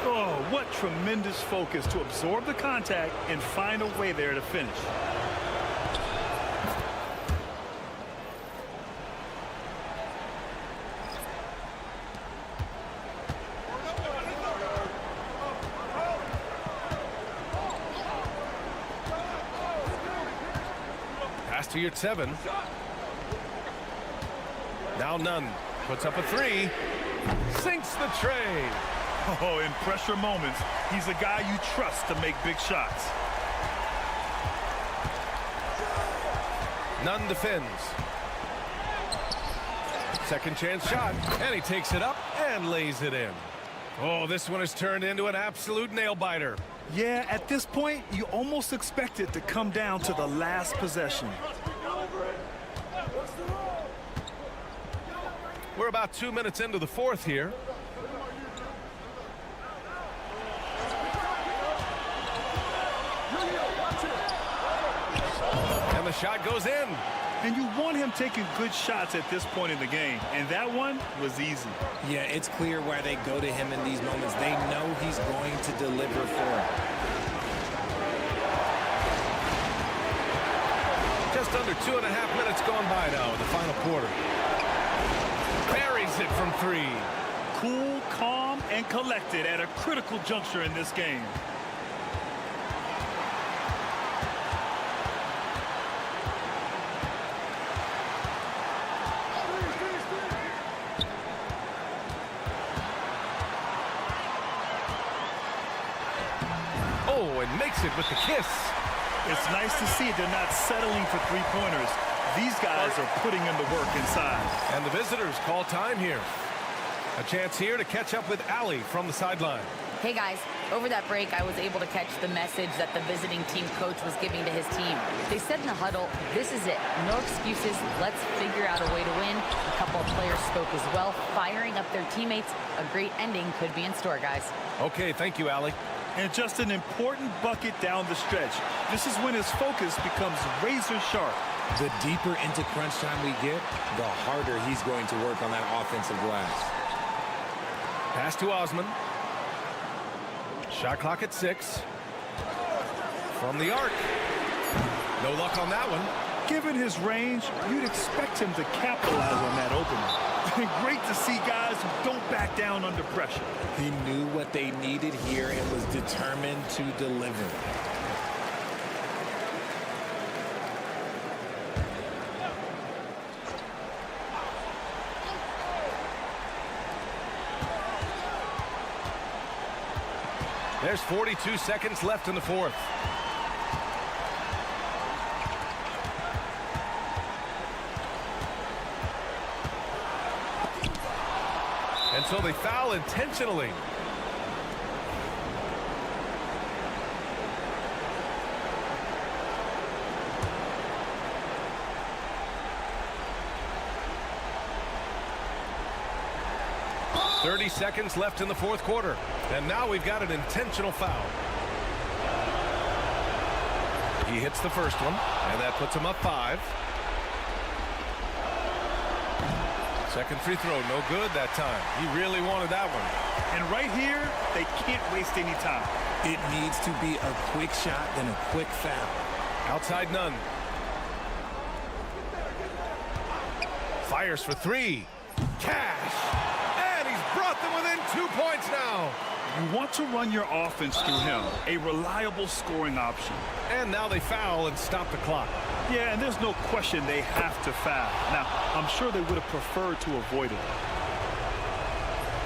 Oh, what tremendous focus to absorb the contact and find a way there to finish. Pass to your 7. Now Nunn puts up a 3. Sinks the tray. Oh, in pressure moments, he's a guy you trust to make big shots. Nunn defends. Second chance shot, and he takes it up and lays it in. Oh, this one has turned into an absolute nail-biter. Yeah, at this point, you almost expect it to come down to the last possession. We're about 2 minutes into the 4th here. And the shot goes in. And you want him taking good shots at this point in the game. And that one was easy. Yeah, it's clear why they go to him in these moments. They know he's going to deliver for them. Just under 2.5 minutes gone by now in the final quarter. Buries it from 3. Cool, calm, and collected at a critical juncture in this game. Oh, and makes it with the kiss. It's nice to see they're not settling for three-pointers. These guys are putting in the work inside. And the visitors call time here. A chance here to catch up with Allie from the sideline. Hey guys, over that break I was able to catch the message that the visiting team coach was giving to his team. They said in the huddle, this is it, no excuses, let's figure out a way to win. A couple of players spoke as well, firing up their teammates. A great ending could be in store, guys. Okay, thank you, Allie. And just an important bucket down the stretch. This is when his focus becomes razor sharp. The deeper into crunch time we get, the harder he's going to work on that offensive glass. Pass to Osman. Shot clock at 6. From the arc. No luck on that one. Given his range, you'd expect him to capitalize on that opening. Great to see guys who don't back down under pressure. He knew what they needed here and was determined to deliver. There's 42 seconds left in the 4th. And so they foul intentionally. Seconds left in the 4th quarter. And now we've got an intentional foul. He hits the first one, and that puts him up 5. Second free throw, no good that time. He really wanted that one. And right here, they can't waste any time. It needs to be a quick shot, then a quick foul. Outside none. Fires for three. Cash. And he's brought them within 2 points now. You want to run your offense through him, a reliable scoring option. And now they foul and stop the clock. Yeah, and there's no question they have to foul. Now, I'm sure they would have preferred to avoid it.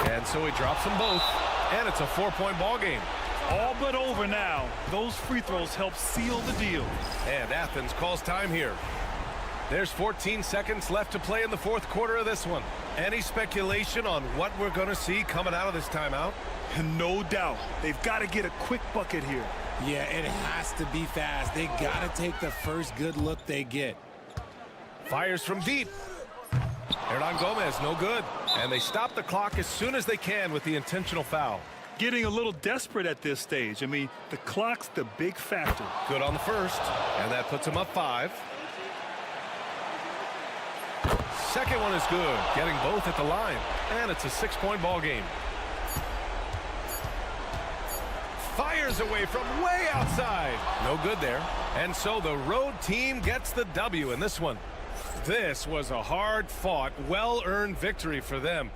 And so he drops them both, and it's a 4-point ball game. All but over now. Those free throws help seal the deal. And Athens calls time here. There's 14 seconds left to play in the fourth quarter of this one. Any speculation on what we're going to see coming out of this timeout? No doubt. They've got to get a quick bucket here. Yeah, it has to be fast. They got to take the first good look they get. Fires from deep. Hernan Gomez, no good. And they stop the clock as soon as they can with the intentional foul. Getting a little desperate at this stage. I mean, the clock's the big factor. Good on the first, and that puts them up 5. Second one is good, getting both at the line. And it's a 6-point ball game. Fires away from way outside. No good there. And so the road team gets the W in this one. This was a hard-fought, well-earned victory for them.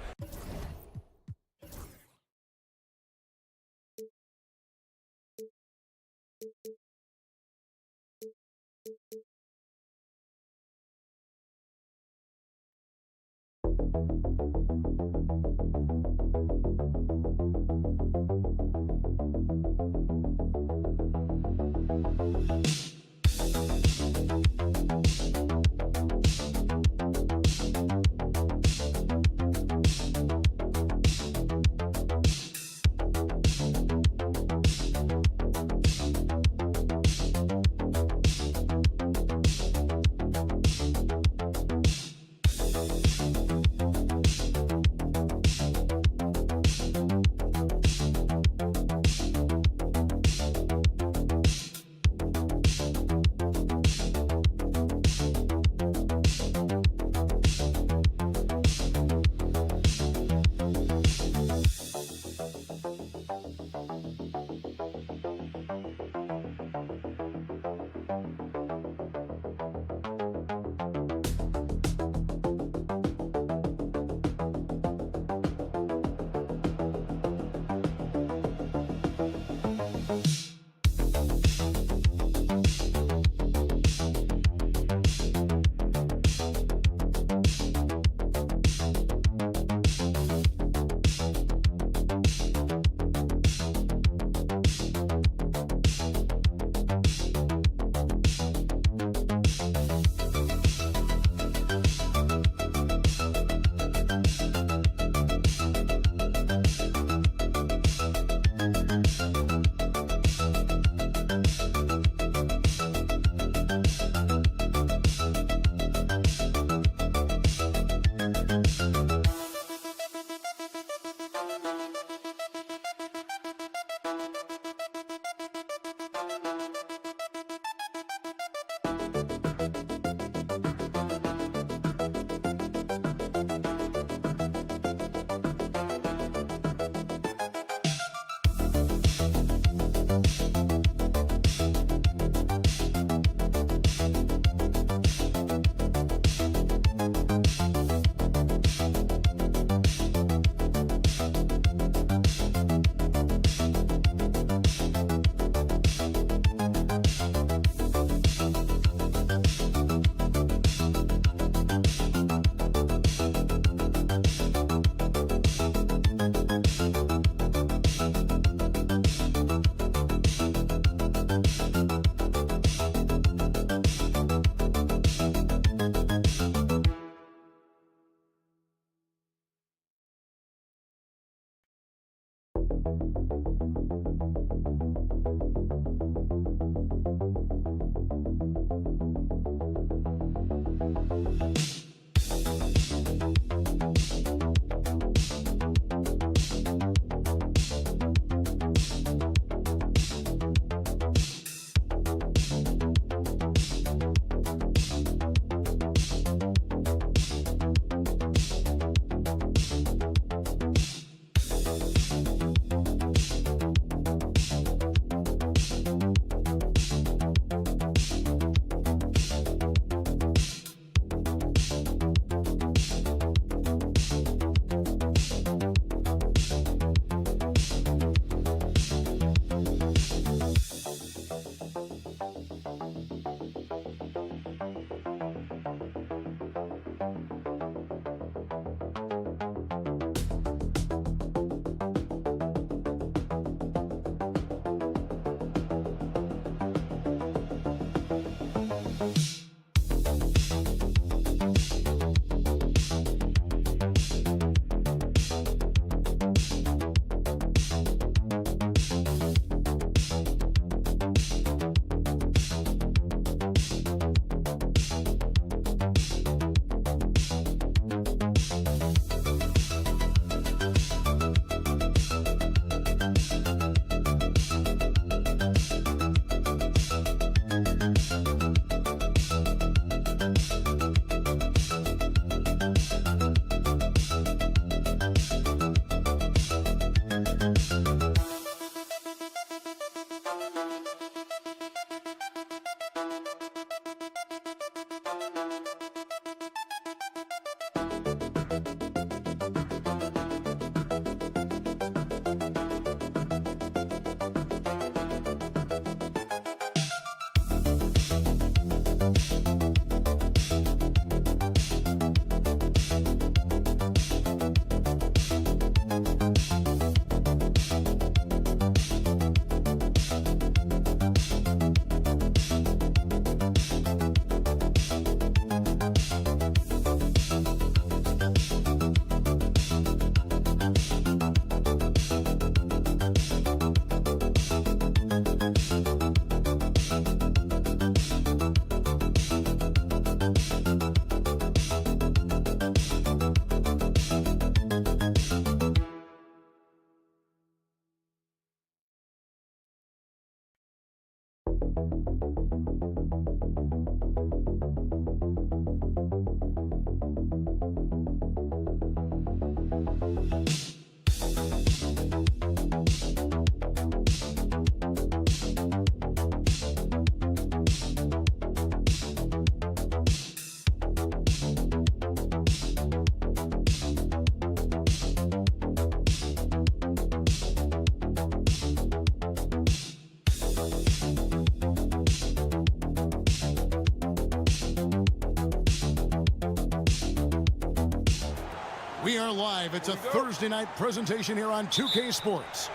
We are live. It's a Thursday night presentation here on 2K Sports.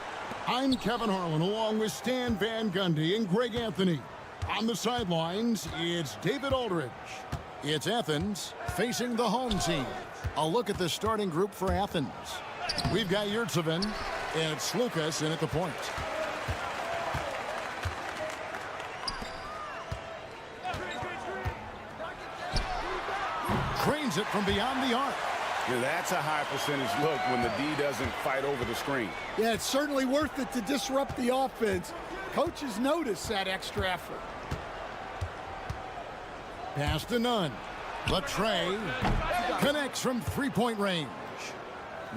I'm Kevin Harlan along with Stan Van Gundy and Greg Anthony. On the sidelines, it's David Aldridge. It's Athens facing the home team. A look at the starting group for Athens. We've got Yurtsevin and Slukas in at the point. Cranes it from beyond the arc. Yeah, that's a high percentage look when the D doesn't fight over the screen. Yeah, it's certainly worth it to disrupt the offense. Coaches notice that extra effort. Pass to none. Latrey connects from three-point range.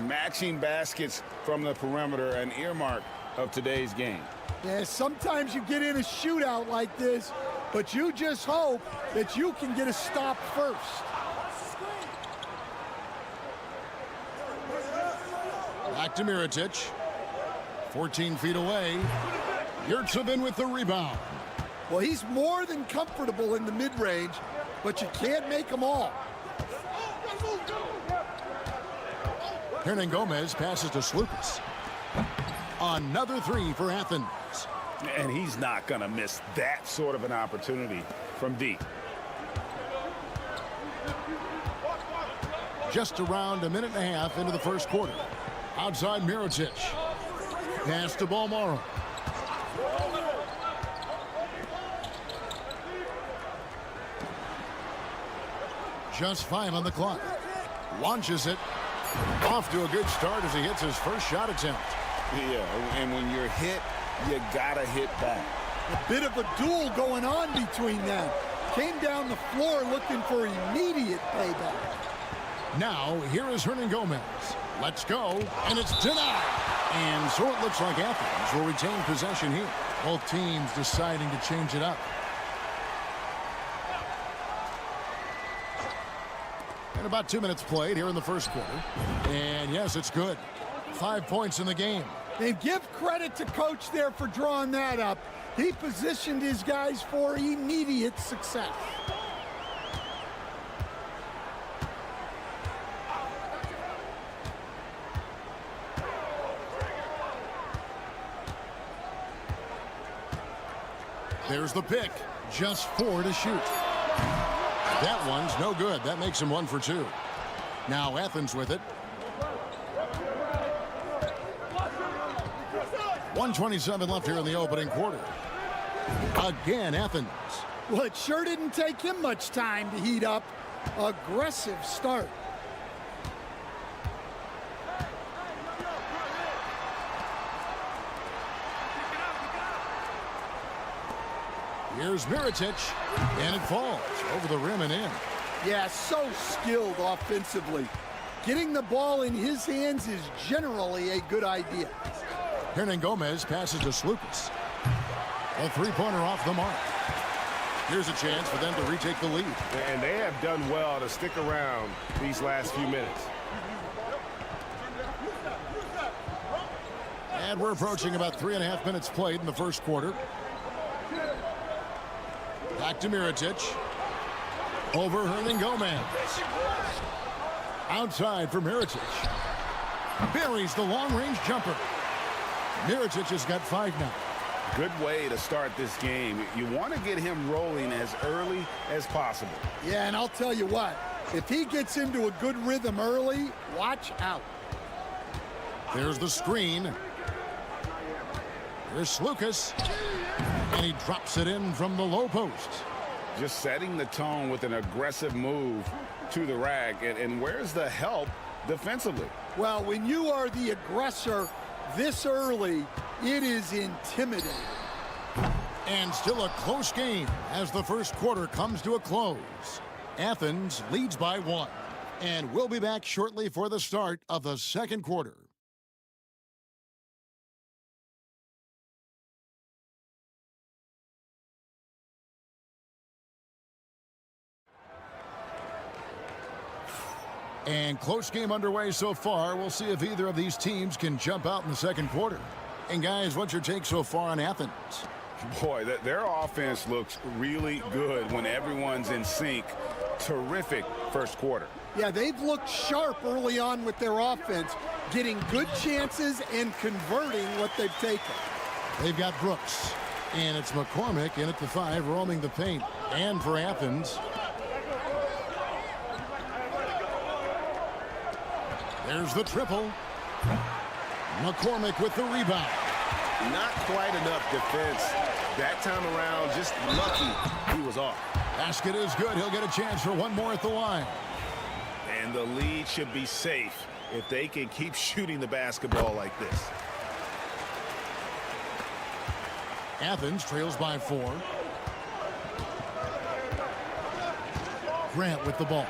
Matching baskets from the perimeter, an earmark of today's game. Yeah, sometimes you get in a shootout like this, but you just hope that you can get a stop first. Back to Mirotic. 14 feet away. Yurtsevin with the rebound. Well, he's more than comfortable in the mid-range, but you can't make them all. Hernan Gomez passes to Slukas. Another three for Athens. And he's not going to miss that sort of an opportunity from deep. Just around a minute and a half into the first quarter. Outside Mirotic. Pass to Balmaro. Just 5 on the clock. Launches it. Off to a good start as he hits his first shot attempt. Yeah, and when you're hit, you gotta hit back. A bit of a duel going on between them. Came down the floor looking for immediate payback. Now, here is Hernan Gomez. Let's go, and it's denied. And so it looks like Athens will retain possession here. Both teams deciding to change it up. And about 2 minutes played here in the first quarter. And yes, it's good. 5 points in the game. And give credit to Coach there for drawing that up. He positioned his guys for immediate success. There's the pick. Just 4 to shoot. That one's no good. That makes him 1 for 2. Now Athens with it. 1:27 left here in the opening quarter. Again, Athens. Well, it sure didn't take him much time to heat up. Aggressive start. Here's Mirotic, and it falls over the rim and in. Yeah, so skilled offensively. Getting the ball in his hands is generally a good idea. Hernangomez passes to Slukas. A three-pointer off the mark. Here's a chance for them to retake the lead. And they have done well to stick around these last few minutes. And we're approaching about 3.5 minutes played in the first quarter. Back to Mirotic. Over Hernangomez. Outside for Mirotic. Buries the long-range jumper. Mirotic has got 5 now. Good way to start this game. You want to get him rolling as early as possible. Yeah, and I'll tell you what, if he gets into a good rhythm early, watch out. There's the screen. Here's Slukas. And he drops it in from the low post. Just setting the tone with an aggressive move to the rack. And where's the help defensively? Well, when you are the aggressor this early, it is intimidating. And still a close game as the first quarter comes to a close. Athens leads by 1. And we'll be back shortly for the start of the second quarter. And close game underway so far. We'll see if either of these teams can jump out in the second quarter. And guys, what's your take so far on Athens? Boy, their offense looks really good when everyone's in sync. Terrific first quarter. Yeah, they've looked sharp early on with their offense, getting good chances and converting what they've taken. They've got Brooks, and it's McCormick in at the 5, roaming the paint. And for Athens, there's the triple. McCormick with the rebound. Not quite enough defense that time around. Just lucky he was off. Basket is good. He'll get a chance for one more at the line. And the lead should be safe if they can keep shooting the basketball like this. Athens trails by 4. Grant with the ball.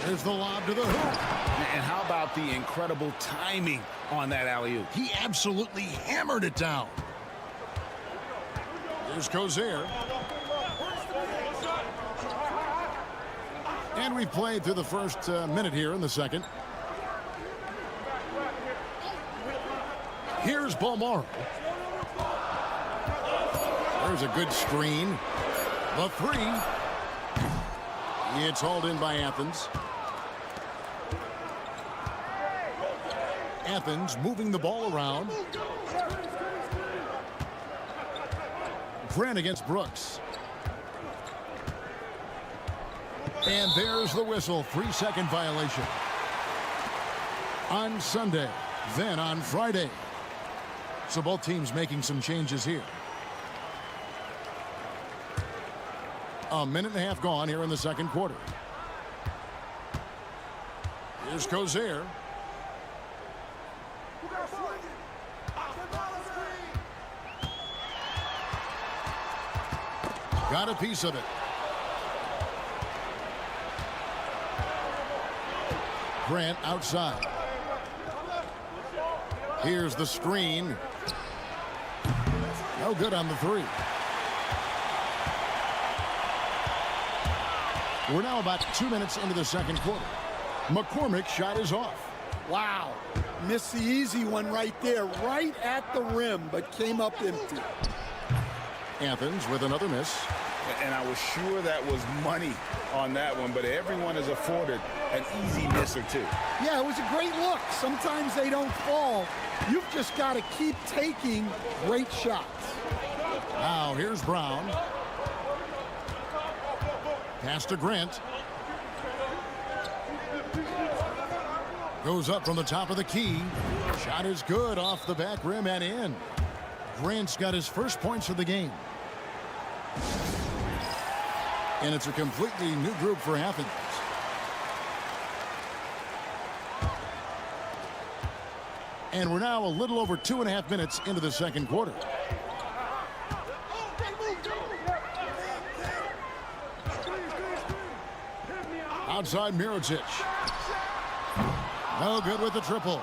There's the lob to the hoop. And how about the incredible timing on that alley-oop? He absolutely hammered it down. Here's Cozier. And we've played through the first minute here in the second. Here's Balmora. There's a good screen. The 3. It's hauled in by Athens. Athens moving the ball around. Grant against Brooks. And there's the whistle. 3-second violation. On Sunday, then on Friday. So both teams making some changes here. A minute and a half gone here in the second quarter. Here's Cozier. Got a piece of it. Grant outside. Here's the screen. No good on the 3. We're now about 2 minutes into the second quarter. McCormick's shot is off. Wow. Missed the easy one right there, right at the rim, but came up empty. Athens with another miss. And I was sure that was money on that one, but everyone is afforded an easy miss or 2. Yeah, it was a great look. Sometimes they don't fall. You've just got to keep taking great shots. Now here's Brown. Pass to Grant. Goes up from the top of the key. Shot is good off the back rim and in. Grant's got his first points of the game. And it's a completely new group for Athens. And we're now a little over 2.5 minutes into the second quarter. Outside Mirotic. No good with the triple.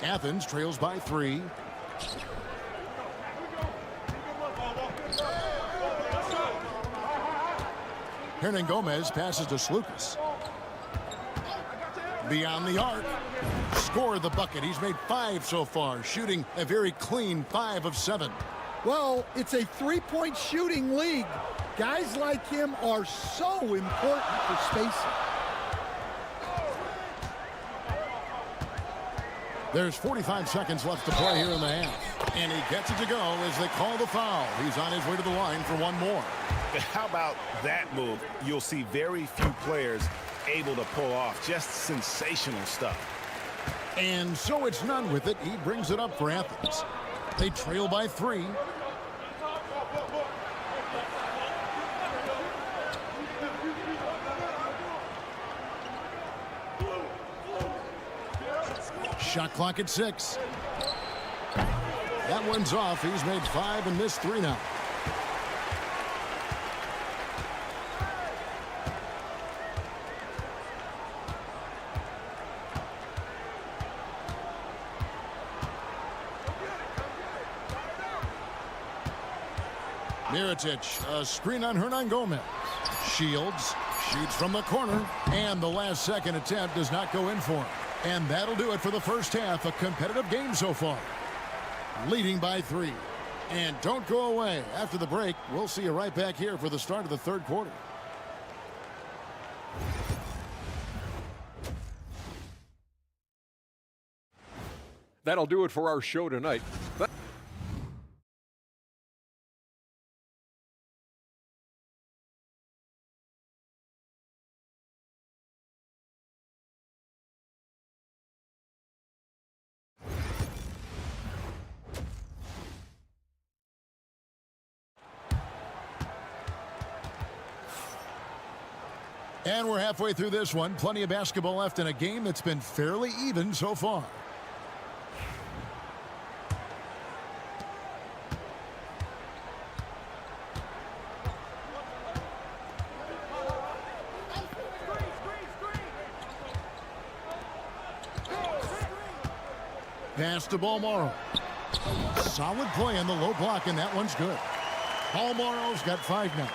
Athens trails by 3. Hernangomez passes to Slukas. Beyond the arc. Scored the bucket. He's made 5 so far, shooting a very clean 5 of 7. Well, it's a three-point shooting league. Guys like him are so important for spacing. There's 45 seconds left to play here in the half. And he gets it to go as they call the foul. He's on his way to the line for one more. How about that move? You'll see very few players able to pull off. Just sensational stuff. And so it's none with it. He brings it up for Athens. They trail by 3. Shot clock at 6. That one's off. He's made 5 and missed 3 now. Mirotic, a screen on Hernangomez. Shields, shoots from the corner, and the last second attempt does not go in for him. And that'll do it for the first half. A competitive game so far. Leading by 3. And don't go away. After the break, we'll see you right back here for the start of the third quarter. That'll do it for our show tonight. And we're halfway through this one. Plenty of basketball left in a game that's been fairly even so far. Pass to Balmoro. Solid play on the low block, and that one's good. Balmoro's got 5 now.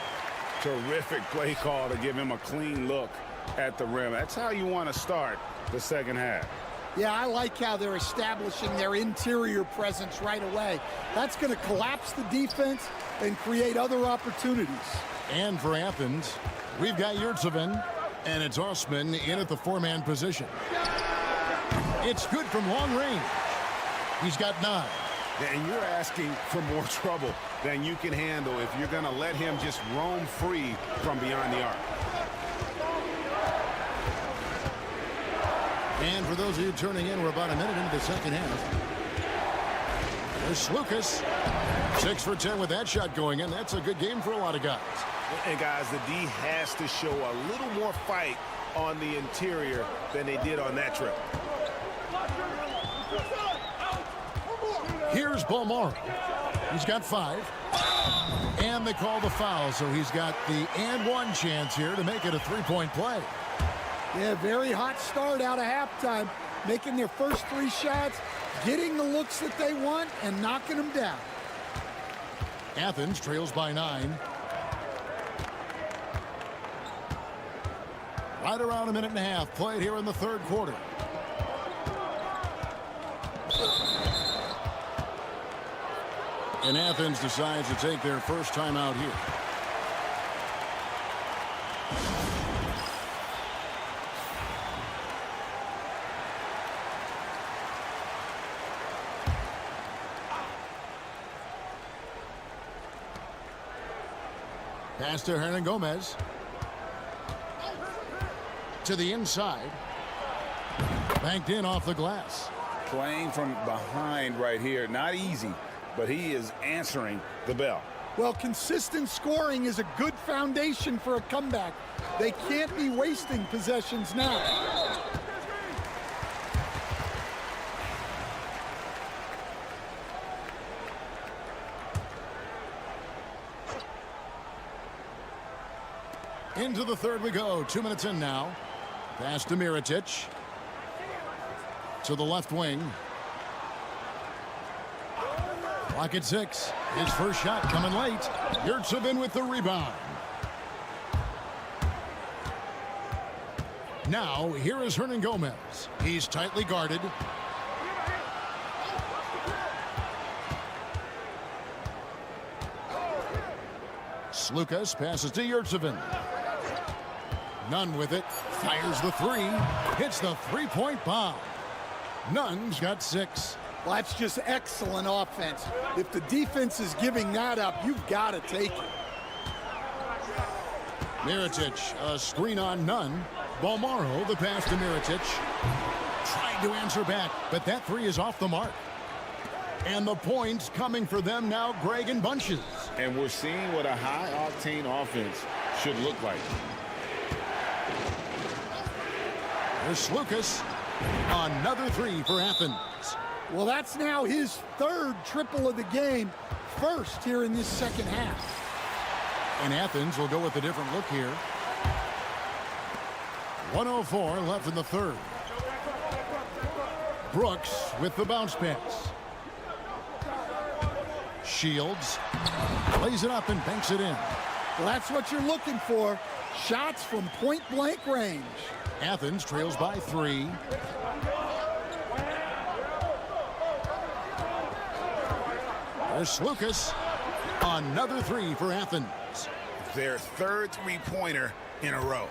Terrific play call to give him a clean look at the rim. That's how you want to start the second half. Yeah, I like how they're establishing their interior presence right away. That's going to collapse the defense and create other opportunities. And for Athens, we've got Yurtseven, and it's Osman in at the 4-man position. It's good from long range. He's got 9. And you're asking for more trouble than you can handle if you're going to let him just roam free from beyond the arc. And for those of you turning in, we're about a minute into the second half. There's Slukas. 6 for 10 with that shot going in. That's a good game for a lot of guys. And guys, the D has to show a little more fight on the interior than they did on that trip. Here's Balmoro. He's got 5. And they call the foul, so he's got the and 1 chance here to make it a 3-point play. Yeah, very hot start out of halftime. Making their first 3 shots, getting the looks that they want, and knocking them down. Athens trails by 9. Right around a minute and a half played here in the third quarter. And Athens decides to take their first time out here. Pass to Hernangomez. To the inside. Banked in off the glass. Playing from behind right here. Not easy, but he is answering the bell. Well, consistent scoring is a good foundation for a comeback. They can't be wasting possessions now. Into the third we go. 2 minutes in now. Pass to Mirotic. To the left wing. Clock at 6. His first shot coming late. Yurtsevin with the rebound. Now, here is Hernan Gomez. He's tightly guarded. Slukas passes to Yurtsevin. Nunn with it. Fires the three. Hits the three-point bomb. Nunn's got 6. Well, that's just excellent offense. If the defense is giving that up, you've got to take it. Mirotic, a screen on Nunn. Balmaro, the pass to Mirotic. Trying to answer back, but that three is off the mark. And the points coming for them now, Greg, in bunches. And we're seeing what a high-octane offense should look like. There's Slukas. Another three for Athens. Well, that's now his third triple of the game. First here in this second half. And Athens will go with a different look here. 1:04 left in the third. Brooks with the bounce pass. Shields lays it up and banks it in. Well, that's what you're looking for. Shots from point-blank range. Athens trails by 3. There's Slukas. Another three for Athens. Their third three-pointer in a row.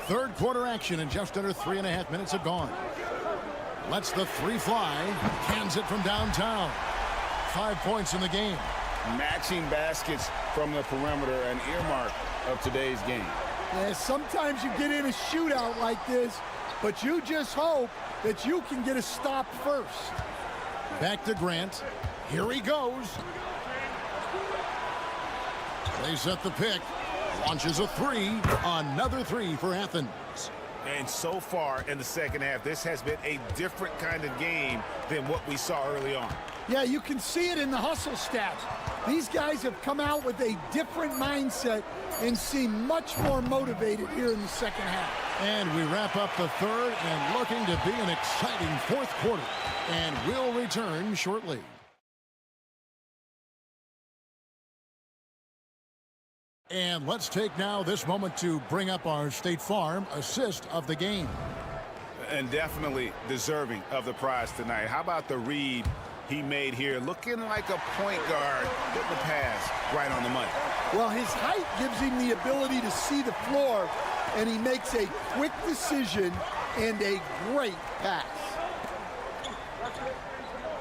Third quarter action and just under 3.5 minutes have gone. Lets the three fly. Cans it from downtown. 5 points in the game. Matching baskets from the perimeter, an earmark of today's game. Yeah, sometimes you get in a shootout like this, but you just hope that you can get a stop first. Back to Grant. Here he goes. They set the pick. Launches a three. Another three for Athens. And so far in the second half, this has been a different kind of game than what we saw early on. Yeah, you can see it in the hustle stats. These guys have come out with a different mindset and seem much more motivated here in the second half. And we wrap up the third and looking to be an exciting fourth quarter. And we'll return shortly. And let's take now this moment to bring up our State Farm assist of the game. And definitely deserving of the prize tonight. How about the read he made here? Looking like a point guard. Getting the pass right on the money. Well, his height gives him the ability to see the floor, and he makes a quick decision and a great pass.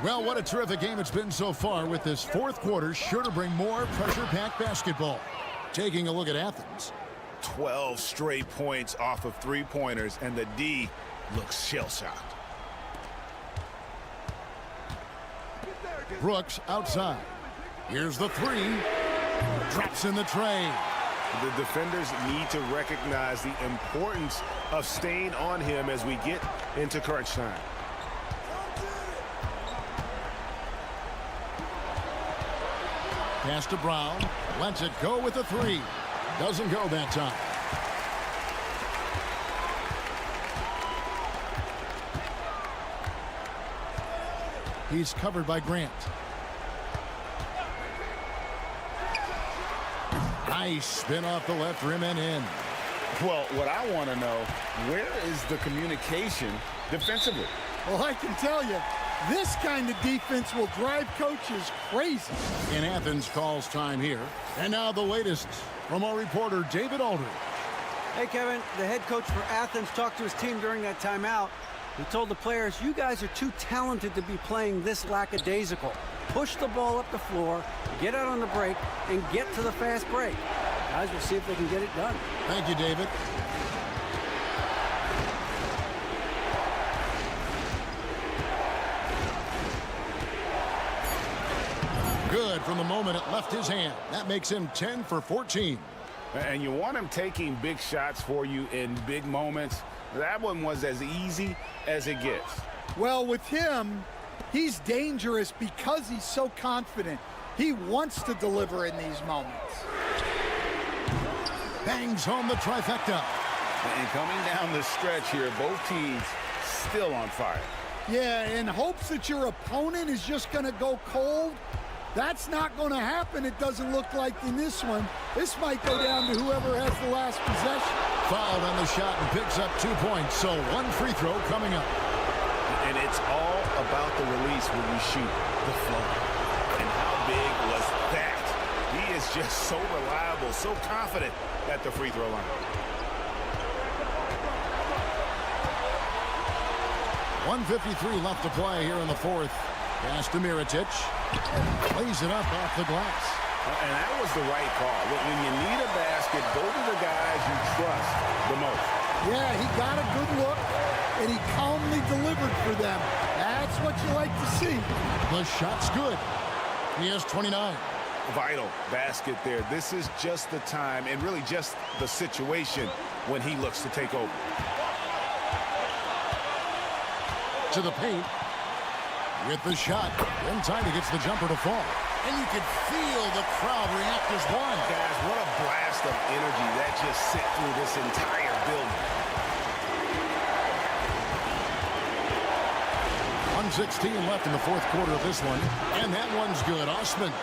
Well, what a terrific game it's been so far, with this fourth quarter sure to bring more pressure-packed basketball. Taking a look at Athens. 12 straight points off of three-pointers, and the D looks shell-shocked. Brooks outside. Here's the three. Drops in the tray. The defenders need to recognize the importance of staying on him as we get into crunch time. Pass to Brown. Lets it go with a three. Doesn't go that time. He's covered by Grant. Nice spin off the left rim and in. Well, what I want to know, where is the communication defensively? Well, I can tell you, this kind of defense will drive coaches crazy. And Athens calls time here. And now the latest from our reporter, David Aldridge. Hey, Kevin, the head coach for Athens talked to his team during that timeout. He told the players, you guys are too talented to be playing this lackadaisical. Push the ball up the floor, get out on the break, and get to the fast break. Guys, we'll see if they can get it done. Thank you, David. Good from the moment it left his hand. That makes him 10 for 14. And you want him taking big shots for you in big moments. That one was as easy as it gets. Well, with him, he's dangerous because he's so confident. He wants to deliver in these moments. Bangs home the trifecta. And coming down the stretch here, both teams still on fire. Yeah, in hopes that your opponent is just going to go cold. That's not going to happen, it doesn't look like in this one. This might go down to whoever has the last possession. Fouled on the shot and picks up 2 points, so 1 free throw coming up. And it's all about the release when you shoot the flow. And how big was that? He is just so reliable, so confident at the free throw line. 1:53 left to play here in the fourth. Pass to Mirotic. Lays it up off the glass. And that was the right call. When you need a basket, go to the guys you trust the most. Yeah, he got a good look, and he calmly delivered for them. That's what you like to see. The shot's good. He has 29. Vital basket there. This is just the time and really just the situation when he looks to take over. To the paint. With the shot. In time, he gets the jumper to fall. And you can feel the crowd react as one. Guys, what a blast of energy that just sit through this entire building. 1:16 left in the fourth quarter of this one. And that one's good. Osman.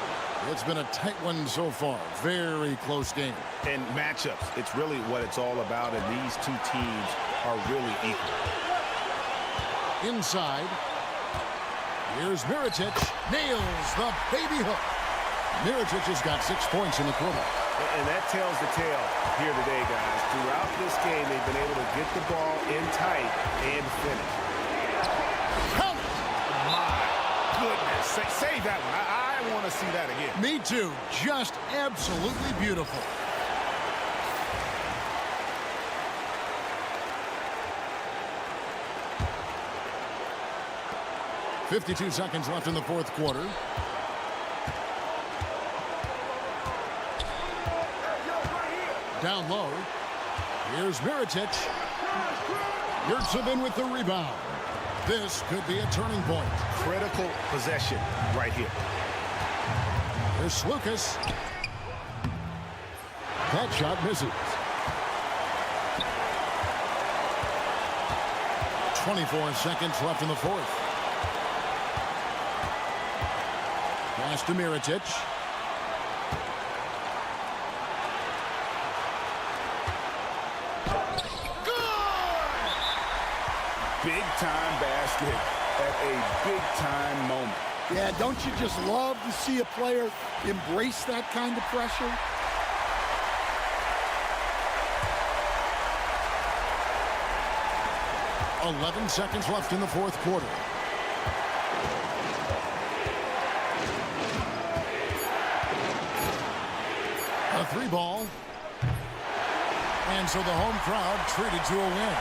It's been a tight one so far. Very close game. And matchups, it's really what it's all about, and these two teams are really equal. Inside. Here's Mirotic. Nails the baby hook. Mirotic has got 6 points in the quarter. And that tells the tale here today, guys. Throughout this game, they've been able to get the ball in tight and finish. Count! My goodness. Save that one. I want to see that again. Me too. Just absolutely beautiful. .52 seconds left in the fourth quarter. Down low. Here's Mirotic. Yurtsevin with the rebound. This could be a turning point. Critical possession right here. Here's Lucas. That shot misses. 24 seconds left in the fourth. Pass to Mirotic. Big-time basket at a big-time moment. Yeah, don't you just love to see a player embrace that kind of pressure? .11 seconds left in the fourth quarter. A 3-ball. And so the home crowd treated to a win.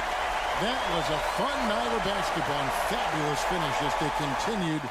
That was a fun night of basketball and fabulous finish as they continued.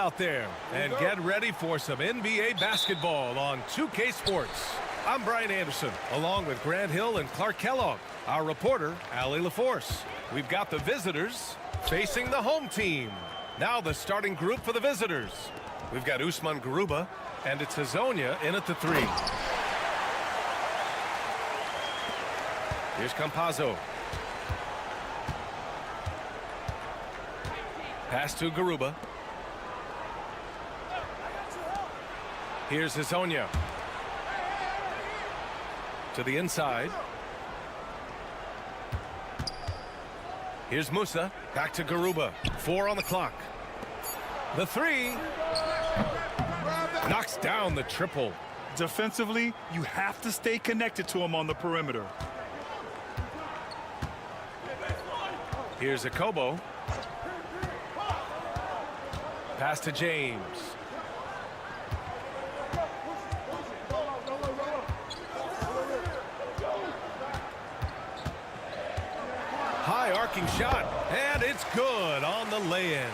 out there and get ready for some NBA basketball on 2K Sports. I'm Brian Anderson, along with Grant Hill and Clark Kellogg. Our reporter, Allie LaForce. We've got the visitors facing the home team. Now the starting group for the visitors. We've got Usman Garuba, and it's Hezonja in at the 3. Here's Campazzo. Pass to Garuba. Here's Hezonja. To the inside. Here's Musa. Back to Garuba. 4 on the clock. The 3. Knocks down the triple. Defensively, you have to stay connected to him on the perimeter. Here's Akobo. Pass to James. High arcing shot, and it's good on the lay-in.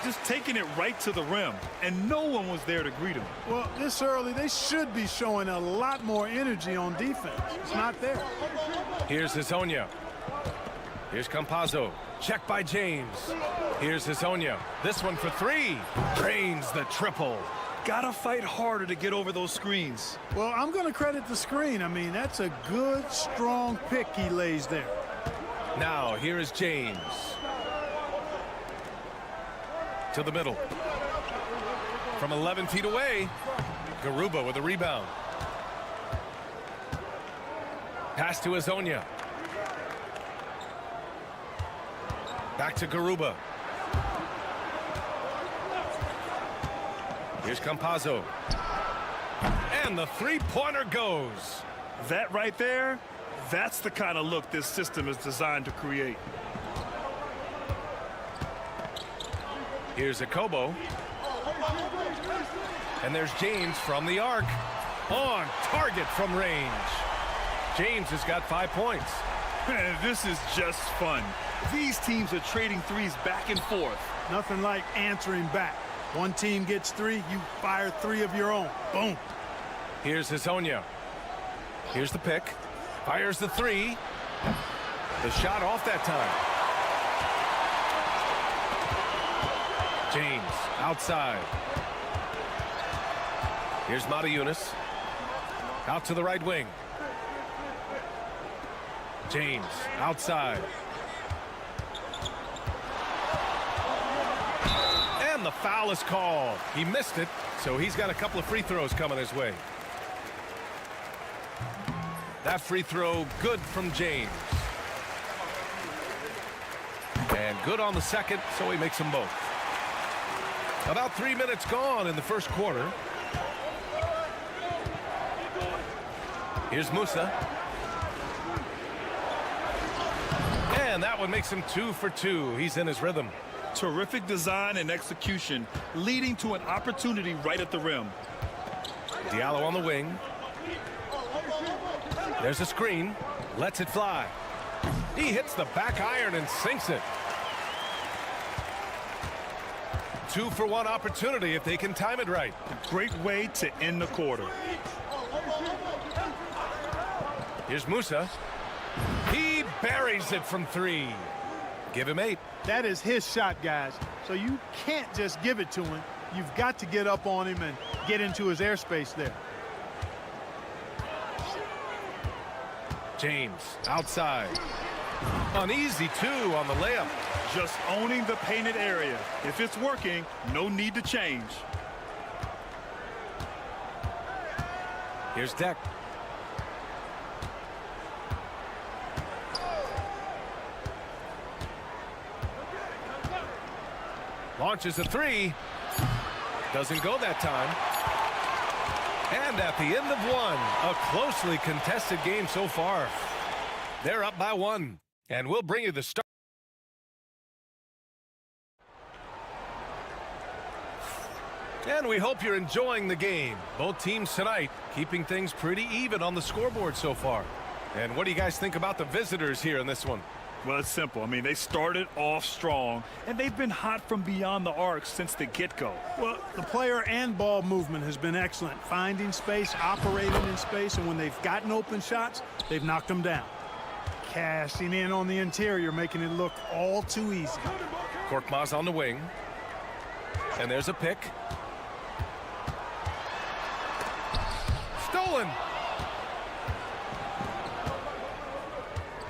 Just taking it right to the rim, and no one was there to greet him. Well, this early, they should be showing a lot more energy on defense. It's not there. Here's Hezonja. Here's Campazzo. Check by James. Here's Hezonja. This one for 3. Drains the triple. Gotta fight harder to get over those screens. Well, I'm going to credit the screen. I mean, that's a good, strong pick he lays there. Now, here is James. To the middle. From 11 feet away, Garuba with a rebound. Pass to Hezonja. Back to Garuba. Here's Campazzo. And the three-pointer goes. That right there, that's the kind of look this system is designed to create. Here's Akobo. And there's James from the arc. On target from range. James has got 5 points. This is just fun. These teams are trading threes back and forth. Nothing like answering back. One team gets 3, you fire 3 of your own. Boom. Here's Hezonja. Here's the pick. Fires the 3. The shot off that time. James outside. Here's Matajunas. Out to the right wing. James outside. And the foul is called. He missed it, so he's got a couple of free throws coming his way. That free throw good from James. And good on the second, so he makes them both. About 3 minutes gone in the first quarter. Here's Musa. And that one makes him 2 for 2. He's in his rhythm. Terrific design and execution, leading to an opportunity right at the rim. Diallo on the wing. There's a screen. Lets it fly. He hits the back iron and sinks it. 2-for-1 opportunity if they can time it right. A great way to end the quarter. Here's Musa. He buries it from 3. Give him 8. That is his shot, guys. So you can't just give it to him. You've got to get up on him and get into his airspace there. James outside. An easy 2 on the layup. Just owning the painted area. If it's working, no need to change. Here's Deck. Launches a 3. Doesn't go that time. And at the end of 1, a closely contested game so far. They're up by 1. And we'll bring you the start. And we hope you're enjoying the game. Both teams tonight keeping things pretty even on the scoreboard so far. And what do you guys think about the visitors here in this one? Well, it's simple. I mean, they started off strong, and they've been hot from beyond the arc since the get-go. Well, the player and ball movement has been excellent. Finding space, operating in space, and when they've gotten open shots, they've knocked them down. Cashing in on the interior, making it look all too easy. Korkmaz on the wing. And there's a pick. Stolen.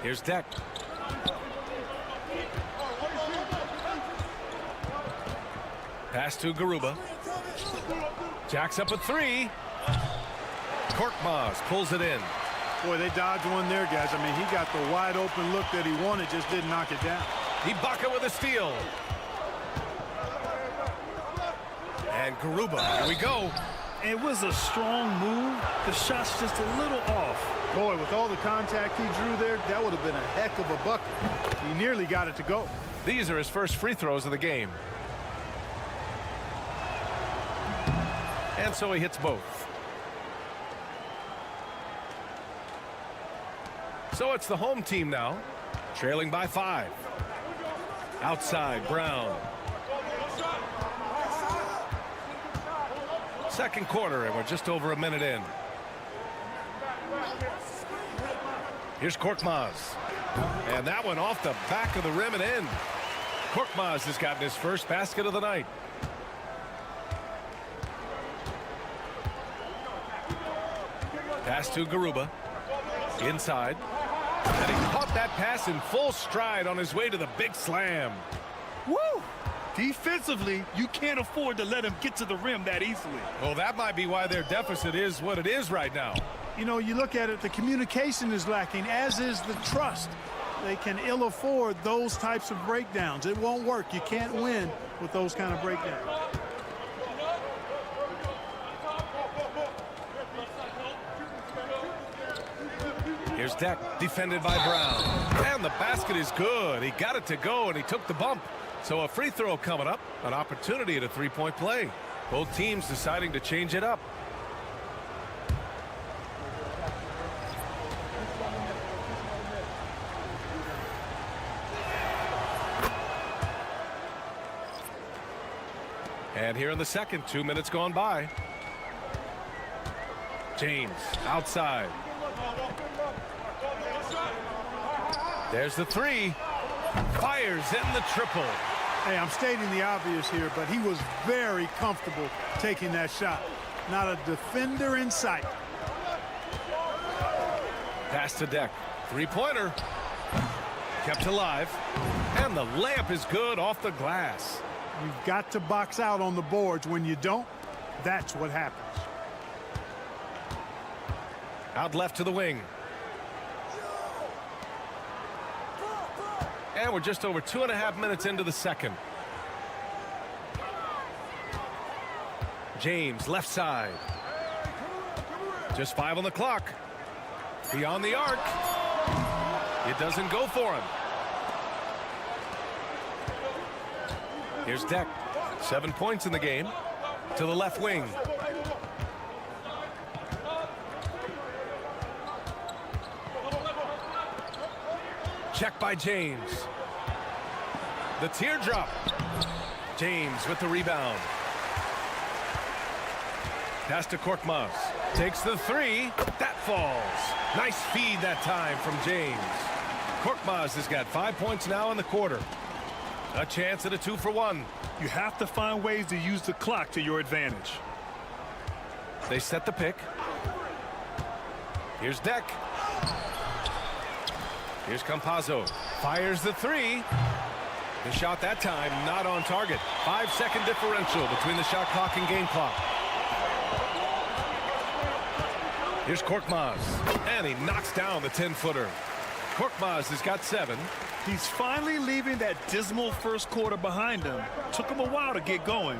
Here's Deck. Pass to Garuba. Jacks up a three. Korkmaz pulls it in. Boy, they dodged one there, guys. I mean, he got the wide open look that he wanted, just didn't knock it down. Ibaka with a steal. And Garuba, here we go. It was a strong move. The shot's just a little off. Boy, with all the contact he drew there, that would have been a heck of a bucket. He nearly got it to go. These are his first free throws of the game. And so he hits both. So it's the home team now, trailing by 5. Outside, Brown. Second quarter, and we're just over a minute in. Here's Korkmaz. And that one off the back of the rim and in. Korkmaz has gotten his first basket of the night. Pass to Garuba. Inside. And he caught that pass in full stride on his way to the big slam. Woo! Defensively, you can't afford to let him get to the rim that easily. Well, that might be why their deficit is what it is right now. You know, you look at it, the communication is lacking, as is the trust. They can ill afford those types of breakdowns. It won't work. You can't win with those kind of breakdowns. Here's Deck, defended by Brown. And the basket is good. He got it to go, and he took the bump. So a free throw coming up, an opportunity at a three-point play. Both teams deciding to change it up. And here in the second, 2 minutes gone by. James outside. There's the three. Fires in the triple. Hey, I'm stating the obvious here, but he was very comfortable taking that shot. Not a defender in sight. Pass to Deck. Three-pointer. Kept alive. And the layup is good off the glass. You've got to box out on the boards. When you don't, that's what happens. Out left to the wing. And we're just over 2.5 minutes into the second. James, left side. Just 5 on the clock. Beyond the arc. It doesn't go for him. Here's Deck. 7 points in the game. To the left wing. Check by James. The teardrop. James with the rebound. Pass to Korkmaz. Takes the three. That falls. Nice feed that time from James. Korkmaz has got 5 points now in the quarter. A chance at a 2-for-1. You have to find ways to use the clock to your advantage. They set the pick. Here's Deck. Here's Campazzo. Fires the three. The shot that time not on target. 5-second differential between the shot clock and game clock. Here's Korkmaz. And he knocks down the 10-footer. Korkmaz has got 7. He's finally leaving that dismal first quarter behind him. Took him a while to get going.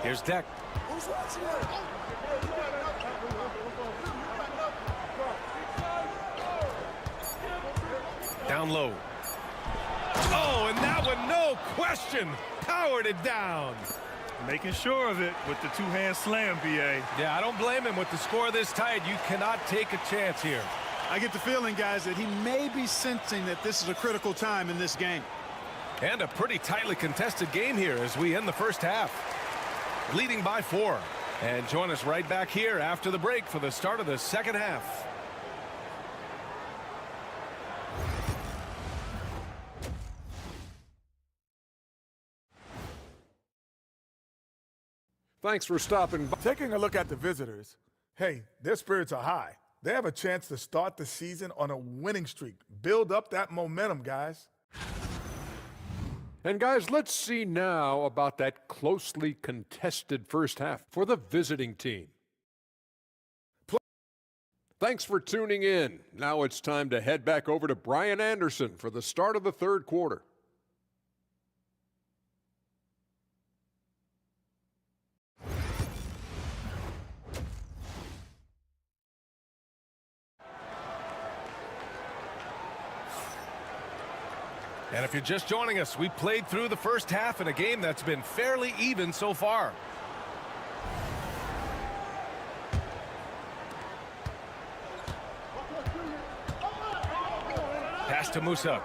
Here's Deck. Down low. Oh, and that one, no question, powered it down. Making sure of it with the two-hand slam, BA. Yeah, I don't blame him. With the score this tight, you cannot take a chance here. I get the feeling, guys, that he may be sensing that this is a critical time in this game. And a pretty tightly contested game here as we end the first half. Leading by 4. And join us right back here after the break for the start of the second half. Thanks for stopping by. Taking a look at the visitors, hey, their spirits are high. They have a chance to start the season on a winning streak. Build up that momentum, guys. And guys, let's see now about that closely contested first half for the visiting team. Thanks for tuning in. Now it's time to head back over to Brian Anderson for the start of the third quarter. And if you're just joining us, we played through the first half in a game that's been fairly even so far. Pass to Musa.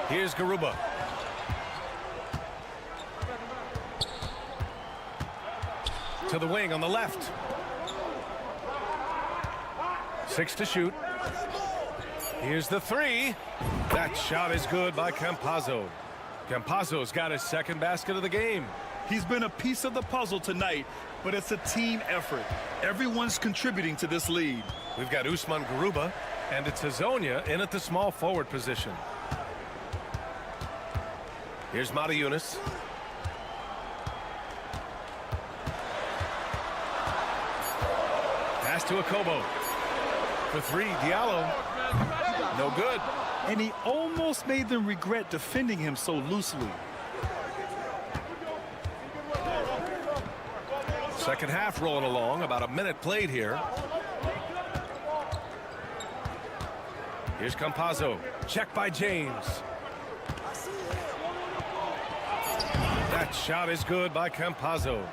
Here's Garuba. To the wing on the left. 6 to shoot. Here's the 3. That shot is good by Campazzo. Campazzo's got his second basket of the game. He's been a piece of the puzzle tonight, but it's a team effort. Everyone's contributing to this lead. We've got Usman Garuba, and it's Hazonia in at the small forward position. Here's Mata Yunus. Pass to Akobo. For 3, Diallo. No good. And he almost made them regret defending him so loosely. Second half rolling along, about a minute played here. Here's Campazzo. Check by James. That shot is good by Campazzo.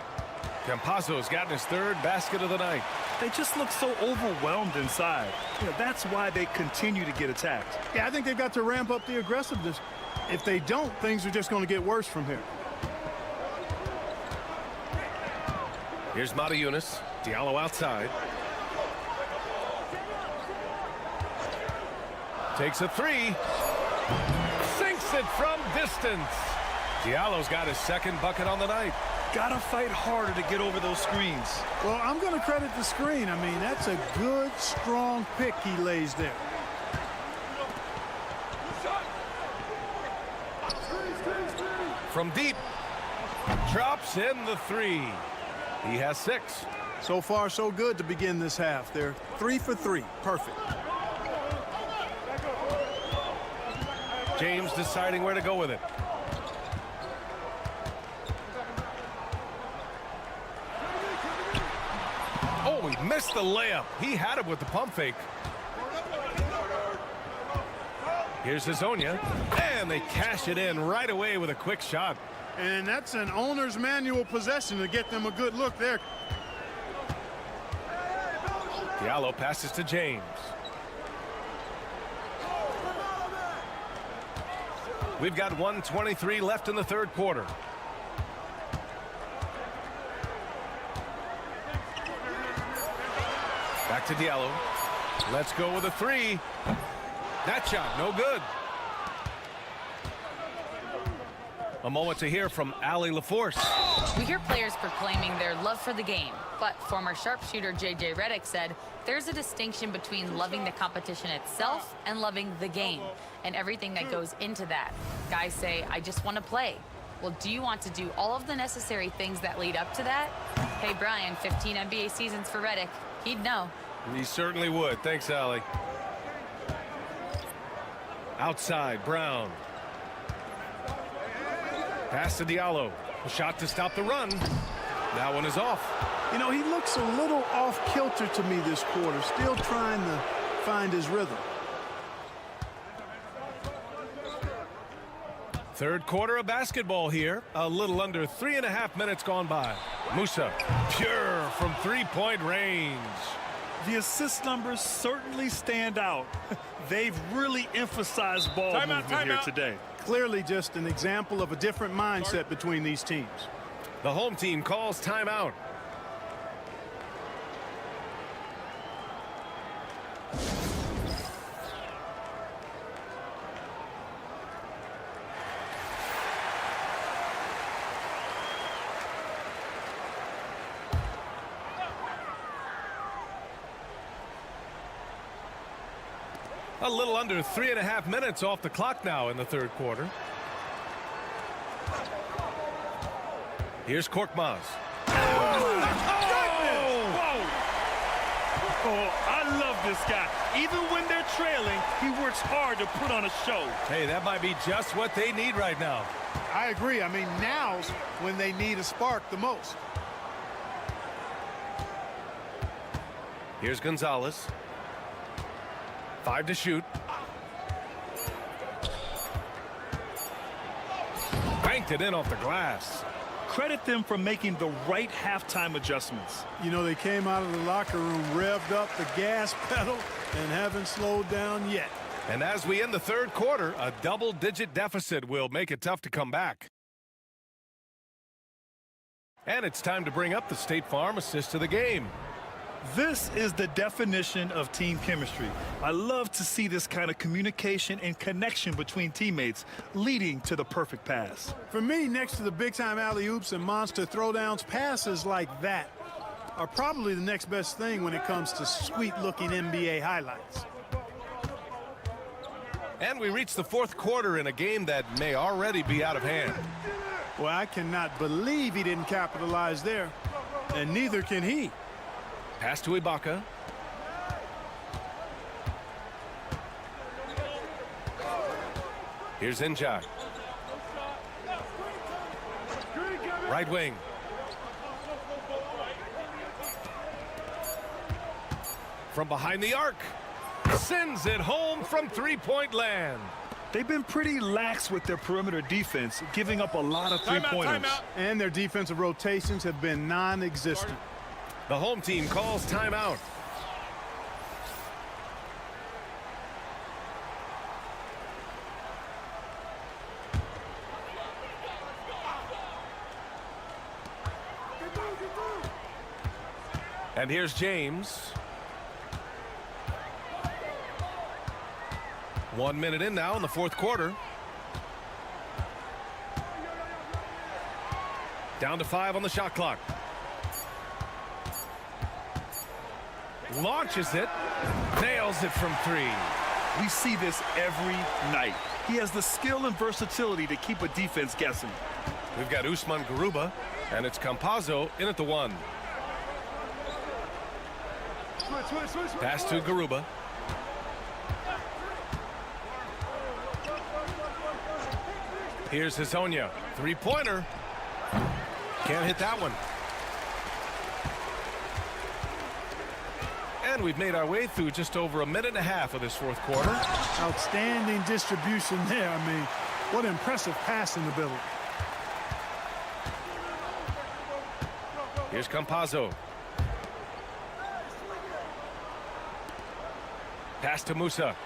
Campazzo's gotten his third basket of the night. They just look so overwhelmed inside. That's why they continue to get attacked. Yeah, I think they've got to ramp up the aggressiveness. If they don't, things are just going to get worse from here. Here's Mata Yunus. Diallo outside. Takes a 3. Sinks it from distance. Diallo's got his second bucket on the night. Gotta fight harder to get over those screens. Well, I'm going to credit the screen. I mean, that's a good, strong pick he lays there. From deep. Drops in the 3. He has 6. So far, so good to begin this half. They're 3 for 3. Perfect. James deciding where to go with it. Oh, he missed the layup. He had it with the pump fake. Here's Hazonia. And they cash it in right away with a quick shot. And that's an owner's manual possession to get them a good look there. Diallo passes to James. We've got 1:23 left in the third quarter. Back to Diallo. Let's go with a 3. That shot, no good. A moment to hear from Allie LaForce. We hear players proclaiming their love for the game, but former sharpshooter J.J. Redick said there's a distinction between loving the competition itself and loving the game and everything that goes into that. Guys say, I just want to play. Well, do you want to do all of the necessary things that lead up to that? Hey, Brian, 15 NBA seasons for Redick. He'd know. He certainly would. Thanks, Allie. Outside, Brown. Pass to Diallo. A shot to stop the run. That one is off. You know, he looks a little off kilter to me this quarter, still trying to find his rhythm. Third quarter of basketball here. A little under 3.5 minutes gone by. Musa, pure from three-point range. The assist numbers certainly stand out. They've really emphasized ball movement here today. Clearly just an example of a different mindset between these teams. The home team calls timeout. A little under 3.5 minutes off the clock now in the third quarter. Here's Korkmaz. Oh, I love this guy. Even when they're trailing, he works hard to put on a show. Hey, that might be just what they need right now. I agree. I mean, now's when they need a spark the most. Here's Gonzalez. 5 to shoot. Banked it in off the glass. Credit them for making the right halftime adjustments. You know, they came out of the locker room, revved up the gas pedal, and haven't slowed down yet. And as we end the third quarter, a double-digit deficit will make it tough to come back. And it's time to bring up the State Farm assist of the game. This is the definition of team chemistry. I love to see this kind of communication and connection between teammates leading to the perfect pass. For me, next to the big-time alley-oops and monster throwdowns, passes like that are probably the next best thing when it comes to sweet-looking NBA highlights. And we reach the fourth quarter in a game that may already be out of hand. Well, I cannot believe he didn't capitalize there, and neither can he. Pass to Ibaka. Here's Njai. Right wing. From behind the arc. Sends it home from three-point land. They've been pretty lax with their perimeter defense, giving up a lot of three-pointers. And their defensive rotations have been non-existent. The home team calls timeout. And here's James. 1 minute in now in the fourth quarter. Down to 5 on the shot clock. Launches it. Nails it from 3. We see this every night. He has the skill and versatility to keep a defense guessing. We've got Usman Garuba, and it's Campazzo in at the 1. Pass to Garuba. Here's Hezonja. Three-pointer. Can't hit that one. And we've made our way through just over a minute and a half of this fourth quarter. Outstanding distribution there. I mean, what impressive passing ability. Here's Campazzo. Pass to Musa.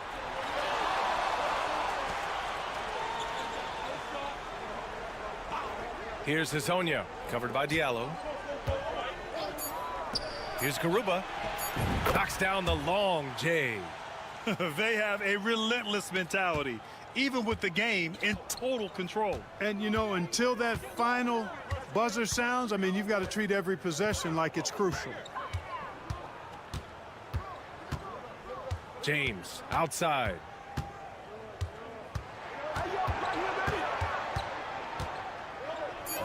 Here's Hezonja, covered by Diallo. Here's Garuba. Knocks down the long J. They have a relentless mentality, even with the game in total control. And, you know, until that final buzzer sounds, I mean, you've got to treat every possession like it's crucial. James, outside.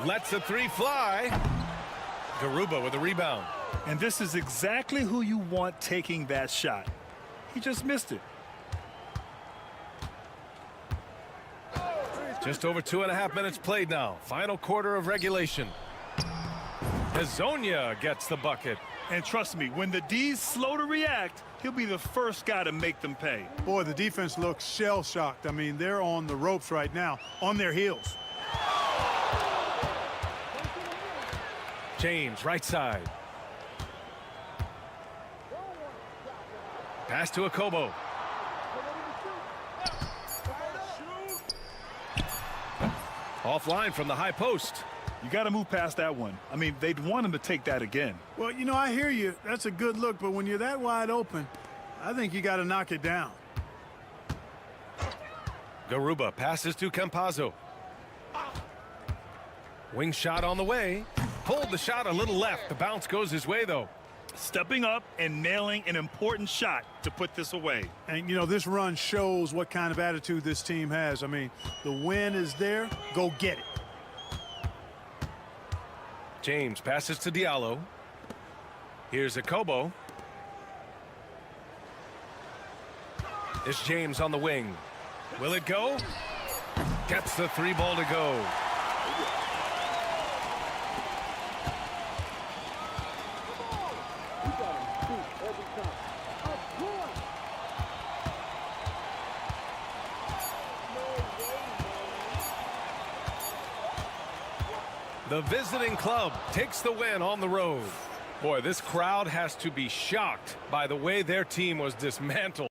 Lets the 3 fly. Garuba with a rebound. And this is exactly who you want taking that shot. He just missed it. Just over 2.5 minutes played now. Final quarter of regulation. Hezonja gets the bucket. And trust me, when the D's slow to react, he'll be the first guy to make them pay. Boy, the defense looks shell-shocked. I mean, they're on the ropes right now, on their heels. James, right side. Pass to Akobo. Offline from the high post. You got to move past that one. I mean, they'd want him to take that again. Well, you know, I hear you. That's a good look, but when you're that wide open, I think you got to knock it down. Garuba passes to Campazzo. Wing shot on the way. Pulled the shot a little left. The bounce goes his way, though. Stepping up and nailing an important shot to put this away. And, you know, this run shows what kind of attitude this team has. I mean, the win is there. Go get it. James passes to Diallo. Here's Akobo. It's James on the wing. Will it go? Gets the 3-ball to go. The visiting club takes the win on the road. Boy, this crowd has to be shocked by the way their team was dismantled.